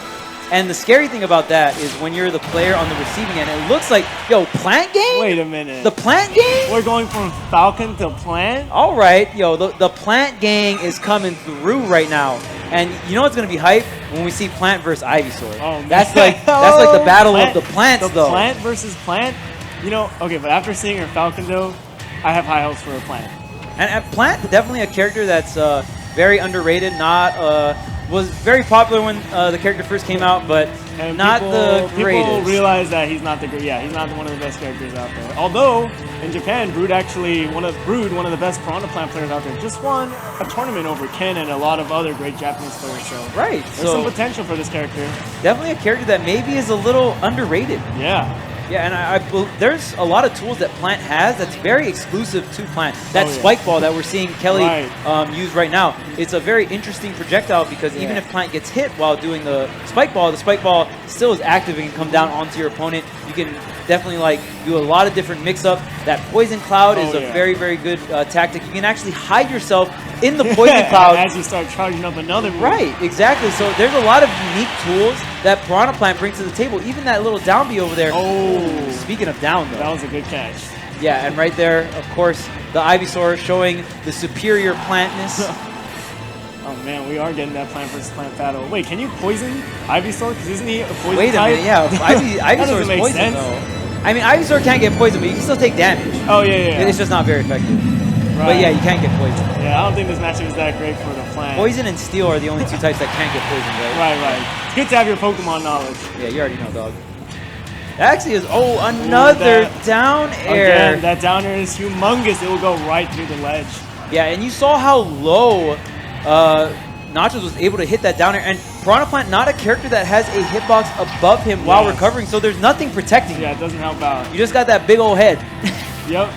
And the scary thing about that is when you're the player on the receiving end, it looks like, yo, plant game? Wait a minute. The plant game? We're going from Falcon to plant? All right, yo, the plant gang is coming through right now. And you know what's going to be hype? When we see plant versus Ivysaur. Oh, man. That's like the battle of the plants, though. Plant versus plant? You know, okay, but after seeing her Falcon, though, I have high hopes for a plant. And Plant, definitely a character that's very underrated. Was very popular when the character first came out, but not the greatest. People realize that he's not the great. Yeah, he's not one of the best characters out there. Although in Japan, Brood, one of the best Piranha Plant players out there, just won a tournament over Ken and a lot of other great Japanese players. So right, there's some potential for this character. Definitely a character that maybe is a little underrated. Yeah. Yeah, and there's a lot of tools that Plant has that's very exclusive to Plant. That spike ball that we're seeing Kelly use right now, it's a very interesting projectile because even if Plant gets hit while doing the spike ball still is active and can come down onto your opponent. You can definitely like do a lot of different mix-up. That Poison Cloud is a very, very good tactic. You can actually hide yourself in the Poison Cloud as you start charging up another move. Right, exactly. So there's a lot of unique tools that Piranha Plant brings to the table. Even that little down B over there. Oh, speaking of down, though. That was a good catch. Yeah, and right there, of course, the Ivysaur showing the superior plantness. Oh man, we are getting that plant versus plant battle. Wait, can you poison Ivysaur? Because isn't he a poison Wait a minute, yeah. Ivysaur is poison, sense. though. I mean, Ivysaur can't get poisoned, but you can still take damage. Oh, yeah. It's just not very effective. Right. But yeah, you can't get poisoned. Yeah, I don't think this matchup is that great for the plant. Poison and Steel are the only 2 types that can't get poisoned, right? Right. It's good to have your Pokemon knowledge. Yeah, you already know, dog. That actually is, another down air. Again, that down air is humongous. It will go right through the ledge. Yeah, and you saw how low Nachos was able to hit that down air. And Piranha Plant, not a character that has a hitbox above him while recovering, so there's nothing protecting you. Yeah, it doesn't help out. You just got that big old head. Yep.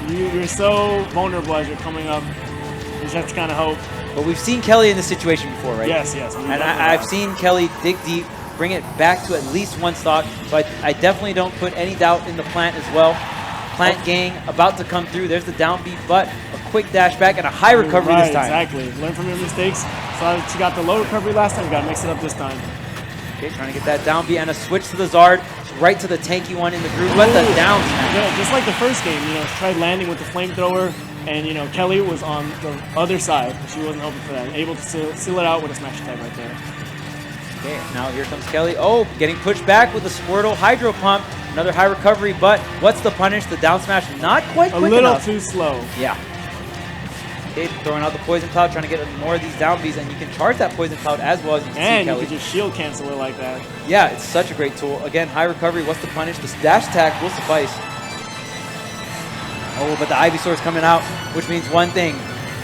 You're so vulnerable as you're coming up. You just have to kind of hope. But we've seen Kelly in this situation before, right? Yes. And I've seen Kelly dig deep, bring it back to at least 1 stock. So I definitely don't put any doubt in the Plant as well. Plant gang about to come through. There's the down B, but a quick dash back and a high recovery this time. Exactly. Learn from your mistakes. So she got the low recovery last time. You got to mix it up this time. Okay, trying to get that down B and a switch to the Zard. Right to the tanky one in the group. Let the down smash. Yeah, just like the first game, tried landing with the flamethrower, and Kelly was on the other side. She wasn't hoping for that. Able to seal it out with a smash attack right there. Okay, now here comes Kelly. Oh, getting pushed back with the Squirtle Hydro Pump. Another high recovery, but what's the punish? The down smash not quite quick enough. A little too slow. Yeah. Okay, throwing out the Poison Cloud, trying to get more of these down Bs, and you can charge that Poison Cloud as well as you can see Kelly. And you can just shield cancel it like that. Yeah, it's such a great tool. Again, high recovery. What's the punish? The dash attack will suffice. Oh, but the Ivysaur is coming out, which means one thing.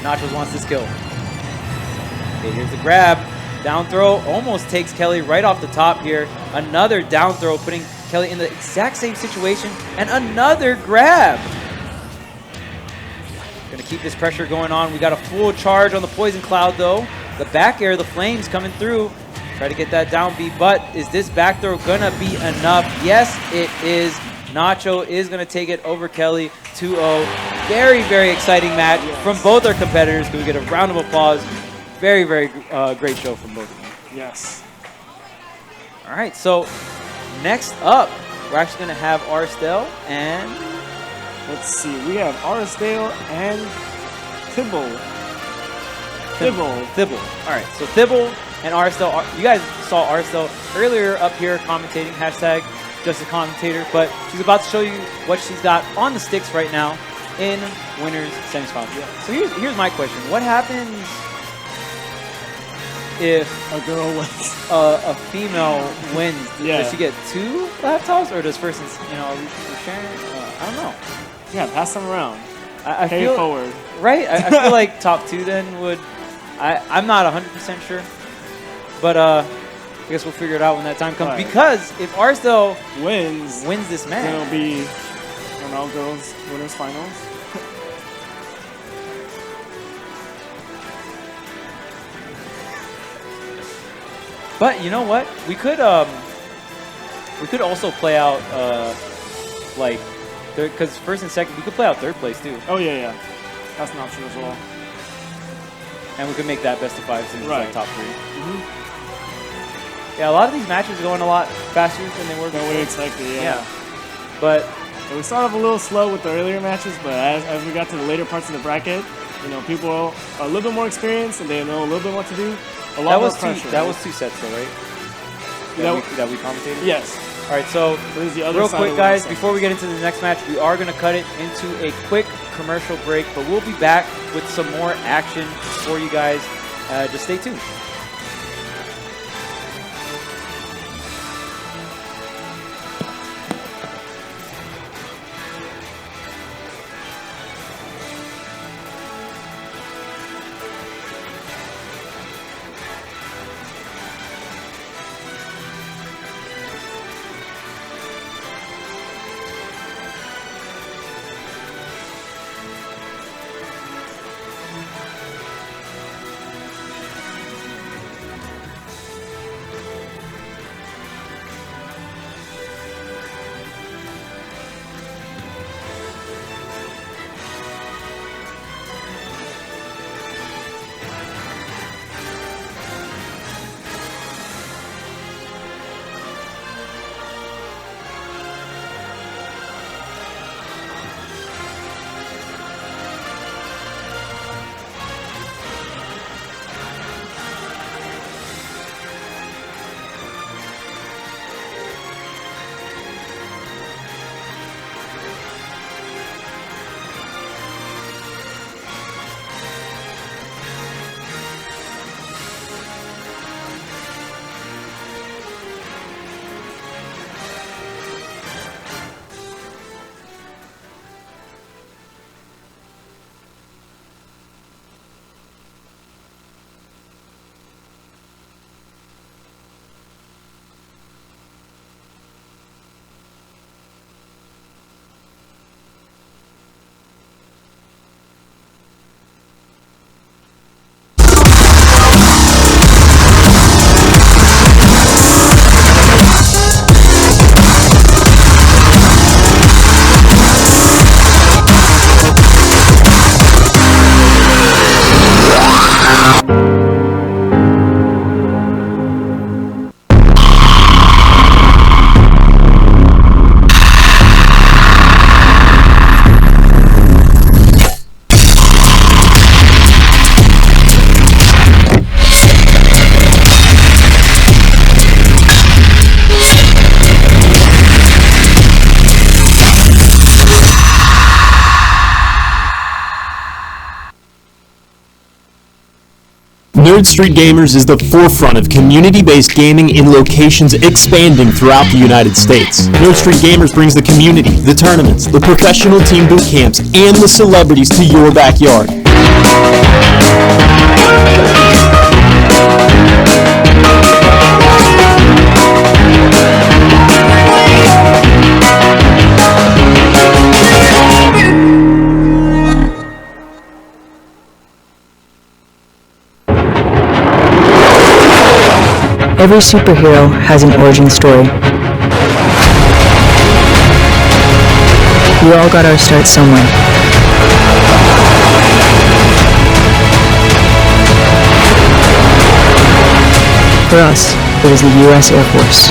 Nachos wants this kill. Okay, here's the grab. Down throw almost takes Kelly right off the top here. Another down throw, putting Kelly in the exact same situation. And another grab. Gonna keep this pressure going on. We got a full charge on the Poison Cloud, though. The back air, the flames coming through. Try to get that down B, but is this back throw gonna be enough? Yes, it is. Nacho is gonna take it over Kelly 2-0. Very, very exciting match from both our competitors. Can we get a round of applause? Very, very great show from both of them. Yes. All right, so next up, we're actually going to have Arsdale and... Let's see, we have Arsdale and Thibble. Thibble. All right, so Thibble And Arstel, you guys saw Arstel earlier up here commentating, hashtag just a commentator, but she's about to show you what she's got on the sticks right now in winners semifinals. Yeah. So here's my question. What happens if a girl wins? A female wins? Yeah. Does she get 2 laptops, or does first and are we sharing? I don't know. Yeah, pass them around. I Pay feel forward. Right. I feel like top 2 then would. I'm not 100% sure, but I guess we'll figure it out when that time comes. Right. Because if Arstel wins this match, then it'll be an all girls winners finals. But you know what? We could also play out like because first and second we could play out third place too. Oh yeah, that's an option as well. And we could make that best of 5 since right. Like top 3. Yeah, a lot of these matches are going a lot faster than they were before. Than we expected, yeah. But we started off a little slow with the earlier matches, but as we got to the later parts of the bracket, you know, people are a little bit more experienced and they know a little bit what to do. A lot more pressure. That was 2 sets though, right? That we commentated? Yes. All right, so real quick, guys, before we get into the next match, we are going to cut it into a quick commercial break, but we'll be back with some more action for you guys. Just stay tuned. Nerd Street Gamers is the forefront of community-based gaming in locations expanding throughout the United States. Nerd Street Gamers brings the community, the tournaments, the professional team boot camps, and the celebrities to your backyard. Every superhero has an origin story. We all got our start somewhere. For us, it was the U.S. Air Force.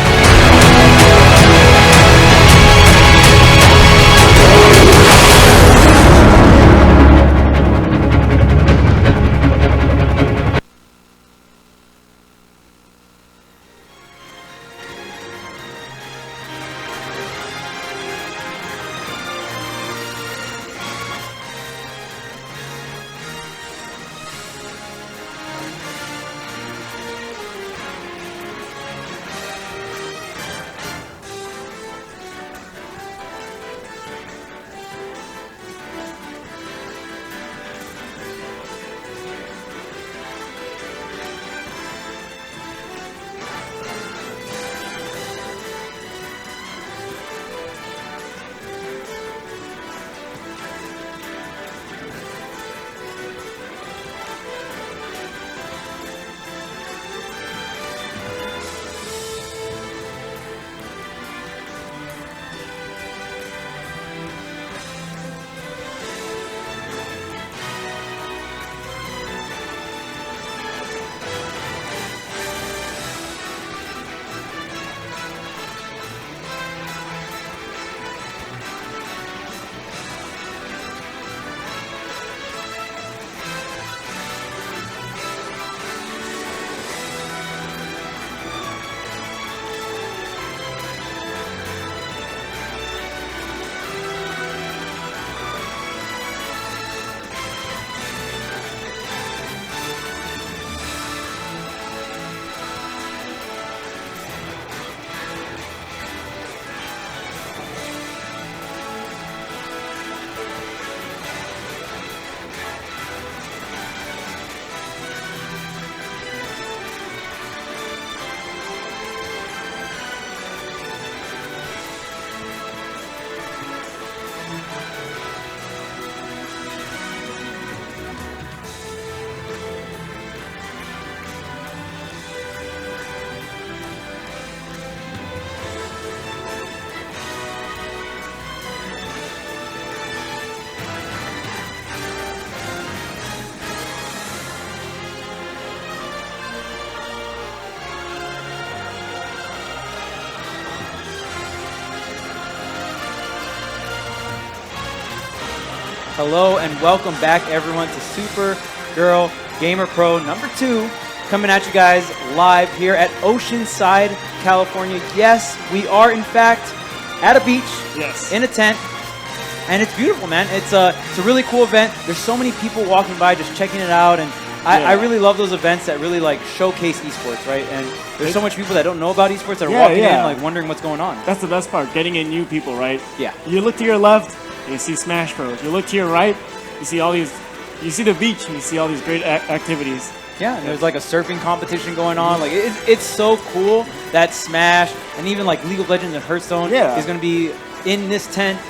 Hello and welcome back, everyone, to Super Girl Gamer Pro number 2, coming at you guys live here at Oceanside, California. Yes, we are in fact at a beach, in a tent, and it's beautiful, man. It's a really cool event. There's so many people walking by just checking it out, and I really love those events that really like showcase esports, right? And there's so much people that don't know about esports that are walking in like wondering what's going on. That's the best part, getting in new people, right? Yeah. You look to your left, and you see Smash Bros. You look to your right, you see all these. You see the beach, and you see all these great activities. Yeah, and there's like a surfing competition going on. Like it's so cool that Smash and even like League of Legends and Hearthstone is going to be in this tent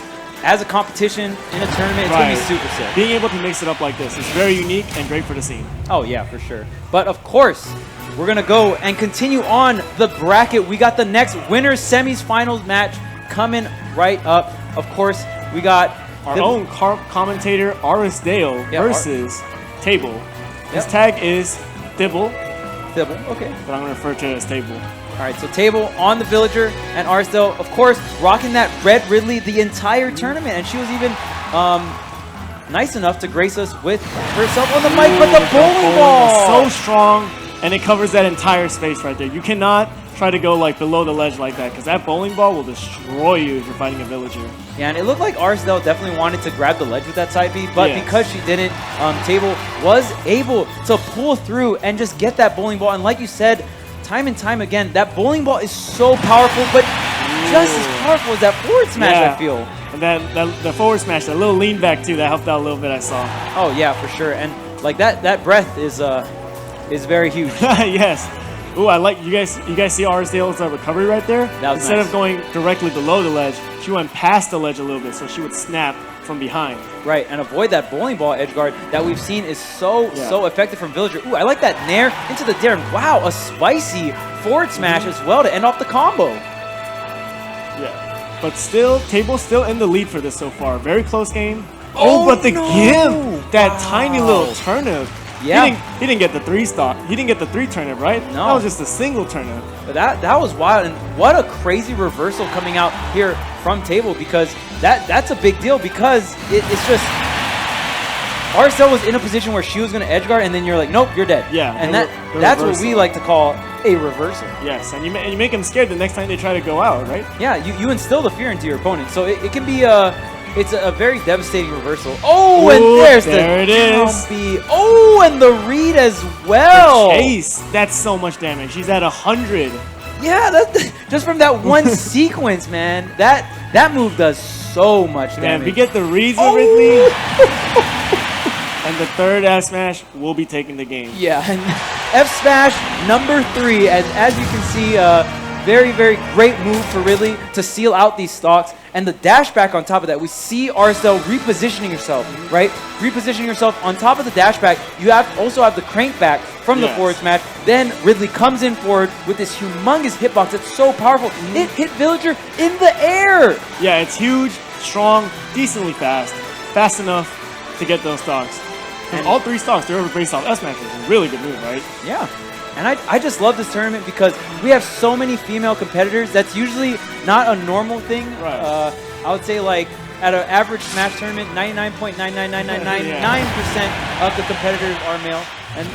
as a competition in a tournament. It's going to be super sick. Being able to mix it up like this is very unique and great for the scene. Oh yeah, for sure. But of course, we're going to go and continue on the bracket. We got the next winners semis finals match coming right up. Of course, we got our own commentator, Aris Dale, versus Table. His tag is Thibble. Thibble, okay. But I'm going to refer to it as Table. All right, so Table on the Villager, and Aris Dale, of course, rocking that red Ridley the entire tournament, and she was even nice enough to grace us with herself on the mic, but the bowling ball! So strong, and it covers that entire space right there. You cannot try to go like below the ledge like that, because that bowling ball will destroy you if you're fighting a Villager. Yeah, and it looked like Arsdale definitely wanted to grab the ledge with that side B, but because she didn't, Table was able to pull through and just get that bowling ball. And like you said, time and time again, that bowling ball is so powerful, but just as powerful as that forward smash, I feel. And the forward smash, that little lean back too, that helped out a little bit, I saw. Oh yeah, for sure. And like that breath is very huge. Yes. Ooh, I like you guys see Arsdale's recovery right there? That was Instead nice. of going directly below the ledge, she went past the ledge a little bit, so she would snap from behind. Right, and avoid that bowling ball edge guard that we've seen is so effective from Villager. Ooh, I like that nair into the dare. And wow, a spicy forward smash as well to end off the combo. Yeah, but still, Table's still in the lead for this so far. Very close game. Oh, but the gimp! That tiny little turnip. Yeah. He didn't get the 3 stock. He didn't get the 3 turnip, right? No. That was just a single turnip. But that was wild, and what a crazy reversal coming out here from Table, because that's a big deal, because it's just Arcel was in a position where she was going to edge guard, and then you're like, nope, you're dead. Yeah. And that's what we like to call a reversal. Yes, and you make them scared the next time they try to go out, right? Yeah, you instill the fear into your opponent, so it can be it's a very devastating reversal. Oh, ooh, and there's there the it is. jumpy. Oh, and the read as well. The chase. That's so much damage. She's at 100. Yeah, that's just from that one sequence, man. That move does so much damage. Man, we get the reads with Ridley. And the third F smash will be taking the game. Yeah, and F smash number 3, as you can see, very, very great move for Ridley to seal out these stocks. And the dash back on top of that, we see Arcel repositioning herself, right? Repositioning herself on top of the dash back. You also have the crank back from the forward smash. Then Ridley comes in forward with this humongous hitbox. It's so powerful. It hit Villager in the air. Yeah, it's huge, strong, decently fast. Fast enough to get those stocks. And all 3 stocks, they're over based off S smashes. Really good move, right? Yeah. And I just love this tournament because we have so many female competitors. That's usually not a normal thing. Right. I would say like at an average Smash tournament, 99.99999% of the competitors are male. And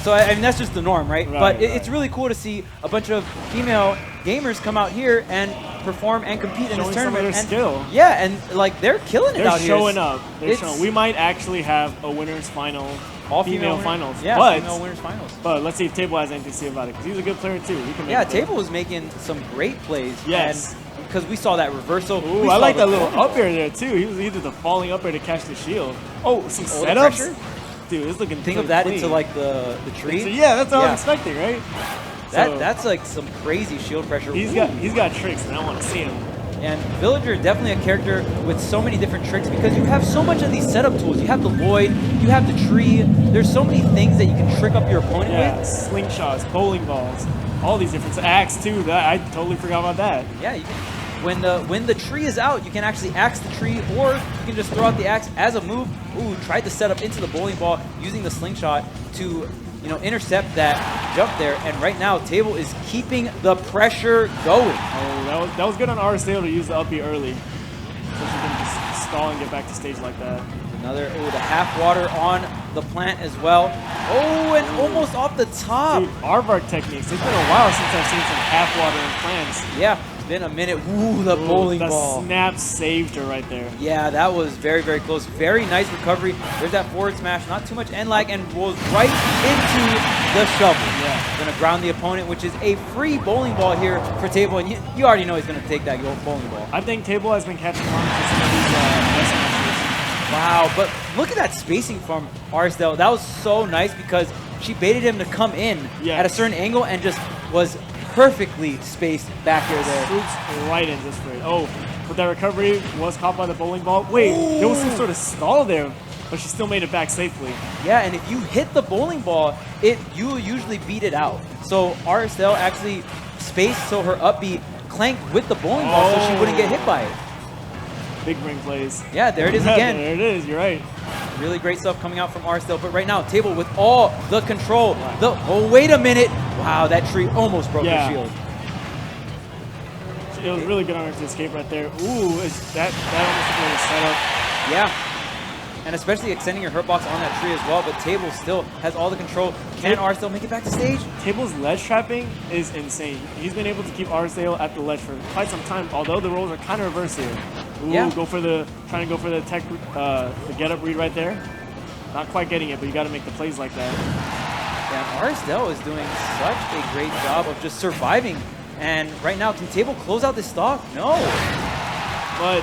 I mean, that's just the norm, right? But it's really cool to see a bunch of female gamers come out here and perform and compete in this tournament. Their skill. Yeah, and like they're killing it out here. They're showing up. They're showing. We might actually have a winners final. All female finals. Yeah, but, female winners finals. But let's see if Table has anything to say about it, because he's a good player too. He can make Table was making some great plays. Yes. Because we saw that reversal. Ooh, I like that little up air there too. He was either the falling up air to catch the shield. Oh, some setups. Dude, it's looking Think of that clean. Into like the tree. Yeah, that's what I was expecting, right? That's like some crazy shield pressure. He's got tricks, and I want to see him. And Villager, definitely a character with so many different tricks, because you have so much of these setup tools. You have the void, you have the tree. There's so many things that you can trick up your opponent with. Slingshots, bowling balls, all these different axe too. I totally forgot about that. Yeah, you can, when the tree is out, you can actually axe the tree, or you can just throw out the axe as a move. Ooh, tried to set up into the bowling ball using the slingshot to intercept that jump there. And right now, Table is keeping the pressure going. Oh, that was good on Arcel to use the up B early, so she can just stall and get back to stage like that. Another, the half water on the plant as well. Oh, and almost off the top. Dude, aardvark techniques. It's been a while since I've seen some half water in plants. Yeah, it's been a minute. Ooh, the bowling ball. The snap saved her right there. Yeah, that was very, very close. Very nice recovery. There's that forward smash. Not too much end lag and rolls right into the shovel. Yeah. Going to ground the opponent, which is a free bowling ball here for Table. And you already know he's going to take that bowling ball. I think Table has been catching on to some of these mismatches. Wow, but look at that spacing from Arsdale. That was so nice because she baited him to come in at a certain angle and just was perfectly spaced back here there. Swoops right in just for it. Oh, but that recovery was caught by the bowling ball. Wait, there was some sort of stall there, but she still made it back safely. Yeah, and if you hit the bowling ball, you usually beat it out. So Arsdale actually spaced so her up B clanked with the bowling ball so she wouldn't get hit by it. Big ring plays. Yeah, there it is again. There it is, you're right. Really great stuff coming out from Arsdale. But right now, Table with all the control. Oh, wait a minute. Wow, that tree almost broke her shield. It was really good on her to escape right there. Ooh, that almost looked like a setup. Yeah. And especially extending your hurt box on that tree as well, but Table still has all the control. Can Arsdale make it back to stage? Table's ledge trapping is insane. He's been able to keep Arsdale at the ledge for quite some time, although the roles are kind of reversed here. Ooh, trying to go for the tech, the get up read right there. Not quite getting it, but you got to make the plays like that. Yeah, Arsdale is doing such a great job of just surviving. And right now, can Table close out this stock? No. But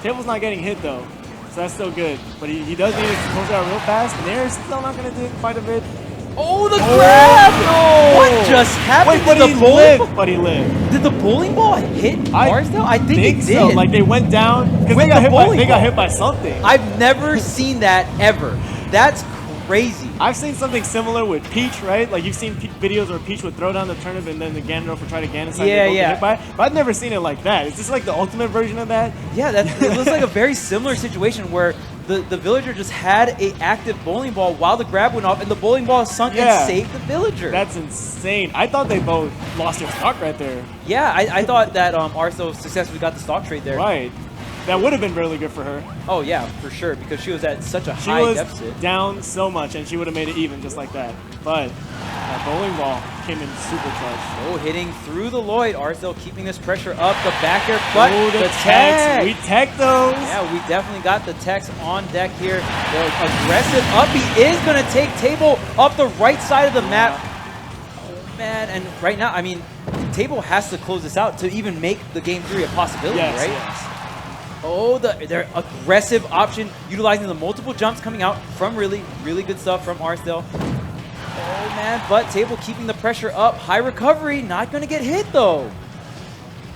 Table's not getting hit though. So that's still good. But he does need to close it out real fast. And there's still not going to do quite a bit. Oh, the grab! No! What just happened? Wait, but he lived. Did the bowling ball hit Arsdale? I think it so. did. Like they went down because they got hit by something. I've never seen that ever. That's crazy. I've seen something similar with Peach, right? Like you've seen videos where Peach would throw down the turnip and then the Ganondorf would try to Ganon-side and get hit by it. But I've never seen it like that. Is this like the ultimate version of that? Yeah, it looks like a very similar situation where the villager just had a active bowling ball while the grab went off and the bowling ball sunk and saved the villager. That's insane. I thought they both lost their stock right there. Yeah, I thought that Arsdale successfully got the stock trade there. Right. That would have been really good for her. Oh, yeah, for sure, because she was at such a high deficit. She was down so much, and she would have made it even just like that. But that bowling ball came in super clutch. Oh, hitting through the Lloyd. Arsdale keeping this pressure up. The back air, but the tech. We tech those. Yeah, we definitely got the techs on deck here. The aggressive uppy is going to take Table up the right side of the map. Oh, man, and right now, I mean, Table has to close this out to even make the game 3 a possibility, right? Yes. Oh, their aggressive option, utilizing the multiple jumps coming out from really good stuff from Arsdale. Oh, man, but Table keeping the pressure up. High recovery, not going to get hit, though.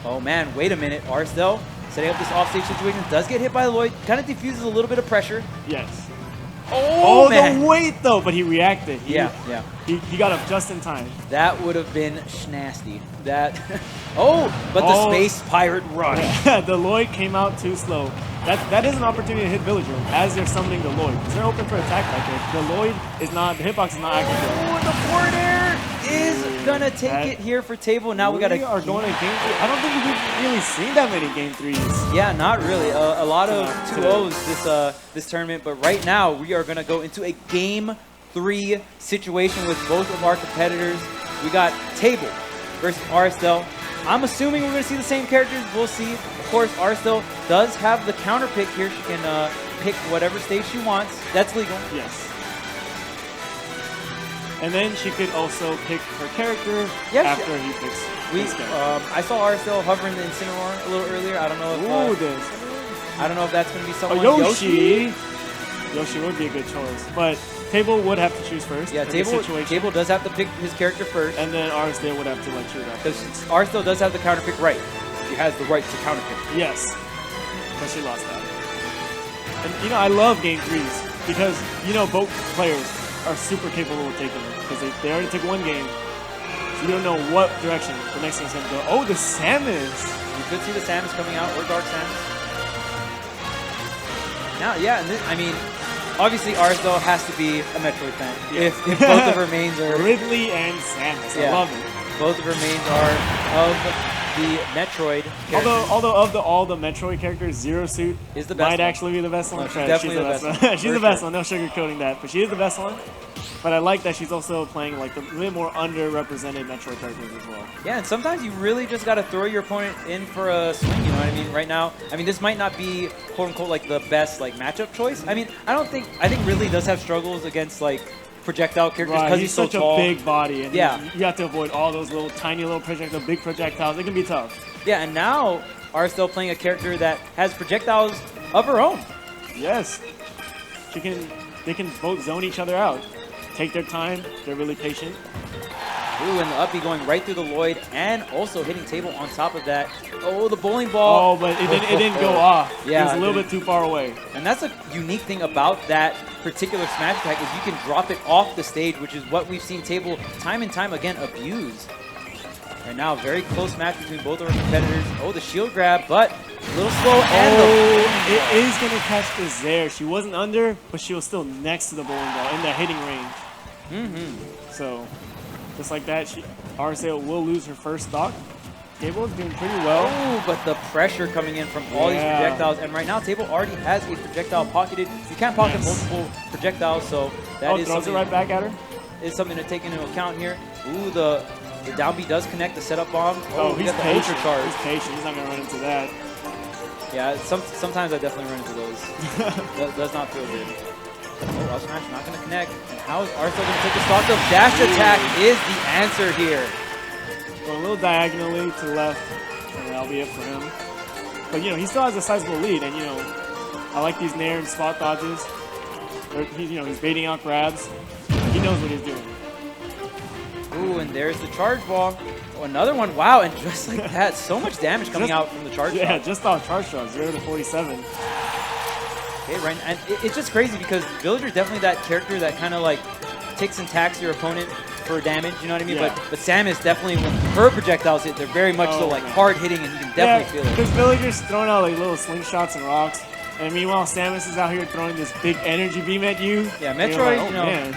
Oh, man, wait a minute. Arsdale setting up this offstage situation, does get hit by Lloyd. Kind of diffuses a little bit of pressure. Yes. Oh, man. The weight, though, but he reacted. He got up just in time. That would have been schnasty. That. The space pirate rush. Yeah, the Lloyd came out too slow. That is an opportunity to hit villager as they're summoning the Lloyd. Because they're open for attack right there. The Lloyd is not, the hitbox is not active. Oh, and the forward air is going to take it here for Table. Now we are going to game 3. I don't think we've really seen that many game 3s. Yeah, not really. A lot of 2-0s this tournament. But right now, we are going to go into a game 3 situation with both of our competitors. We got Table versus Arsdale. I'm assuming we're going to see the same characters. We'll see. Of course, Arsdale does have the counter pick here. She can pick whatever stage she wants. That's legal. Yes. And then she could also pick her character after he picks his character. I saw Arsdale hovering the Incineroar a little earlier. I don't know if I don't know if that's going to be someone. Yoshi. Yoshi would be a good choice, but Table would have to choose first. Yeah, Table does have to pick his character first. And then Arsdale would have to let you that. Because Arsdale does have the counter pick right. She has the right to counter pick. Yes. But she lost that. And, I love game 3s because, both players are super capable of taking it because they already took one game. So you don't know what direction the next thing's going to go. Oh, the Samus. You could see the Samus coming out, or Dark Samus. Now, yeah, and obviously, Arsdale has to be a Metroid fan. Yeah. If both of her mains are... Ridley and Samus. I love it. Both of her mains are of the Metroid character. Although of all the Metroid characters, Zero Suit is the best might one. actually be the best one. No, she's definitely the best one. She's the best one. No sugarcoating that, but she is the best one. But I like that she's also playing like the little more underrepresented Metroid characters as well. Yeah, and sometimes you really just got to throw your opponent in for a swing, you know what I mean? Right now, I mean, this might not be, quote-unquote, like the best like matchup choice. I mean, I think Ridley does have struggles against like projectile characters because he's so such tall. a big body, and yeah, you have to avoid all those little tiny little projectiles, big projectiles. It can be tough. Yeah, and now Arsdale playing a character that has projectiles of her own. Yes, they can both zone each other out. Take their time. They're really patient. Ooh, and the up B going right through the Lloyd and also hitting table on top of that. Oh, the bowling ball. Oh, but it didn't go off. Yeah, it was a little bit too far away. And that's a unique thing about that particular smash attack is you can drop it off the stage, which is what we've seen Table time and time again abuse. Right now, very close match between both of our competitors. Oh, the shield grab, but a little slow. And it is going to catch the Zaire. She wasn't under, but she was still next to the bowling ball in the hitting range. So, just like that, Arsdale will lose her first stock. Table is doing pretty well. Oh, but the pressure coming in from all these projectiles. And right now, Table already has a projectile pocketed. You can't pocket multiple projectiles, so that is throws it right back at her. Is something to take into account here. Ooh, the down B does connect the setup bomb. Oh, he's got the ultra charge. He's patient. He's not going to run into that. Yeah, sometimes I definitely run into those. That does not feel good. Oh, up smash not going to connect. And how is Arsdale going to take the stock? The dash attack is the answer here. Going a little diagonally to the left, and that'll be it for him. But, he still has a sizable lead, and, I like these nair and spot dodges. He's baiting out grabs. He knows what he's doing. Ooh, and there's the charge ball. Oh, another one. Wow, and just like that, so much damage coming out from the charge Yeah, shot. just off charge shot, 0 to 47. Okay, right, and it's just crazy because Villager's definitely that character that kind of like ticks and tacks your opponent for damage, you know what I mean? Yeah. But Samus definitely, when her projectiles hit, they're very much so like hard hitting, and you can definitely feel it. Because Villager's throwing out like little slingshots and rocks, and meanwhile Samus is out here throwing this big energy beam at you. Yeah, Metroid, like, man.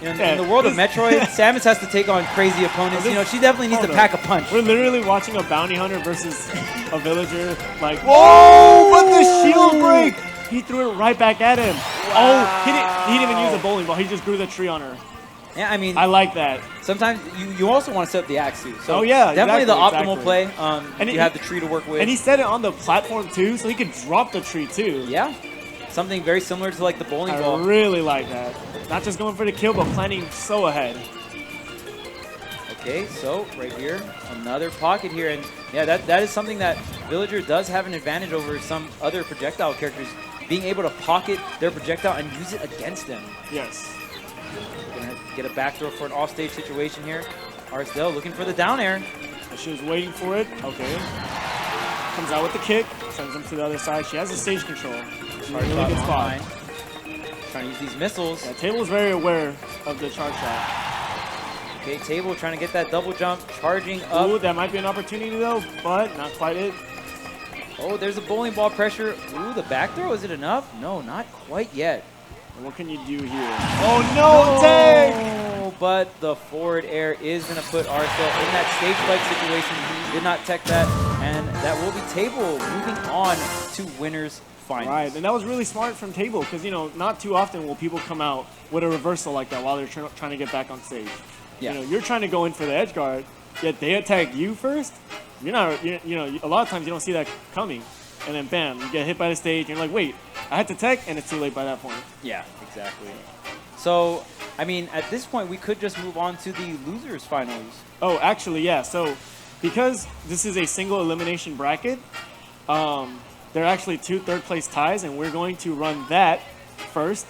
In the world of Metroid, Samus has to take on crazy opponents. She definitely needs to pack a punch. We're literally watching a bounty hunter versus a villager. Like, whoa! But the shield break! He threw it right back at him. Wow. Oh, he didn't even use a bowling ball. He just grew the tree on her. Yeah, I mean, I like that. Sometimes you also want to set up the axe too. So yeah, definitely the optimal exactly. play. And you have the tree to work with. And he set it on the platform too, so he could drop the tree too. Yeah, something very similar to like the bowling ball. I really like that. Not just going for the kill, but planning so ahead. Okay, so right here, another pocket here, and yeah, that is something that Villager does have an advantage over some other projectile characters, being able to pocket their projectile and use it against them. Yes. We're gonna get a backdoor for an offstage situation here. Arsdale looking for the down air. She was waiting for it. Okay. Comes out with the kick, sends him to the other side. She has the stage control. She's in a really good spot. Trying to use these missiles. Yeah, Table is very aware of the charge shot. Okay, Table trying to get that double jump, charging up. Ooh, that might be an opportunity though, but not quite it. Oh, there's a bowling ball pressure. Ooh, the back throw, is it enough? No, not quite yet. And what can you do here? Oh no, tag! But the forward air is going to put Arsdale in that stage-like situation. He did not tech that, and that will be Table moving on to winners finals. Right, and that was really smart from Table because, not too often will people come out with a reversal like that while they're trying to get back on stage. Yeah. You're trying to go in for the edge guard, yet they attack you first. You're not, a lot of times you don't see that coming. And then bam, you get hit by the stage, and you're like, wait, I had to tech, and it's too late by that point. Yeah, exactly. So, I mean, at this point, we could just move on to the losers finals. Oh, actually, yeah. So, because this is a single elimination bracket, there are actually 2 third-place ties, and we're going to run that first.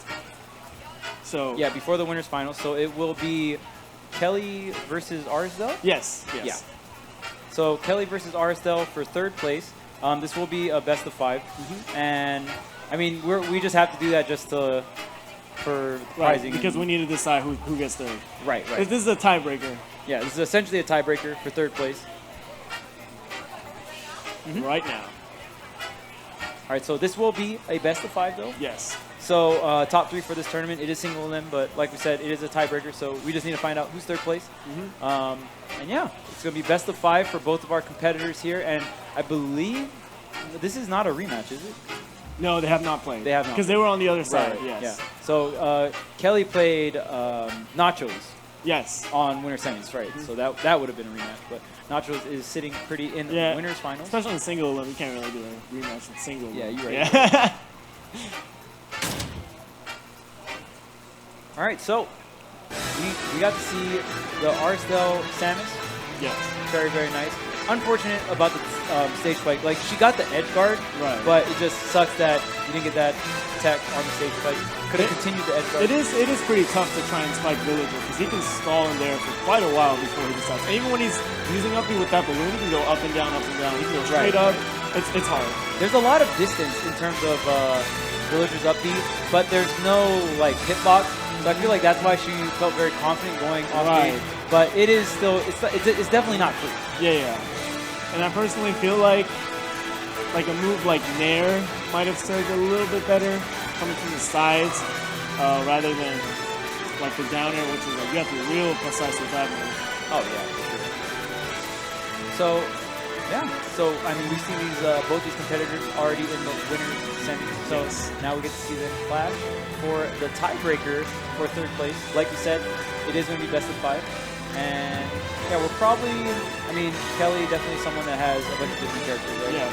So yeah, before the winners finals. So it will be Kelly versus Arsdale? Yes. Yeah. So Kelly versus Arsdale for 3rd place. This will be a best of 5. And, I mean, we just have to do that just for prizing. Because we need to decide who gets 3rd. Right. This is a tiebreaker. Yeah, this is essentially a tiebreaker for 3rd place. Right now. right, so this will be a best of 5 though. Yes. So top 3 for this tournament. It is single limb, but like we said, it is a tiebreaker. So we just need to find out who's third place. And yeah, it's going to be best of 5 for both of our competitors here. And I believe this is not a rematch, is it? No, they have not played. They have not. Because they were on the other side. Right, Yes. Yeah. So Kelly played Nachos. Yes. On winner semis, right? So that would have been a rematch, but Nachos is sitting pretty in the winners finals. Especially in single limb, you can't really do a rematch in single limb. Yeah, you're right. Yeah. All right, so we got to see the Arsdale Samus. Yes. Very, very nice. Unfortunate about the stage spike. Like, she got the edge guard, but it just sucks that you didn't get that tech on the stage spike. Could have continued the edge guard. It is pretty tough to try and spike Villager because he can stall in there for quite a while before he decides. And even when he's using up B with that balloon, he can go up and down, up and down. He can go straight up. It's hard. There's a lot of distance in terms of Villager's up B, but there's no like hitbox. So I feel like that's why she felt very confident going off B. But it is still, it's definitely not free. Yeah. And I personally feel like a move like Nair might have served a little bit better coming from the sides rather than like the down air, which is like you have to be real precise with that move. Oh yeah, for sure. So yeah, so I mean we've seen these both these competitors already in the winners semis. So now we get to see them clash for the tiebreaker for third place. Like you said, it is going to be best of 5. And yeah, we're probably, I mean, Kelly definitely someone that has a bunch of different characters, right? Yes.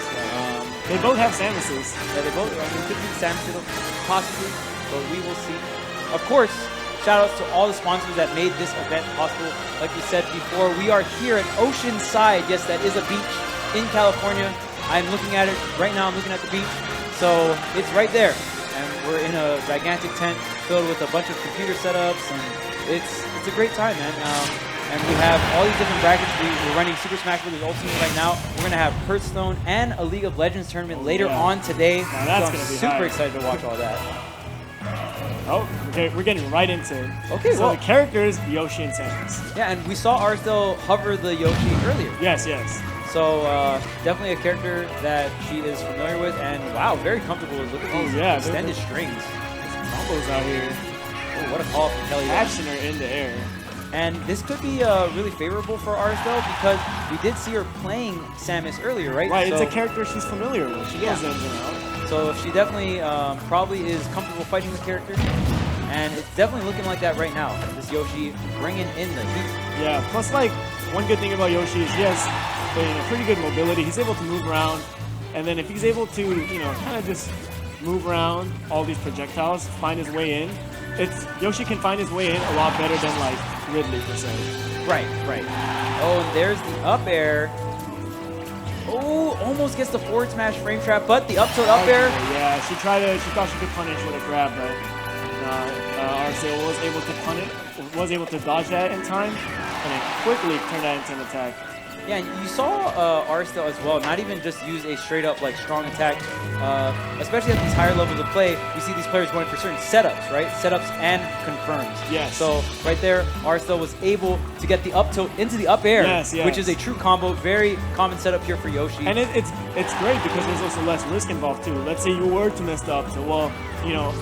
They both have Samuses. Yeah, they both, I mean, could be Samus possibly, but we will see. Of course, shout outs to all the sponsors that made this event possible. Like we said before, we are here at Oceanside. Yes, that is a beach in California. I'm looking at it right now. I'm looking at the beach. So it's right there. And we're in a gigantic tent filled with a bunch of computer setups. And it's a great time, man. And we have all these different brackets. We're running Super Smash Bros. Ultimate right now. We're going to have Hearthstone and a League of Legends tournament later on today. Now that's so going to be super excited to watch all that. Oh, okay, we're getting right into it. Okay, so well, the characters, Yoshi and Samus. Yeah, and we saw Arsdale hover the Yoshi earlier. Yes. So definitely a character that she is familiar with, and wow, very comfortable. Look at these extended strings. Combos out here. Oh, what a call from Kelly. Catching her in the air. And this could be really favorable for Arsdale because we did see her playing Samus earlier, right? Right, so, it's a character she's familiar with. She knows ins and outs. So she definitely probably is comfortable fighting the character. And it's definitely looking like that right now. This Yoshi bringing in the heat. Yeah, plus like one good thing about Yoshi is he has pretty good mobility. He's able to move around. And then if he's able to, kind of just move around all these projectiles, find his way in, Yoshi can find his way in a lot better than like Ridley per se. Right. Oh, and there's the up air. Oh, almost gets the forward smash frame trap, but the up tilt up air. Yeah, she thought she could punish with a grab, but Arsdale was able to punish, was able to dodge that in time, and then quickly turned that into an attack. Yeah, and you saw Arsdale as well, not even just use a straight up like strong attack, especially at these higher levels of play, we see these players going for certain setups, right? Setups and confirms. Yes. So right there, Arsdale was able to get the up tilt into the up air, which is a true combo, very common setup here for Yoshi. And it's great because there's also less risk involved too. Let's say you were to miss the up tilt, well,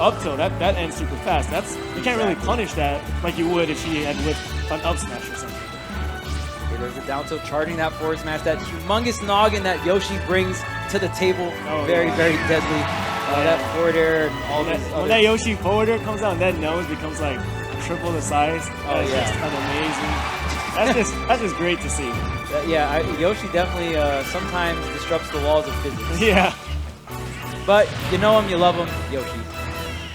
up tilt, that ends super fast. You can't really punish that like you would if she had whipped an up smash or something. Okay, there's a down tilt charging that forward smash, that humongous noggin that Yoshi brings to the table. Very deadly. That forward air and all this. When that Yoshi forward air comes out and that nose becomes like triple the size, that's just amazing. That's just great to see. Yoshi definitely sometimes disrupts the walls of physics. Yeah. But you know him, you love him, Yoshi.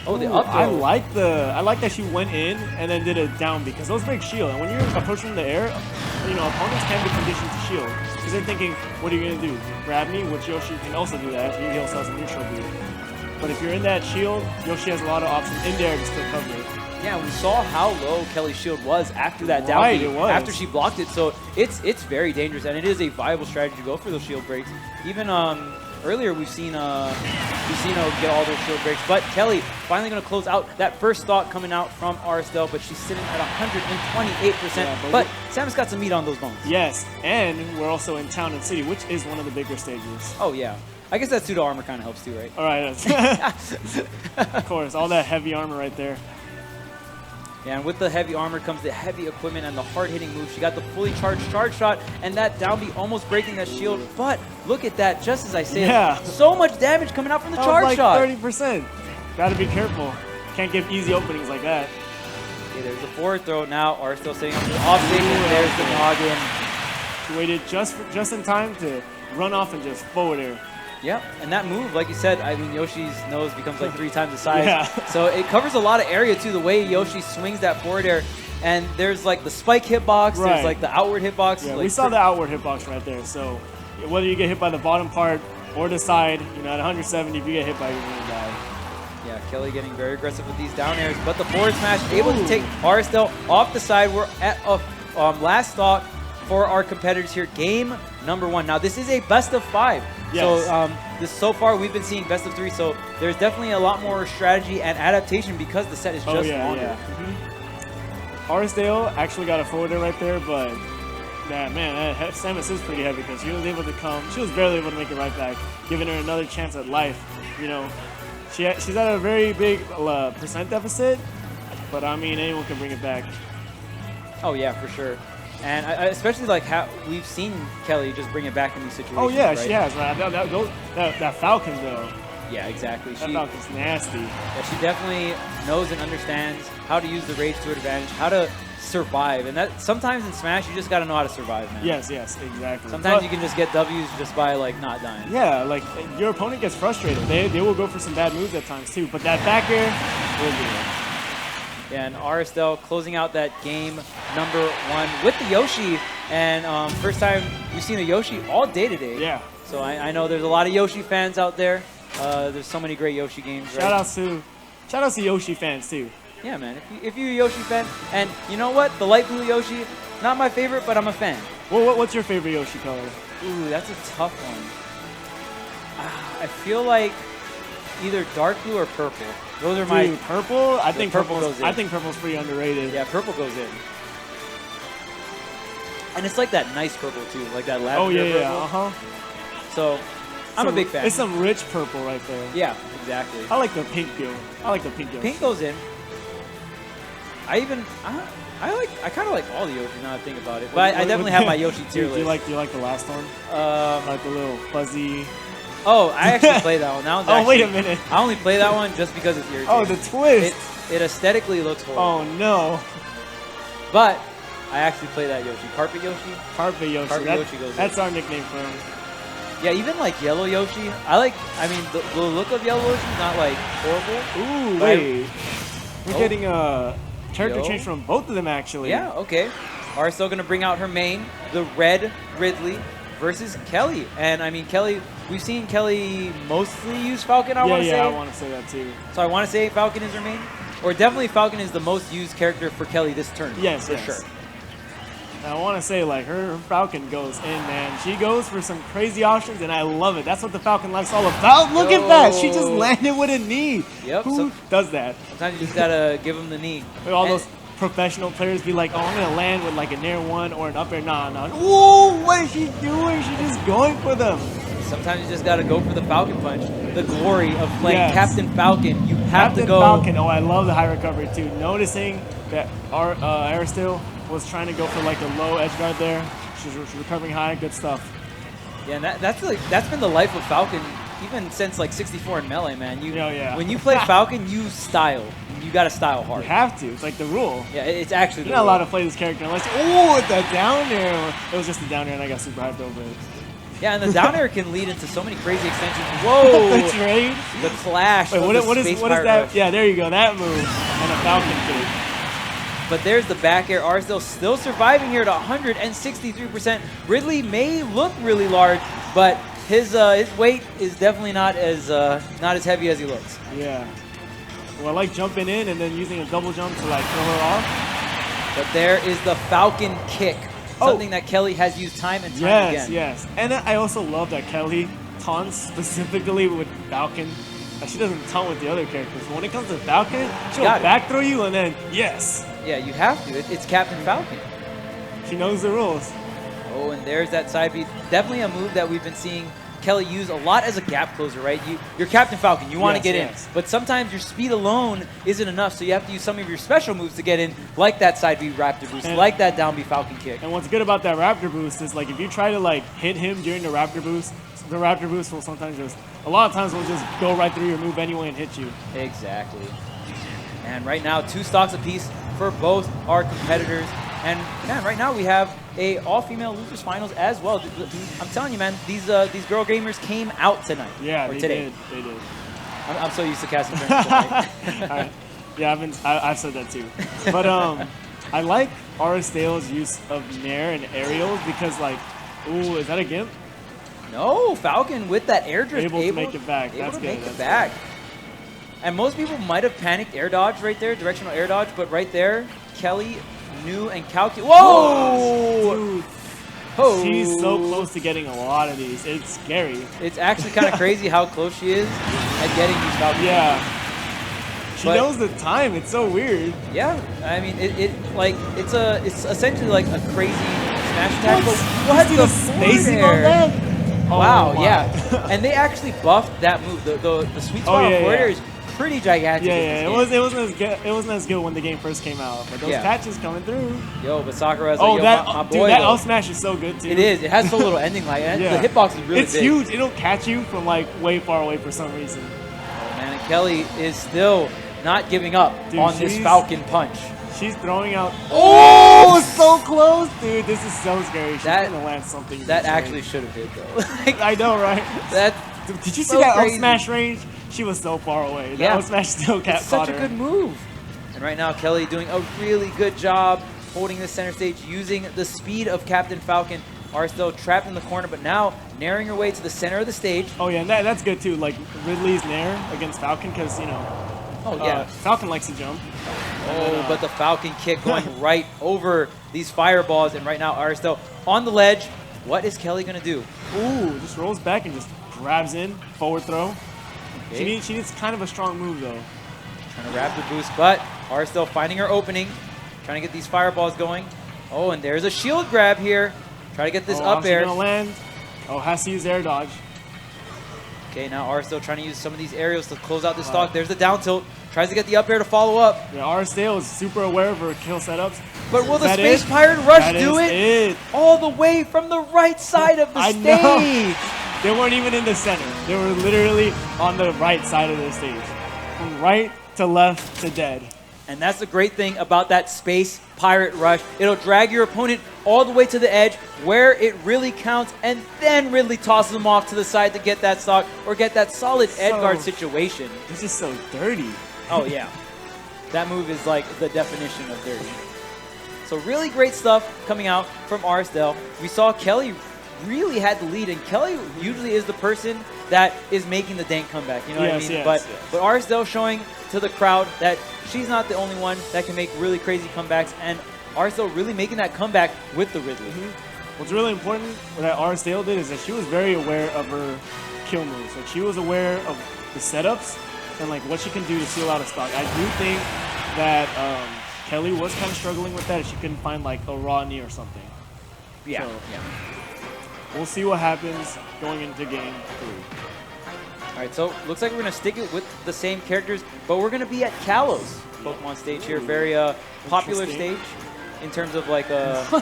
Oh, the up I like that she went in and then did a down because those break shield. And when you're approaching the air, opponents can be conditioned to shield because they're thinking, what are you gonna do? Grab me? Which Yoshi can also do that. He also has a neutral beat. But if you're in that shield, Yoshi has a lot of options in there to still cover it. Yeah, we saw how low Kelly's shield was after that down beat, after she blocked it. So it's very dangerous, and it is a viable strategy to go for those shield breaks. Even earlier we've seen get all those shield breaks, but Kelly finally going to close out that first stock coming out from Arsdale, but she's sitting at 128%. Yeah, but Samus got some meat on those bones. Yes, and we're also in Town and City, which is one of the bigger stages. Oh yeah. I guess that pseudo armor kind of helps too, right? All right. Of course, all that heavy armor right there. Yeah, and with the heavy armor comes the heavy equipment and the hard-hitting move. She got the fully charged charge shot, and that down B almost breaking that shield. But look at that, just as I said, so much damage coming out from the charge shot. 30%. Gotta be careful. Can't give easy openings like that. Okay, there's the forward throw now. Are still setting up the off stage, and there's the noggin. She waited just in time to run off and just forward air. Yep, and that move, like you said, I mean, Yoshi's nose becomes like 3 times the size. Yeah. So it covers a lot of area, too, the way Yoshi swings that forward air. And there's like the spike hitbox, there's like the outward hitbox. Yeah, like we saw the outward hitbox right there. So whether you get hit by the bottom part or the side, you know, at 170, if you get hit by it, you're going to die. Yeah, Kelly getting very aggressive with these down airs, but the forward smash able to take Aristel off the side. We're at a last stock for our competitors here. Game number 1. Now, this is a best of 5. Yes. So so far we've been seeing best of 3. So there's definitely a lot more strategy and adaptation because the set is just longer. Yeah. Arisdale actually got a forwarder right there, but that Samus is pretty heavy because she was able to come. She was barely able to make it right back, giving her another chance at life. You know, she's at a very big percent deficit, but I mean anyone can bring it back. Oh yeah, for sure. And I especially like how we've seen Kelly just bring it back in these situations. Oh yeah, right? she has. Right? That Falcon though. Yeah, exactly. That Falcon's nasty. Yeah, she definitely knows and understands how to use the rage to her advantage, how to survive. And that sometimes in Smash you just gotta know how to survive, man. Yes, exactly. Sometimes you can just get W's just by like not dying. Yeah, like your opponent gets frustrated. They will go for some bad moves at times too. But that back air will do it. Yeah, and Aristel closing out that game number 1 with the Yoshi. And first time we've seen a Yoshi all day today. Yeah. So I know there's a lot of Yoshi fans out there. There's so many great Yoshi games. Shout out to Yoshi fans too. Yeah, man. If you're a Yoshi fan, and you know what, the light blue Yoshi, not my favorite, but I'm a fan. Well, what's your favorite Yoshi color? Ooh, that's a tough one. I feel like either dark blue or purple. Those are my purple. I think purple goes in. I think purple's pretty underrated. Yeah, purple goes in. And it's like that nice purple too, like that lavender. Oh yeah, purple. So I'm a big fan. It's some rich purple right there. Yeah, exactly. I like the pink Yoshi. Pink goes in. I kind of like all the Yoshi now that I think about it. But I definitely have my Yoshi tier list. Do you like the last one? Like the little fuzzy. Oh, I actually play that one. That one's actually, wait a minute. I only play that one just because it's irritating. Oh, the twist. It aesthetically looks horrible. Oh, no. But I actually play that Yoshi. Carpet Yoshi? Carpet Yoshi. Yoshi goes That's in. our nickname for him. Yeah, even like Yellow Yoshi. I mean, the look of Yellow Yoshi is not like horrible. Ooh, wait. We're getting a character change from both of them, actually. Yeah, okay. Are still going to bring out her main, the red Ridley versus Kelly. And I mean, Kelly, we've seen Kelly mostly use Falcon, I want to say. Yeah, I want to say that too. So I want to say Falcon is her main. Or definitely Falcon is the most used character for Kelly this turn. Yes, for sure. I want to say, like, her Falcon goes in, man. She goes for some crazy options, and I love it. That's what the Falcon life's all about. Look at that. She just landed with a knee. Yep. Who does that? Sometimes you just got to give them the knee. All those professional players be like, oh, I'm going to land with, like, a nair one or an up air. Nah. Whoa, what is she doing? She's just going for them. Sometimes you just got to go for the Falcon Punch. The glory of playing Captain Falcon. You have to go. Captain Falcon. Oh, I love the high recovery, too. Noticing that Aristil was trying to go for like a low edge guard there. She's recovering high, good stuff. Yeah, and that's been the life of Falcon even since like 64 in Melee, man. When you play Falcon, you style. You got to style hard. You have to. It's like the rule. Yeah, it's actually the rule. You're not allowed to play this character unless with that down air. It was just a down air and I got super hyped over it. Yeah, and the down air can lead into so many crazy extensions. Whoa! The trade? The clash. Wait, what is that? Rush. Yeah, there you go. That move. And a Falcon kick. But there's the back air. Aristil still surviving here at 163%. Ridley may look really large, but his weight is definitely not as heavy as he looks. Yeah. Well, I like jumping in and then using a double jump to like throw her off. But there is the Falcon kick, something that Kelly has used time and time again. Yes. And I also love that Kelly taunts specifically with Falcon. She doesn't taunt with the other characters. But when it comes to Falcon, she'll back throw you and then yes. Yeah, you have to. It's Captain Falcon. She knows the rules. Oh, and there's that side beat. Definitely a move that we've been seeing Kelly use a lot as a gap closer, right? You're Captain Falcon. You want to get in. But sometimes your speed alone isn't enough, so you have to use some of your special moves to get in, like that side B Raptor boost, like that down B Falcon kick. And what's good about that Raptor boost is, like, if you try to, like, hit him during the Raptor boost will sometimes just, a lot of times will just go right through your move anyway and hit you. Exactly. And right now, 2 stocks apiece for both our competitors. And man, right now we have a all-female losers finals as well. I'm telling you, man, these girl gamers came out tonight. Yeah, or they today. did. They did. I'm so used to casting tonight. Yeah, I've said that too. But I like Aristale's use of Nair and aerials because, like, ooh, is that a gimp? No, Falcon with that air drift, able to make it back. That's good. Make it back. And most people might have panicked air dodge right there, directional air dodge, but right there, Kelly knew and calculated. Whoa! Dude. Oh. She's so close to getting a lot of these. It's scary. It's actually kind of crazy how close she is at getting these Falcons. Yeah. She knows the time. It's so weird. Yeah. I mean, it's essentially like a crazy smash attack. But what the spacing on that? Wow, yeah. And they actually buffed that move. The sweet spot on forward air is pretty gigantic. Yeah, it wasn't as good when the game first came out, but those patches coming through. Yo, but Sakura's my boy. Dude, that L smash is so good too. It is. It has so little ending light. The hitbox is really big. It's huge. It'll catch you from, like, way far away for some reason. Oh man, and Kelly is still not giving up on this Falcon punch. She's throwing out. Oh, so close, dude! This is so scary. She's gonna land something. That actually should have hit though. I know, right? Did you see that crazy. L smash range? She was so far away. That L smash still kept such a good move. And right now, Kelly doing a really good job holding the center stage, using the speed of Captain Falcon. Are still trapped in the corner, but now narrowing her way to the center of the stage. Oh yeah, and that's good too. Like Ridley's nair against Falcon, because Falcon likes to jump. Oh, but the Falcon kick going right over these fireballs, and right now Aristel on the ledge. What is Kelly gonna do? Ooh, just rolls back and just grabs in, forward throw. Okay. She needs kind of a strong move though. Trying to wrap the boost, but Aristel finding her opening, trying to get these fireballs going. Oh, and there's a shield grab here. Try to get this up air. Gonna land. Oh, has to use air dodge. Okay, now Aristel trying to use some of these aerials to close out this stock. There's the down tilt. Tries to get the up air to follow up. Yeah, Aristale is super aware of her kill setups. But will the Space Pirate Rush do it? All the way from the right side of the stage. Know. They weren't even in the center. They were literally on the right side of the stage. From right to left to dead. And that's the great thing about that Space Pirate Rush. It'll drag your opponent all the way to the edge where it really counts, and then Ridley tosses them off to the side to get that stock or get that solid edge guard situation. This is so dirty. Oh, yeah. That move is like the definition of dirty. So really great stuff coming out from Aristel. We saw Kelly really had the lead, and Kelly usually is the person that is making the dank comeback. You know what I mean? But Aristel showing to the crowd that she's not the only one that can make really crazy comebacks, and Aristel really making that comeback with the Ridley. What's really important that Aristel did is that she was very aware of her kill moves. Like, she was aware of the setups and, like, what she can do to seal out a stock. I do think that Kelly was kind of struggling with that if she couldn't find, like, a raw knee or something. Yeah. So, we'll see what happens going into game 3. All right, so looks like we're going to stick it with the same characters, but we're going to be at Kalos Pokemon stage here. Very popular stage in terms of, like,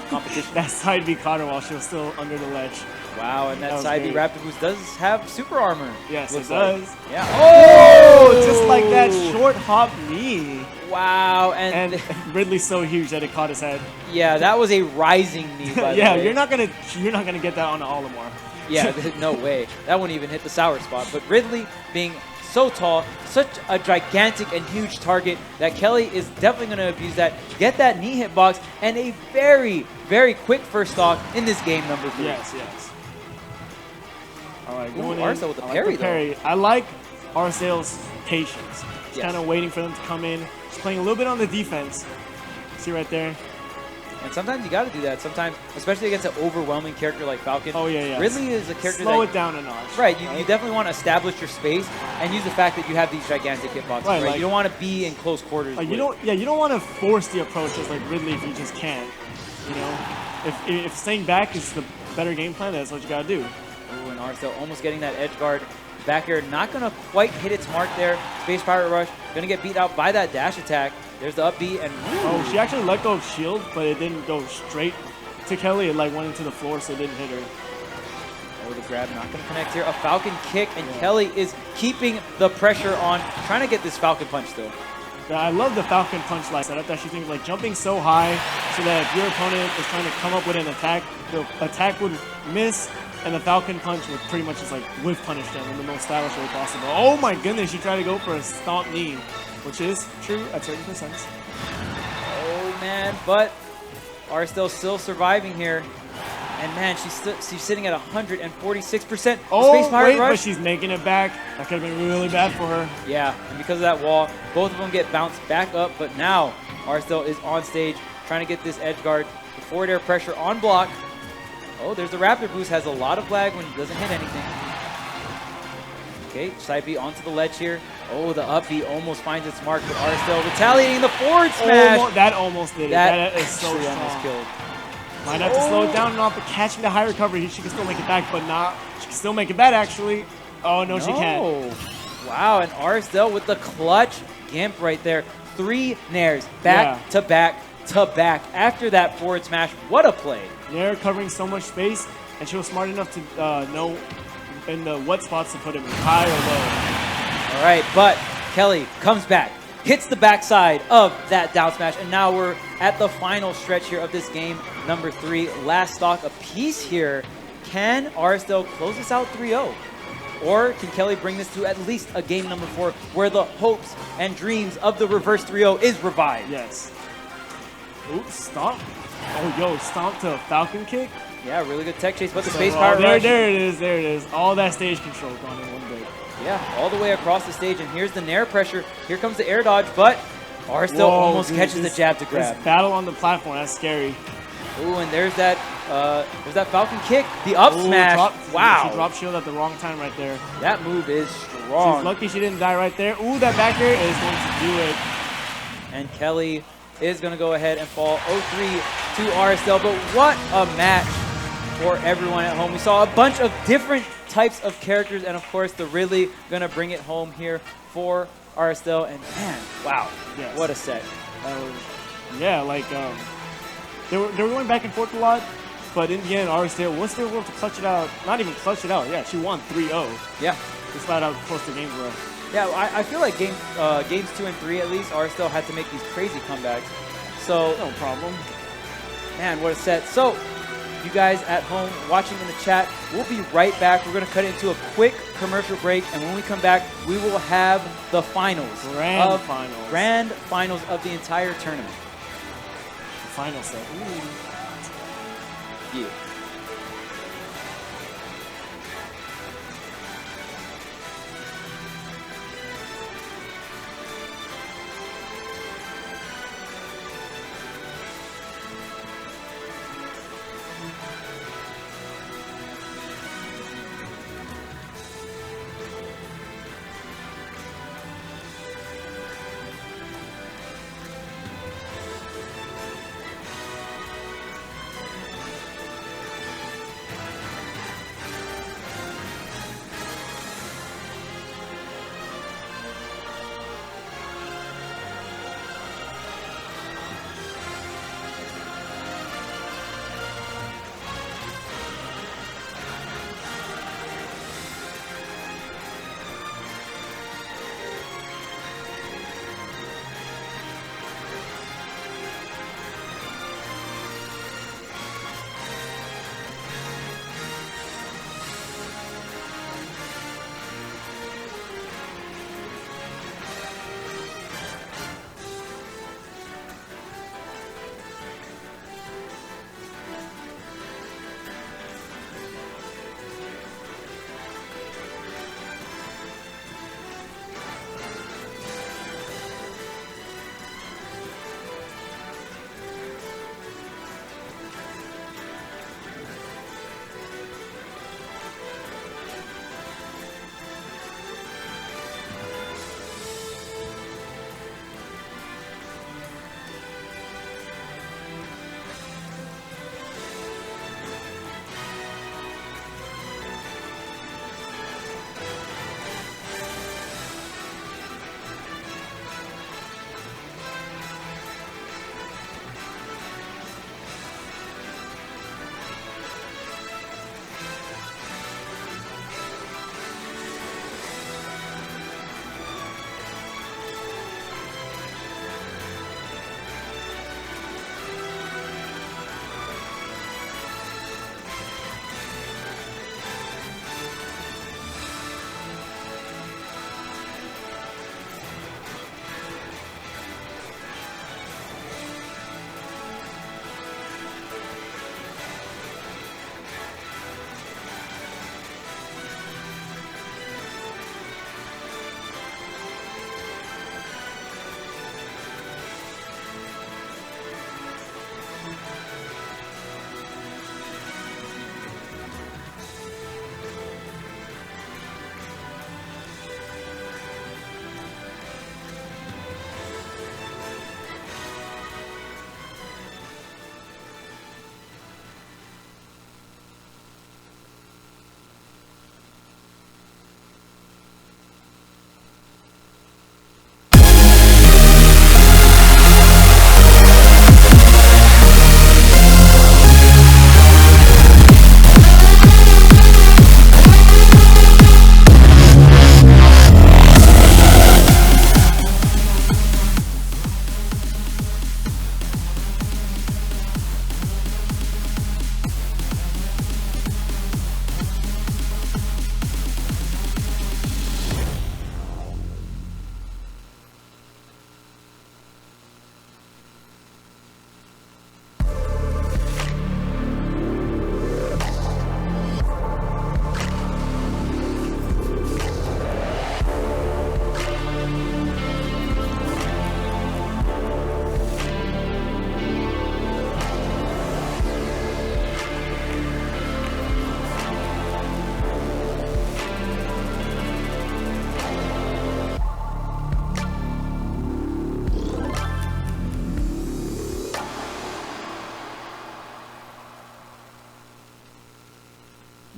competition. That side B caught her while she was still under the ledge. Wow, and that side B Raptor Boost does have super armor. Yes, it does. Yeah. Oh, just like that short hop knee. Wow, and Ridley's so huge that it caught his head. Yeah, that was a rising knee, by the way. you're not gonna get that on the Olimar. Yeah, no way. That wouldn't even hit the sour spot. But Ridley being so tall, such a gigantic and huge target that Kelly is definitely going to abuse that, get that knee hitbox, and a very, very quick first stock in this game number 3. Yes. All right, going in. Aristel with the parry, though. I like Aristel's patience. Just kind of waiting for them to come in. Just playing a little bit on the defense. See right there? And sometimes you got to do that. Sometimes, especially against an overwhelming character like Falcon. Oh, yeah. Ridley is a character Slow it down a notch. Right. You definitely want to establish your space and use the fact that you have these gigantic hitboxes. Right. Like, you don't want to be in close quarters. Like, you don't want to force the approaches like Ridley if you just can't. You know, if staying back is the better game plan, that's what you got to do. Oh, and Arcel almost getting that edge guard. Back air not going to quite hit its mark there. Space Pirate Rush going to get beat out by that dash attack. There's the up B, and oh, she actually let go of shield, but it didn't go straight to Kelly. It like went into the floor, so it didn't hit her. Oh, the grab not going to connect here. A Falcon kick, and Kelly is keeping the pressure on, trying to get this Falcon punch still. Yeah, I love the Falcon punch like setup that she thinks, like jumping so high so that if your opponent is trying to come up with an attack, the attack would miss, and the Falcon punch would pretty much just like whiff punish them in the most stylish way possible. Oh my goodness, she tried to go for a stomp knee, which is true at certain percents. Oh man, but Arcel still surviving here. And man, she's sitting at 146%. Oh, Space Pirate wait, Rush. but she's making it back. That could have been really bad for her. Yeah, and because of that wall, both of them get bounced back up. But now Arcel is on stage trying to get this edge guard. The forward air pressure on block. Oh, there's the Raptor boost. Has a lot of lag when it doesn't hit anything. Okay, side B onto the ledge here. Oh, the up B almost finds its mark, but Arcel retaliating the forward smash. That almost did it. That is so strong. Almost killed. Might have to slow it down and off, but catching the high recovery, she can still make it back, but not. She can still make it back, actually. Oh, no, she can't. Wow, and Arcel with the clutch gimp right there. 3 nairs, back to back to back. After that forward smash, what a play. Nair covering so much space, and she was smart enough to know in the what spots to put him in, high or low. All right, but Kelly comes back. Hits the backside of that down smash, and now we're at the final stretch here of this game, number 3. Last stock apiece here. Can Arcel close this out 3-0? Or can Kelly bring this to at least a game number 4 where the hopes and dreams of the reverse 3-0 is revived? Yes. Ooh, stomp. Oh, yo, stomp to a Falcon kick. Yeah, really good tech chase, but the Space Pirate Rush. Rush. There it is. All that stage control gone in one bit. Yeah, all the way across the stage, and here's the nair pressure. Here comes the air dodge, but Arcel almost catches the jab to grab. This battle on the platform, that's scary. Ooh, and there's that Falcon kick, the up smash. Wow. She dropped shield at the wrong time right there. That move is strong. She's lucky she didn't die right there. Ooh, that back air is going to do it. And Kelly is going to go ahead and fall 0-3 to Arcel, but what a match for everyone at home. We saw a bunch of different types of characters, and of course, they're really going to bring it home here for Arcel. And man, wow, what a set. Yeah, like they were going back and forth a lot, but in the end, Arcel was still able to clutch it out. Not even clutch it out. Yeah, she won 3-0. Yeah, despite how close the games were. Yeah, I feel like games 2 and 3 at least, Arcel had to make these crazy comebacks. So no problem. Man, what a set. So, you guys at home watching in the chat, we'll be right back. We're going to cut into a quick commercial break, and when we come back, we will have the finals. Grand finals of the entire tournament. The final set. Ooh. Yeah.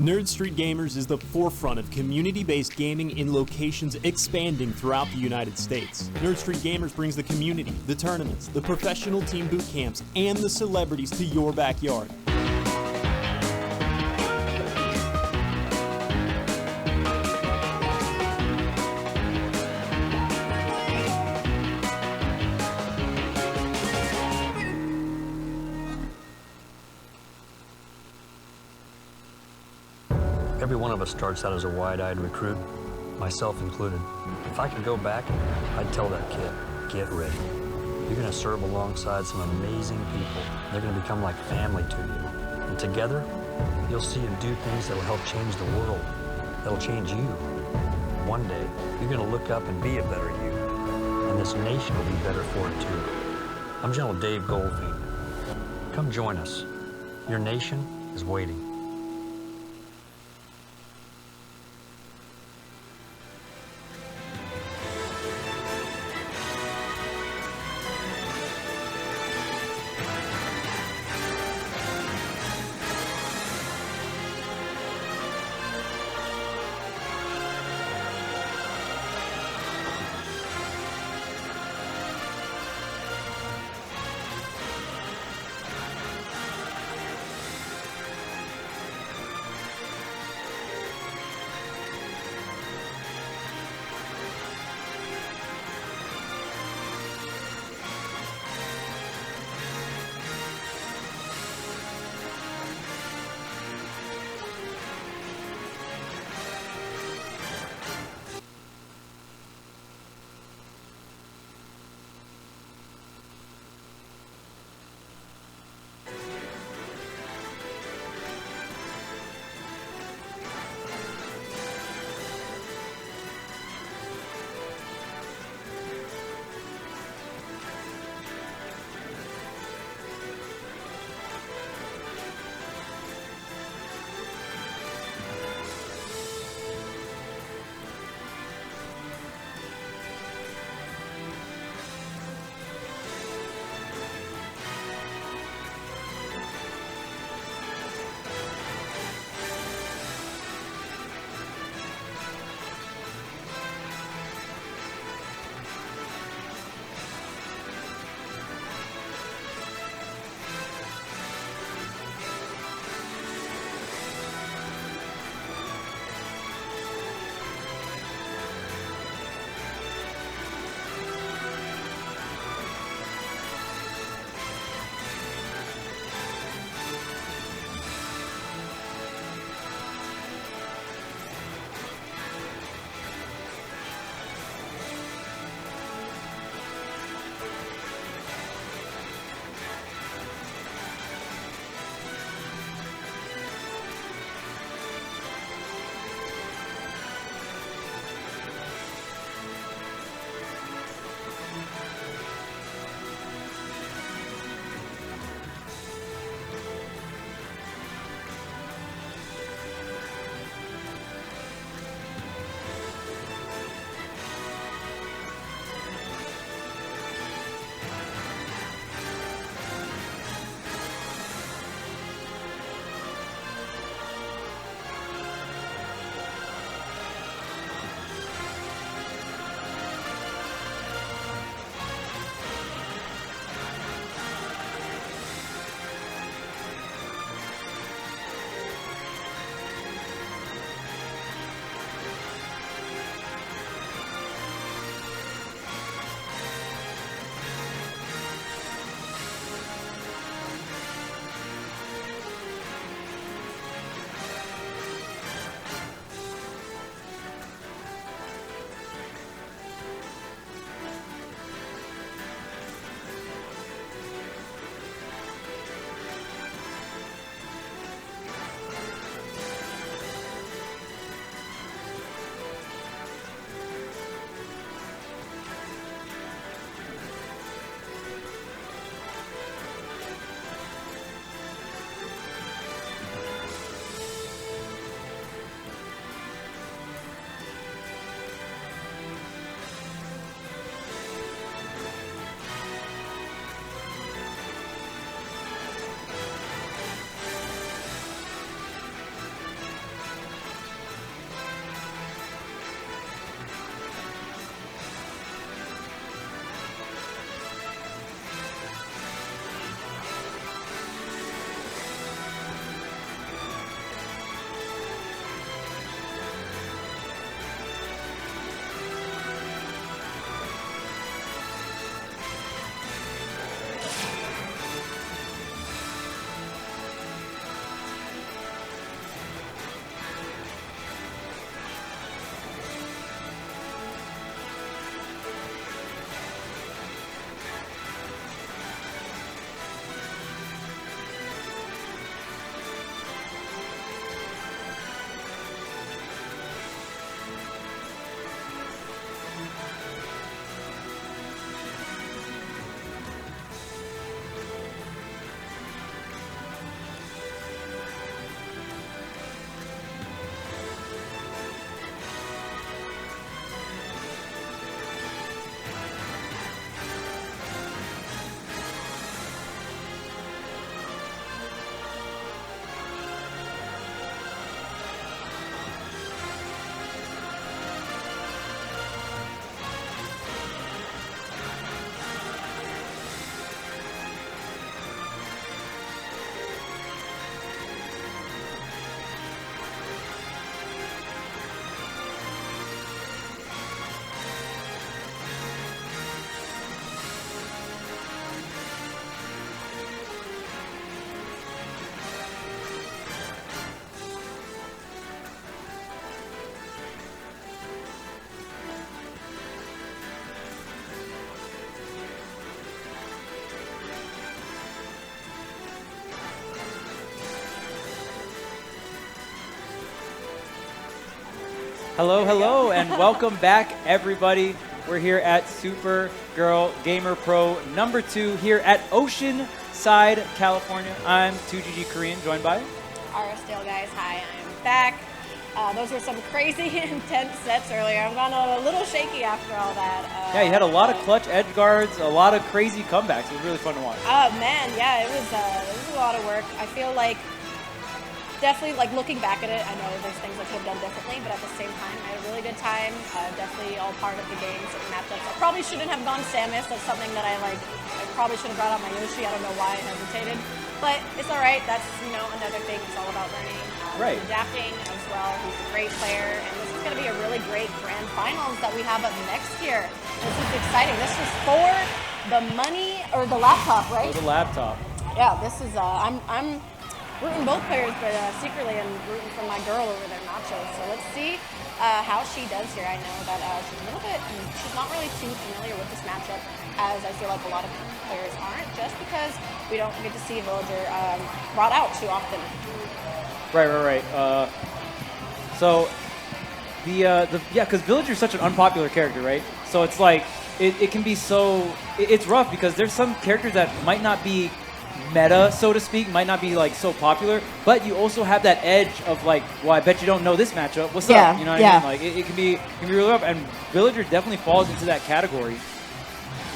Nerd Street Gamers is the forefront of community-based gaming in locations expanding throughout the United States. Nerd Street Gamers brings the community, the tournaments, the professional team boot camps, and the celebrities to your backyard. Every one of us starts out as a wide-eyed recruit, myself included. If I could go back, I'd tell that kid, get ready. You're going to serve alongside some amazing people. They're going to become like family to you. And together, you'll see and do things that will help change the world. That'll change you. One day, you're going to look up and be a better you. And this nation will be better for it too. I'm General Dave Goldfein. Come join us. Your nation is waiting. Hello, hello, and welcome back, everybody. We're here at Supergirl Gamer Pro #2 here at Oceanside, California. I'm 2GG Korean, joined by Ara Steel, guys. Hi, I'm back. Those were some crazy intense sets earlier. I'm gone a little shaky after all that. Yeah, you had a lot of clutch edge guards, a lot of crazy comebacks. It was really fun to watch. Oh man, yeah, it was a lot of work. I feel like definitely, like, looking back at it, I know there's things I could have done differently, but at the same time, I had a really good time. Definitely all part of the game, certain matchups. I probably shouldn't have gone Samus. That's something that I probably should have brought out my Yoshi. I don't know why I hesitated, but it's all right. That's, another thing. It's all about learning, adapting as well. He's a great player, and this is going to be a really great grand finals that we have up next year. This is exciting. This is for the money, or the laptop, right? For the laptop. Yeah, this is, I'm rooting both players, but secretly I'm rooting for my girl over there, Nacho. So let's see how she does here. I know that she's not really too familiar with this matchup, as I feel like a lot of players aren't, just because we don't get to see Villager brought out too often. Right. So because Villager's such an unpopular character, right? So it's like it can be it's rough because there's some characters that might not be meta, so to speak, might not be like so popular, but you also have that edge of like, well, I bet you don't know this matchup. What's up? You know what I mean? Like it can be really rough, and Villager definitely falls into that category.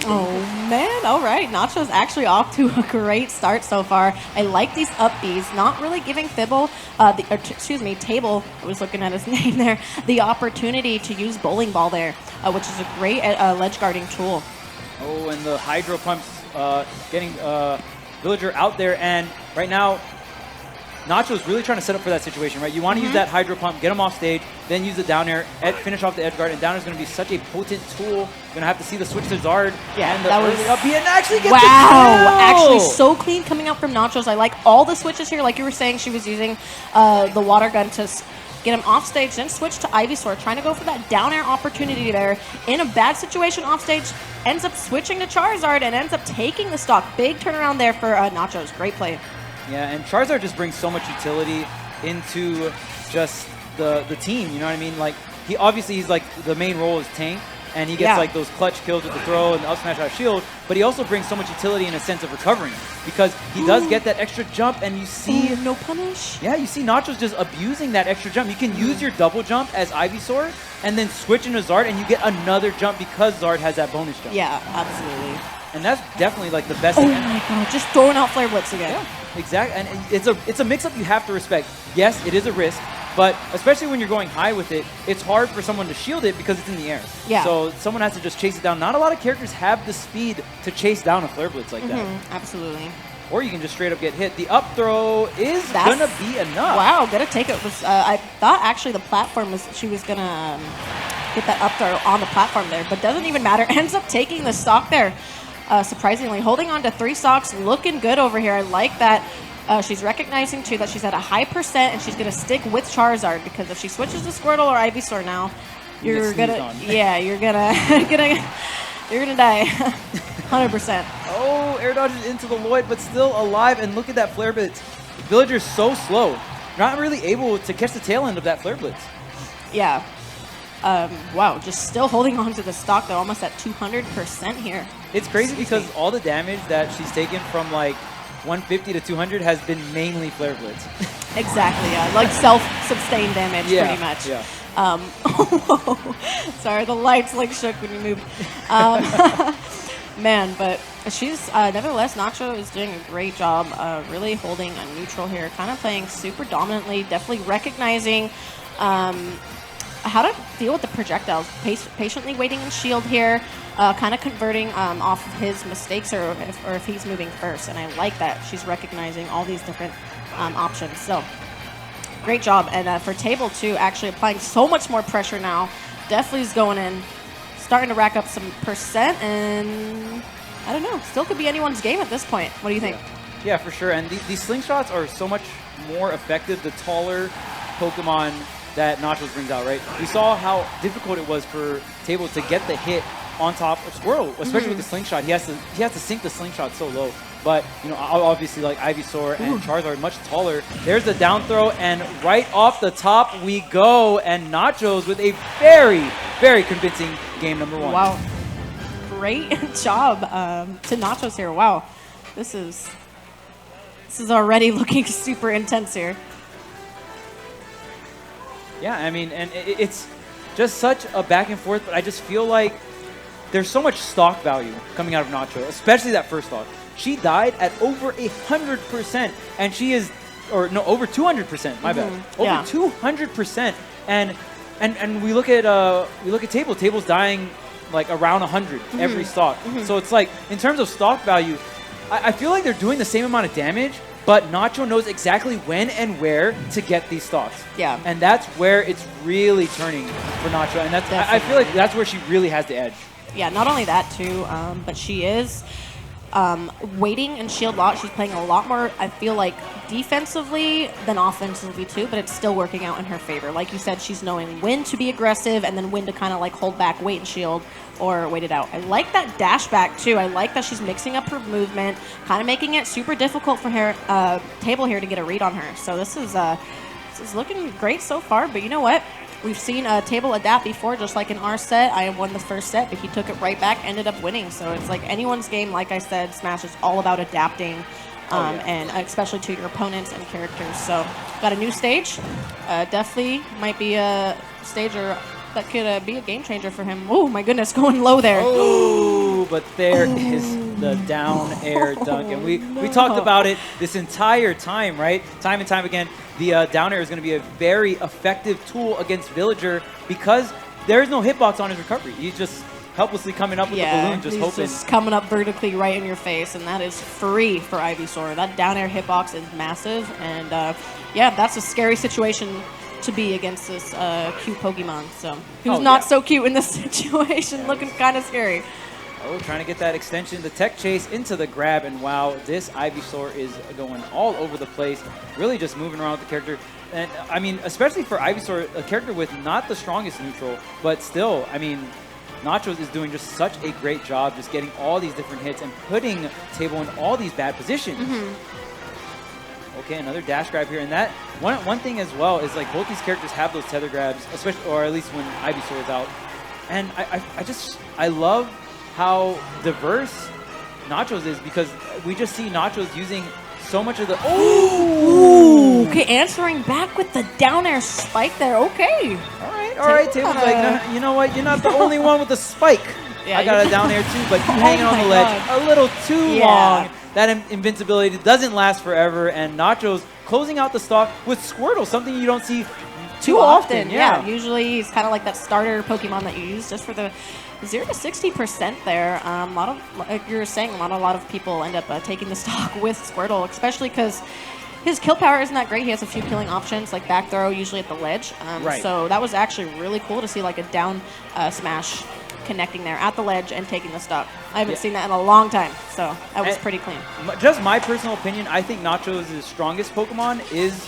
Oh man, all right. Nacho's actually off to a great start so far. I like these up Bs, not really giving Table, Table, I was looking at his name there, the opportunity to use Bowling Ball there, which is a great ledge guarding tool. Oh, and the Hydro Pumps getting Villager out there, and right now, Nacho's really trying to set up for that situation, right? You want to use that Hydro Pump, get him off stage, then use the down air, finish off the edge guard, and down air is going to be such a potent tool. You're going to have to see the switch to Zard, and the early up B, and actually gets the kill! Actually so clean coming out from Nacho's. I like all the switches here. Like you were saying, she was using the water gun to get him off stage, then switch to Ivysaur, trying to go for that down air opportunity there. In a bad situation off stage, ends up switching to Charizard and ends up taking the stock. Big turnaround there for Nacho's. Great play. Yeah, and Charizard just brings so much utility into just the team, you know what I mean? Like, he's like, the main role is tank, and he gets like those clutch kills with the throw and the up smash out shield, but he also brings so much utility in a sense of recovering, because he does get that extra jump, and you see... no punish? Yeah, you see Nacho's just abusing that extra jump. You can use your double jump as Ivysaur, and then switch into Zard, and you get another jump because Zard has that bonus jump. Yeah, absolutely. And that's definitely like the best thing. Oh my god, just throwing out Flare Blitz again. Yeah, exactly. And it's a mix-up you have to respect. Yes, it is a risk, but especially when you're going high with it, it's hard for someone to shield it because it's in the air. Yeah. So someone has to just chase it down. Not a lot of characters have the speed to chase down a Flare Blitz like that. Absolutely. Or you can just straight up get hit. The up throw is going to be enough. Wow, gonna take it. I thought actually the platform she was going to get that up throw on the platform there, but doesn't even matter. Ends up taking the stock there. Surprisingly, holding on to 3 stocks, looking good over here. I like that. She's recognizing too that she's at a high percent, and she's going to stick with Charizard, because if she switches to Squirtle or Ivysaur now, you're gonna you're gonna die. 100%. Oh, air dodges into the Lloyd, but still alive. And look at that Flare Blitz. Villager's so slow, not really able to catch the tail end of that Flare Blitz. Yeah. Wow, just still holding on to the stock. They're almost at 200% here. It's crazy because all the damage that she's taken from like 150 to 200 has been mainly Flare Blitz. Exactly, yeah. Like self-sustained damage, pretty much. Yeah. Sorry, the lights like shook when you moved. Man, but she's, nevertheless, Nacho is doing a great job really holding a neutral here, kind of playing super dominantly, definitely recognizing how to deal with the projectiles, patiently waiting in shield here, kind of converting off of his mistakes or if he's moving first. And I like that she's recognizing all these different options. So great job. And for Table too, actually applying so much more pressure now. Definitely is going in, starting to rack up some percent, and I don't know, still could be anyone's game at this point. What do you think? Yeah, for sure. And these slingshots are so much more effective the taller Pokemon that Nachos brings out, right? We saw how difficult it was for Table to get the hit on top of Squirrel, especially with the slingshot. He has to sink the slingshot so low. but you know, obviously like Ivysaur and Charizard are much taller. There's the down throw, and right off the top we go, and Nachos with a very, very convincing game number 1. Wow. Great job to Nachos here. Wow. This is already looking super intense here. Yeah, I mean, and it's just such a back and forth, but I just feel like there's so much stock value coming out of Nacho, especially that first stock. She died at over 100%, and she is, or no, over 200%. My bad, over 200%. And we look at Table. Table's dying like around 100 every stock. So it's like in terms of stock value, I feel like they're doing the same amount of damage, but Nacho knows exactly when and where to get these stocks. Yeah. And that's where it's really turning for Nacho, and that's I feel like that's where she really has the edge. Yeah, not only that too, but she is waiting and shield lock. She's playing a lot more, I feel like, defensively than offensively too, but it's still working out in her favor. Like you said, she's knowing when to be aggressive and then when to kind of like hold back, wait and shield, or wait it out. I like that dash back too. I like that she's mixing up her movement, kind of making it super difficult for her Table here to get a read on her. So this is looking great so far, but you know what? We've seen Table adapt before, just like in our set. I won the first set, but he took it right back, ended up winning. So it's like anyone's game, like I said, Smash is all about adapting, and especially to your opponents and characters. So got a new stage. Definitely might be a stage that could be a game changer for him. Oh my goodness, going low there. Oh, but there is the down air dunk. And we talked about it this entire time, right? Time and time again. The down air is going to be a very effective tool against Villager because there's no hitbox on his recovery. He's just helplessly coming up with the balloon, just hoping. He's just coming up vertically right in your face, and that is free for Ivysaur. That down air hitbox is massive, and yeah, that's a scary situation to be against this cute Pokemon. So who's not so cute in this situation, looking kind of scary. Oh, trying to get that extension, the tech chase into the grab, and wow, this Ivysaur is going all over the place, really just moving around with the character. And I mean, especially for Ivysaur, a character with not the strongest neutral, but still, I mean, Nachos is doing just such a great job just getting all these different hits and putting Table in all these bad positions. Okay, another dash grab here, and that one thing as well is like both these characters have those tether grabs, especially, or at least when Ivysaur is out. And I love how diverse Nachos is because we just see Nachos using so much of the Okay, answering back with the down air spike there. Okay. All right. Table's like, no, you know what? You're not the only one with the spike. I got a down air too, but you hanging on the ledge a little too long. That invincibility doesn't last forever, and Nachos closing out the stock with Squirtle, something you don't see too often. Yeah, usually he's kind of like that starter Pokemon that you use just for the 0 to 60% there. A lot of, like you were saying, a lot of people end up taking the stock with Squirtle, especially because his kill power isn't that great. He has a few killing options, like back throw, usually at the ledge. So that was actually really cool to see, like a down smash connecting there at the ledge and taking the stock. I haven't seen that in a long time, so that was pretty clean. Just my personal opinion, I think Nachos' strongest Pokemon is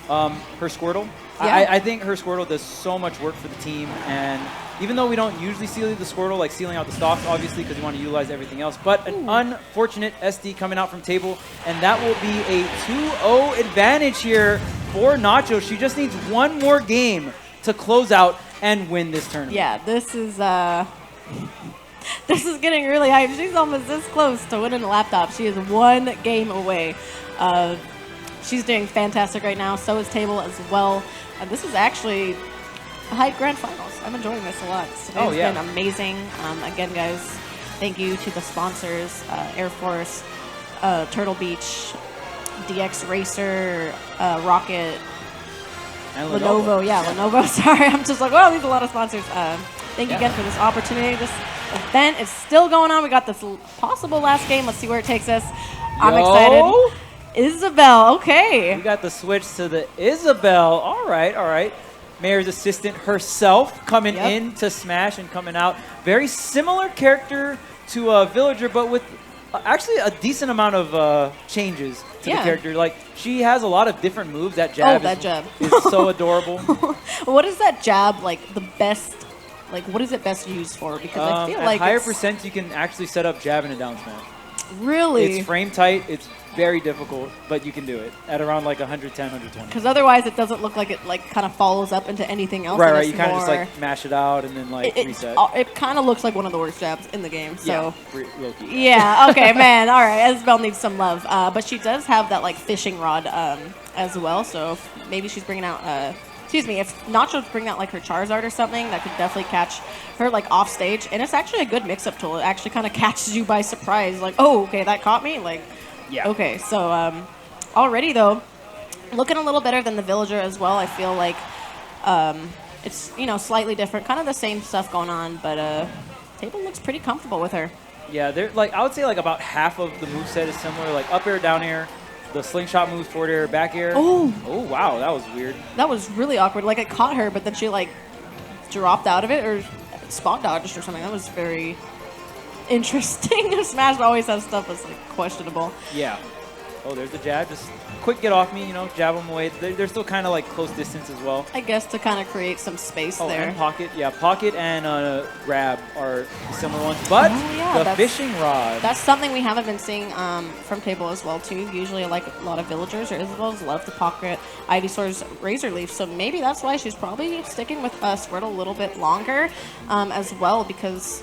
her Squirtle. I think her Squirtle does so much work for the team, and even though we don't usually seal the Squirtle, like sealing out the stocks, obviously, because you want to utilize everything else, but an unfortunate SD coming out from Table, and that will be a 2-0 advantage here for Nacho. She just needs one more game to close out and win this tournament. Yeah, this is getting really hype. She's almost this close to winning the laptop. She is one game away. She's doing fantastic right now. So is Table as well. This is actually a hype grand finals. I'm enjoying this a lot. Today's been amazing. Again, guys, thank you to the sponsors, Air Force, Turtle Beach, DX Racer, Rocket, and Lenovo. Lenovo. Sorry, I'm just like, wow, these are a lot of sponsors. Thank you again for this opportunity. This event is still going on. We got this possible last game. Let's see where it takes us. I'm excited. Isabel, okay. We got the switch to the Isabel. All right. Mayor's assistant herself coming in to Smash and coming out. Very similar character to Villager, but with actually a decent amount of changes to the character. Like, she has a lot of different moves. That jab, is so adorable. What is that jab, like, the best, like, what is it best used for? Because I feel like higher percents, you can actually set up jab and a down smash. Really? It's frame tight. It's very difficult, but you can do it at around like 110, 120. Because otherwise it doesn't look like it kind of follows up into anything else. Right. You kind of just like mash it out and then like reset. It kind of looks like one of the worst jabs in the game. So low-key. yeah. Okay, man. All right. Isabel needs some love, but she does have that like fishing rod as well. So maybe she's bringing out. Excuse me, if Nacho's bringing out like her Charizard or something, that could definitely catch her like off stage. And it's actually a good mix-up tool. It actually kind of catches you by surprise. Like, oh, okay, that caught me. Like, yeah. Okay, so already though, looking a little better than the Villager as well. I feel like it's slightly different, kind of the same stuff going on, but Table looks pretty comfortable with her. Yeah, they're like I would say like about half of the moveset is similar, like up air, down air. The slingshot moves, forward air, back air. Oh, wow, that was weird. That was really awkward. Like, it caught her, but then she, like, dropped out of it or spot dodged or something. That was very interesting. Smash always has stuff that's, like, questionable. Yeah. Oh, there's the jab. Just quick get off me, jab them away. They're still kind of, like, close distance as well. I guess to kind of create some space there. And pocket. Yeah, pocket and grab are similar ones. But the fishing rod. That's something we haven't been seeing from Table as well, too. Usually, like, a lot of Villagers or Isabels love to pocket Ivysaur's Razor Leaf. So maybe that's why she's probably sticking with Squirtle a little bit longer as well, because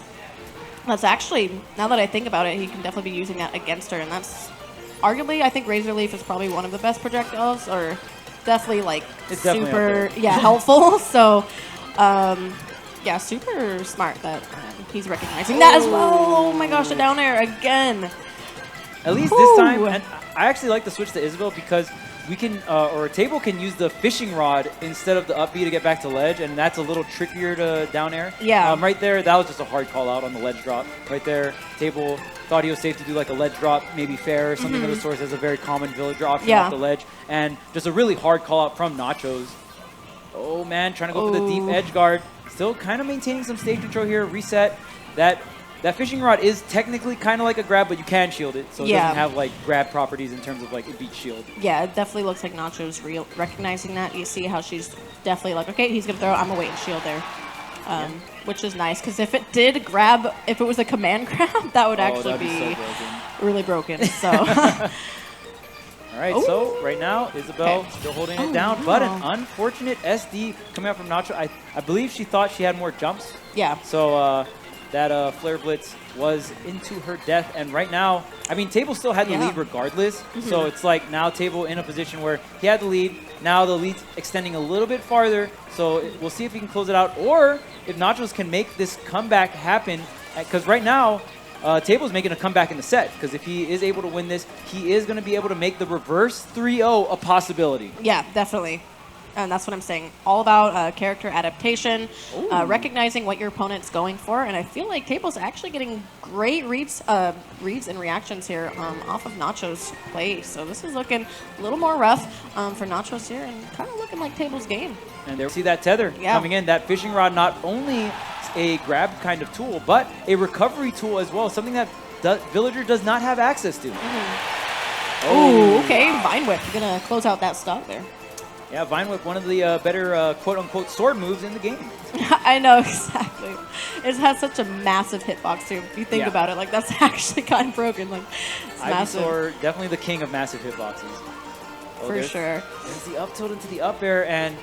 that's actually, now that I think about it, he can definitely be using that against her, and that's arguably, I think Razor Leaf is probably one of the best projectiles, or definitely like it's super, helpful. So, yeah, super smart that he's recognizing that as well. Oh my gosh, the down air again. At least this time, and I actually like the switch to Isabel because we can, or Table can use the fishing rod instead of the up B to get back to ledge, and that's a little trickier to down air. Yeah. Right there, that was just a hard call out on the ledge drop. Right there, Table thought he was safe to do like a ledge drop, maybe fair or something of the sort. As a very common villager option off the ledge, and just a really hard call out from Nachos. Oh man, trying to go for the deep edge guard. Still kind of maintaining some stage control here. Reset. That fishing rod is technically kind of like a grab, but you can shield it, so it doesn't have like grab properties in terms of like it beats shield. Yeah, it definitely looks like Nacho's recognizing that. You see how she's definitely like, okay, he's gonna throw. I'm gonna wait and shield there. Which is nice, because if it did grab, if it was a command grab, that would actually be so really broken. So, all right. So right now, Isabel still holding it down, but an unfortunate SD coming out from Nacho. I believe she thought she had more jumps. Yeah. So that Flare Blitz was into her death, and right now, I mean, Table still had the lead regardless. So it's like now Table in a position where he had the lead. Now the lead's extending a little bit farther, so we'll see if he can close it out, or if Nachos can make this comeback happen, because right now, Table's making a comeback in the set, because if he is able to win this, he is going to be able to make the reverse 3-0 a possibility. Yeah, definitely. And that's what I'm saying. All about character adaptation, recognizing what your opponent's going for, and I feel like Table's actually getting great reads and reactions here off of Nacho's play. So this is looking a little more rough for Nachos here, and kind of looking like Table's game. And there we see that tether coming in. That fishing rod, not only a grab kind of tool, but a recovery tool as well, something that Villager does not have access to. Oh, okay. Vine Whip, you're going to close out that stock there. Yeah, Vine Whip, one of the better quote-unquote sword moves in the game. I know, exactly. It has such a massive hitbox, too. If you think about it, like, that's actually kind of broken. Like, it's massive. Ivysaur, definitely the king of massive hitboxes. For sure. There's the up tilt into the up air, and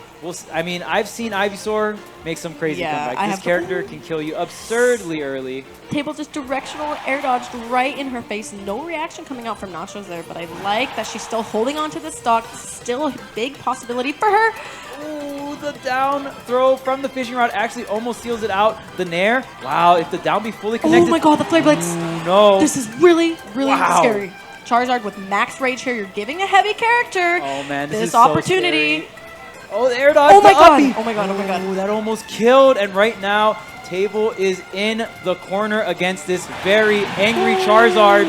I mean, I've seen Ivysaur make some crazy comeback. This character can kill you absurdly early. Table just directional air dodged right in her face. No reaction coming out from Nachos there, but I like that she's still holding on to the stock. Still a big possibility for her. Ooh, the down throw from the fishing rod actually almost seals it out. The Nair. Wow, if the down be fully connected. Oh my god, the Flare Blitz. No. This is really, really scary. Charizard with max rage here. You're giving a heavy character oh man, this is opportunity. So scary. Oh, the air dodge. Oh my god. Uppy. Oh my god. Oh my god. Ooh, that almost killed. And right now, Table is in the corner against this very angry Charizard.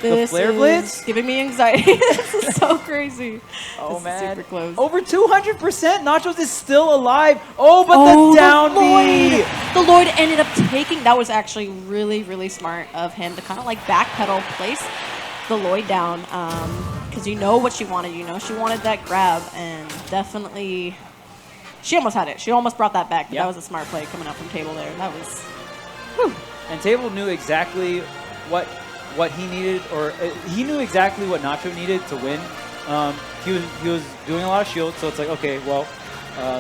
The Flare Blitz giving me anxiety. This is so crazy. Oh this man, is super close. Over 200%. Nachos is still alive. Oh, but the down B. The Lloyd ended up taking. That was actually really, really smart of him to kind of like backpedal, place the Lloyd down, because you know what she wanted. You know she wanted that grab, and definitely she almost had it. She almost brought that back. But that was a smart play coming up from Table there. That was. Whew. And Table knew exactly what what he needed, or he knew exactly what Nacho needed to win. He was doing a lot of shields, so it's like, okay, well,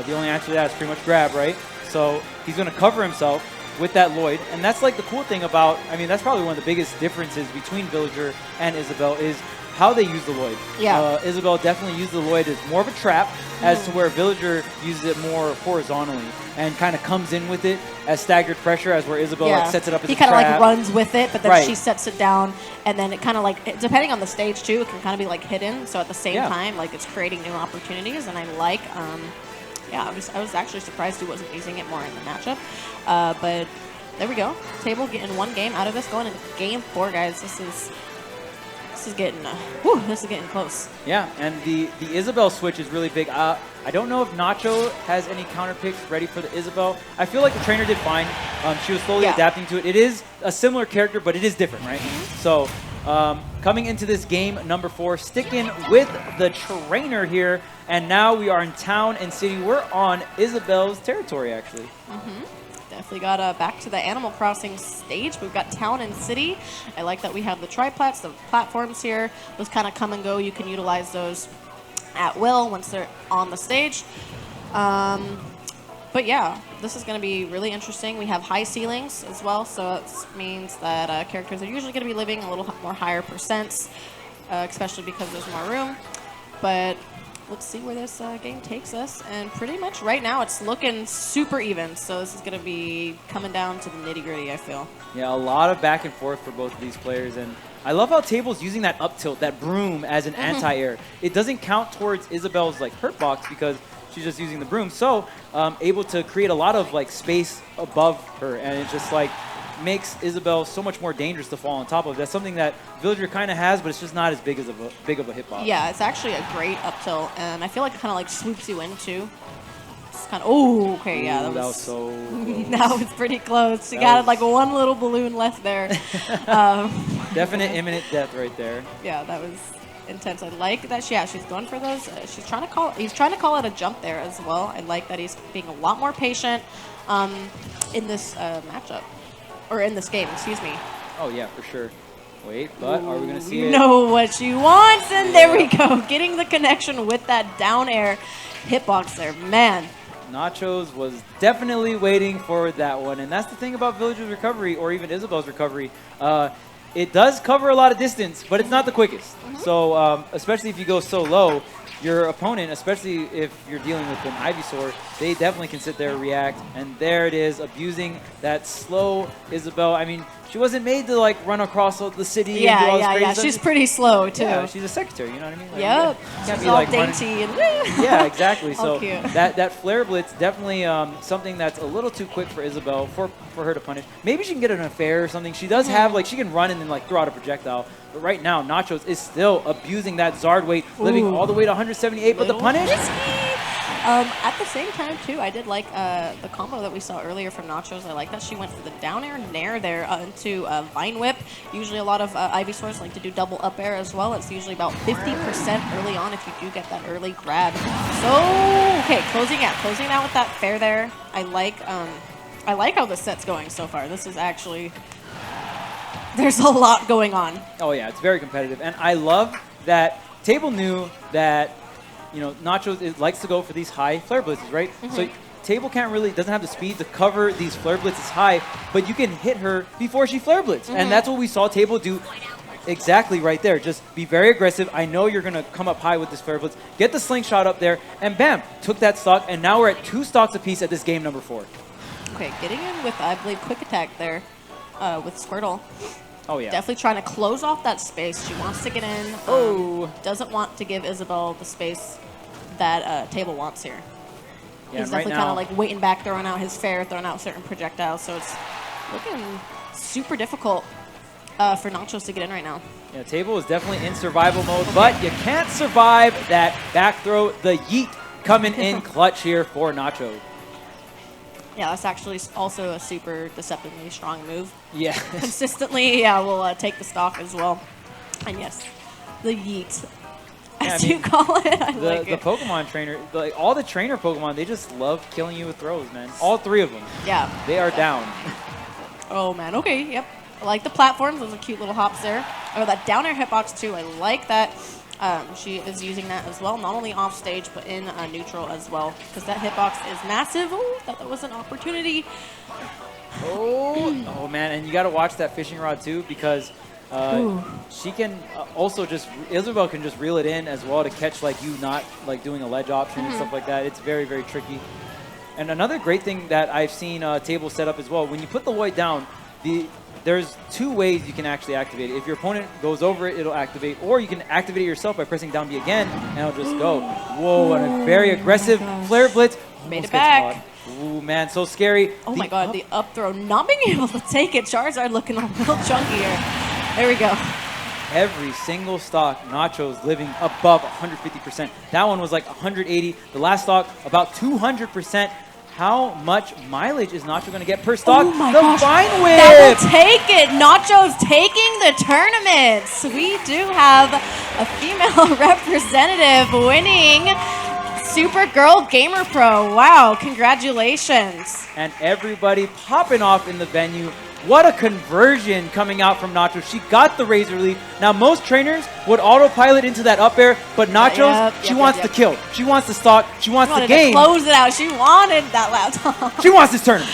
the only answer to that is pretty much grab, right? So he's going to cover himself with that Lloyd, and that's like the cool thing about, I mean, that's probably one of the biggest differences between Villager and Isabel is how they use the Lloyd. Yeah. Isabel definitely used the Lloyd as more of a trap, as to where Villager uses it more horizontally and kind of comes in with it as staggered pressure, as where Isabel like sets it up as he a trap. kind of like runs with it, but then Right. she sets it down, and then it kind of like, depending on the stage too, it can kind of be like hidden. So at the same time, like it's creating new opportunities, and I like. Yeah, I was actually surprised he wasn't using it more in the matchup, but there we go. Table getting one game out of this, going into game 4, guys. This is getting this is getting close. Yeah, and the Isabel switch is really big. I don't know if Nacho has any counter picks ready for the Isabel. I feel like the trainer did fine. She was slowly adapting to it. It is a similar character, but it is different, right? So coming into this game number 4, sticking with the trainer here, and now we are in town and city. We're on Isabel's territory, actually. Definitely got back to the Animal Crossing stage. We've got town and city. I like that we have the triplats, the platforms here. Those kind of come and go. You can utilize those at will once they're on the stage. But yeah, this is going to be really interesting. We have high ceilings as well, so it means that characters are usually going to be living a little more higher percents, especially because there's more room. But let's see where this game takes us. And pretty much right now it's looking super even. So this is going to be coming down to the nitty-gritty, I feel. Yeah, a lot of back and forth for both of these players. And I love how Table's using that up tilt, that broom, as an anti-air. It doesn't count towards Isabel's like hurt box because she's just using the broom. So able to create a lot of like space above her. And it just like makes Isabel so much more dangerous to fall on top of. That's something that Villager kind of has, but it's just not as big of a hitbox. Yeah, it's actually a great up tilt, and I feel like it kind of like swoops you in too. It's kind of, oh, okay, yeah, that was so that was pretty close. She got like one little balloon left there. Definite imminent death right there. Yeah, that was intense. I like that she's going for those. He's trying to call it a jump there as well. I like that he's being a lot more patient in this matchup. Or in this game, excuse me. Oh, yeah, for sure. Wait, but are we going to see it? You know what she wants, and there we go. Getting the connection with that down air hitbox there. Man. Nachos was definitely waiting for that one. And that's the thing about Villager's recovery, or even Isabel's recovery. It does cover a lot of distance, but it's not the quickest. So especially if you go so low, your opponent, especially if you're dealing with an Ivysaur, they definitely can sit there and react. And there it is, abusing that slow Isabel. I mean, she wasn't made to like run across the city and do all this crazy stuff. She's pretty slow too. Yeah, she's a secretary, you know what I mean? Like, yep. She's all like dainty and yeah, exactly. So cute. that flare blitz definitely something that's a little too quick for Isabel for her to punish. Maybe she can get an affair or something. She does have like she can run and then like throw out a projectile. But right now, Nachos is still abusing that Zard weight, living all the way to 178. But the punish. At the same time, too, I did like the combo that we saw earlier from Nachos. I like that she went for the down air nair there into Vine Whip. Usually a lot of Ivysaurs like to do double up air as well. It's usually about 50% early on if you do get that early grab. So, okay, closing out with that fair there. I like how the set's going so far. This is actually... There's a lot going on. Oh, yeah, it's very competitive. And I love that Table knew that, you know, Nachos likes to go for these high flare blitzes, right? So Table doesn't have the speed to cover these flare blitzes high, but you can hit her before she flare blitz. And that's what we saw Table do exactly right there. Just be very aggressive. I know you're going to come up high with this flare blitz. Get the slingshot up there, and bam, took that stock. And now we're at 2 stocks apiece at this game number 4. Okay, getting in with, I believe, quick attack there with Squirtle. Oh, yeah. Definitely trying to close off that space. She wants to get in. Doesn't want to give Isabel the space that Table wants here. Yeah, He's definitely kind of like waiting back, throwing out his fair, throwing out certain projectiles. So it's looking super difficult for Nachos to get in right now. Yeah, Table is definitely in survival mode, but you can't survive that back throw. The yeet coming in clutch here for Nacho. Yeah, that's actually also a super deceptively strong move. Yeah. Consistently, yeah, we'll take the stock as well. And yes, the yeet, as you call it. I like the it. Pokemon trainer, like all the trainer Pokemon, they just love killing you with throws, man. All 3 of them. Yeah. They are down. Oh, man. Okay, yep. I like the platforms. Those are cute little hops there. Oh, that down air hitbox too. I like that. She is using that as well, not only off stage, but in neutral as well, because that hitbox is massive. Oh, thought that was an opportunity. Oh man, and you got to watch that fishing rod too, because she can also just, Isabel can just reel it in as well to catch like you not like doing a ledge option and stuff like that. It's very, very tricky. And another great thing that I've seen tables set up as well, when you put the Lloyd down, there's two ways you can actually activate it. If your opponent goes over it, it'll activate, or you can activate it yourself by pressing down B again, and it'll just go. Whoa, and a very aggressive flare blitz. Made it back. Ooh, man, so scary. Oh my god, the up throw, not being able to take it. Charizard looking a little chunky here. There we go. Every single stock, Nacho's living above 150%. That one was like 180. The last stock, about 200%. How much mileage is Nacho going to get per stock? Oh my the gosh. Vine Whip! That will take it. Nacho's taking the tournament. We do have a female representative winning Supergirl Gamer Pro. Wow, congratulations. And everybody popping off in the venue. What a conversion coming out from Nacho. She got the Razor Leaf. Now, most trainers would autopilot into that up air, but Nacho's, she wants the kill. She wants the stock. She wants the game. To close it out. She wanted that laptop. She wants this tournament.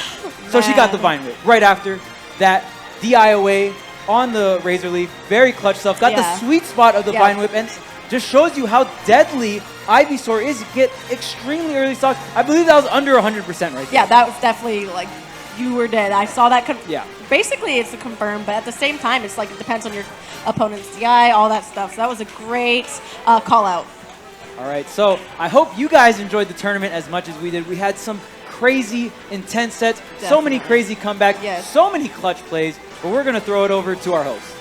So she got the Vine Whip right after that DIOA on the Razor Leaf. Very clutch stuff. Got the sweet spot of the Vine Whip, and just shows you how deadly Ivysaur is. Get extremely early stock. I believe that was under 100% right there. Yeah, that was definitely like, you were dead. I saw that. Basically, it's a confirm, but at the same time, it's like it depends on your opponent's DI, all that stuff. So that was a great call out. All right, so I hope you guys enjoyed the tournament as much as we did. We had some crazy, intense sets, so many crazy comebacks, so many clutch plays, but we're going to throw it over to our host.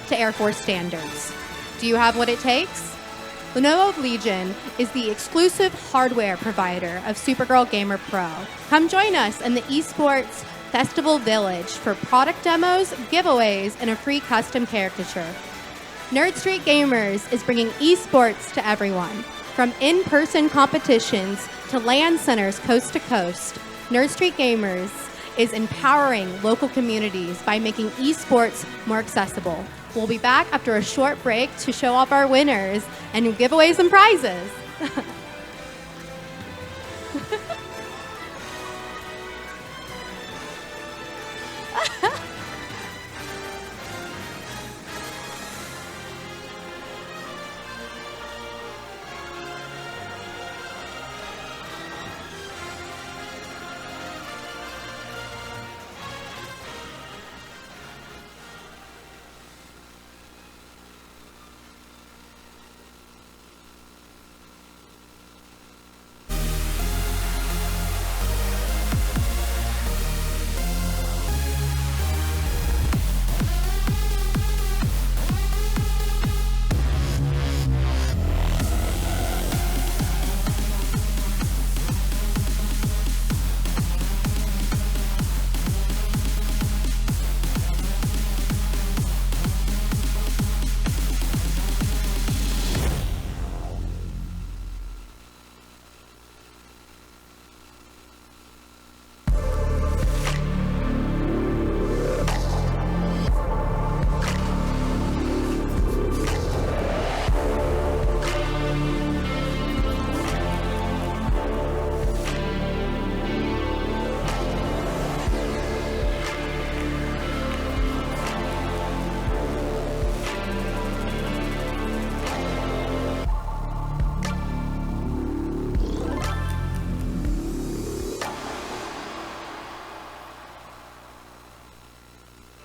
To Air Force standards. Do you have what it takes? Lenovo Legion is the exclusive hardware provider of Supergirl Gamer Pro. Come join us in the Esports Festival Village for product demos, giveaways, and a free custom caricature. Nerd Street Gamers is bringing esports to everyone. From in-person competitions to LAN centers coast to coast, Nerd Street Gamers is empowering local communities by making esports more accessible. We'll be back after a short break to show off our winners and give away some prizes.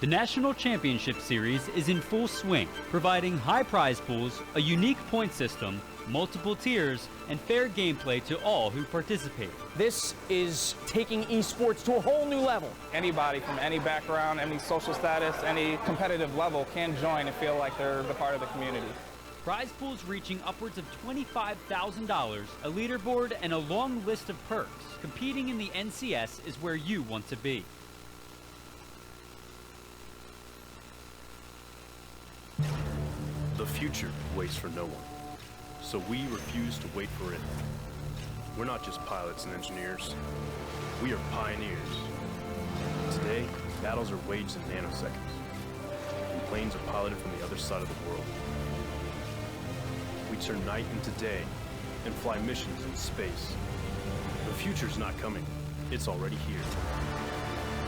The National Championship Series is in full swing, providing high prize pools, a unique point system, multiple tiers, and fair gameplay to all who participate. This is taking esports to a whole new level. Anybody from any background, any social status, any competitive level can join and feel like they're the part of the community. Prize pools reaching upwards of $25,000, a leaderboard, and a long list of perks. Competing in the NCS is where you want to be. The future waits for no one, so we refuse to wait for it. We're not just pilots and engineers, we are pioneers. Today, battles are waged in nanoseconds, and planes are piloted from the other side of the world. We turn night into day, and fly missions in space. The future's not coming, it's already here.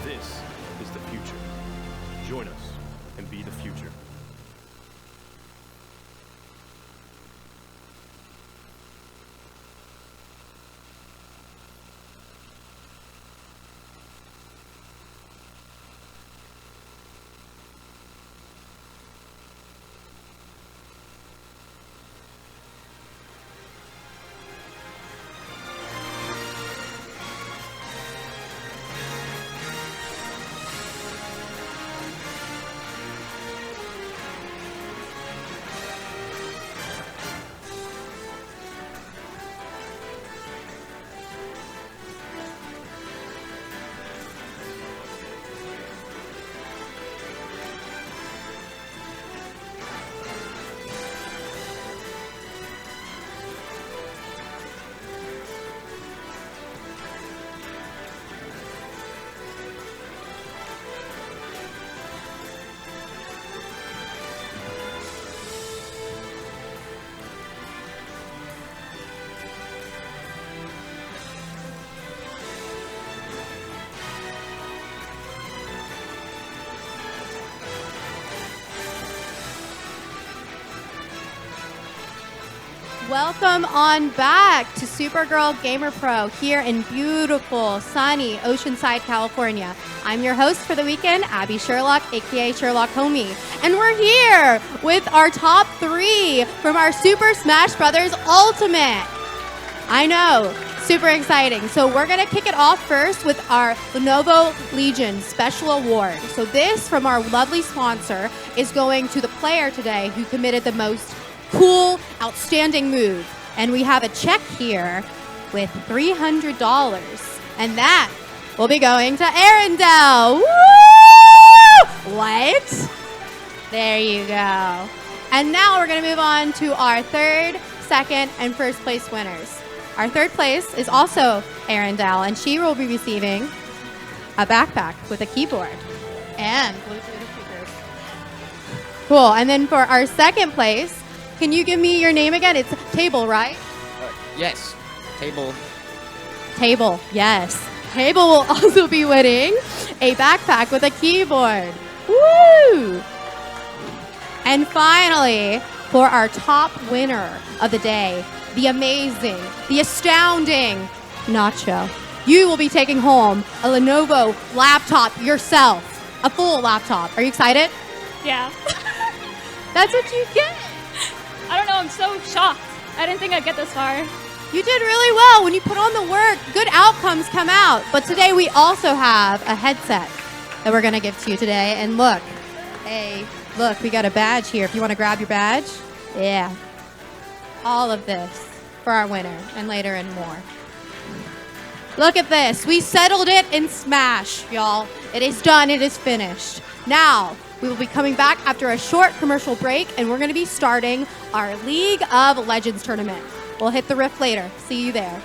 This is the future. Join us and be the future. Welcome on back to Supergirl Gamer Pro here in beautiful, sunny Oceanside, California. I'm your host for the weekend, Abby Sherlock, aka Sherlock Homie. And we're here with our top 3 from our Super Smash Bros. Ultimate. I know, super exciting. So we're gonna kick it off first with our Lenovo Legion Special Award. So this, from our lovely sponsor, is going to the player today who committed the most cool, outstanding move. And we have a check here with $300. And that will be going to Arendelle. Woo! What? There you go. And now we're going to move on to our third, second, and first place winners. Our third place is also Arendelle, and she will be receiving a backpack with a keyboard and Bluetooth speakers. Cool. And then for our second place, can you give me your name again? It's Table, right? Yes. Table. Table, yes. Table will also be winning a backpack with a keyboard. Woo! And finally, for our top winner of the day, the amazing, the astounding Nacho, you will be taking home a Lenovo laptop yourself, a full laptop. Are you excited? Yeah. That's what you get. I don't know, I'm so shocked. I didn't think I'd get this far. You did really well. When you put on the work, good outcomes come out. But today we also have a headset that we're going to give to you today. And look, hey, look, we got a badge here. If you want to grab your badge, yeah. All of this for our winner, and later and more. Look at this. We settled it in Smash, y'all. It is done. It is finished. Now, we will be coming back after a short commercial break, and we're going to be starting our League of Legends tournament. We'll hit the rift later. See you there.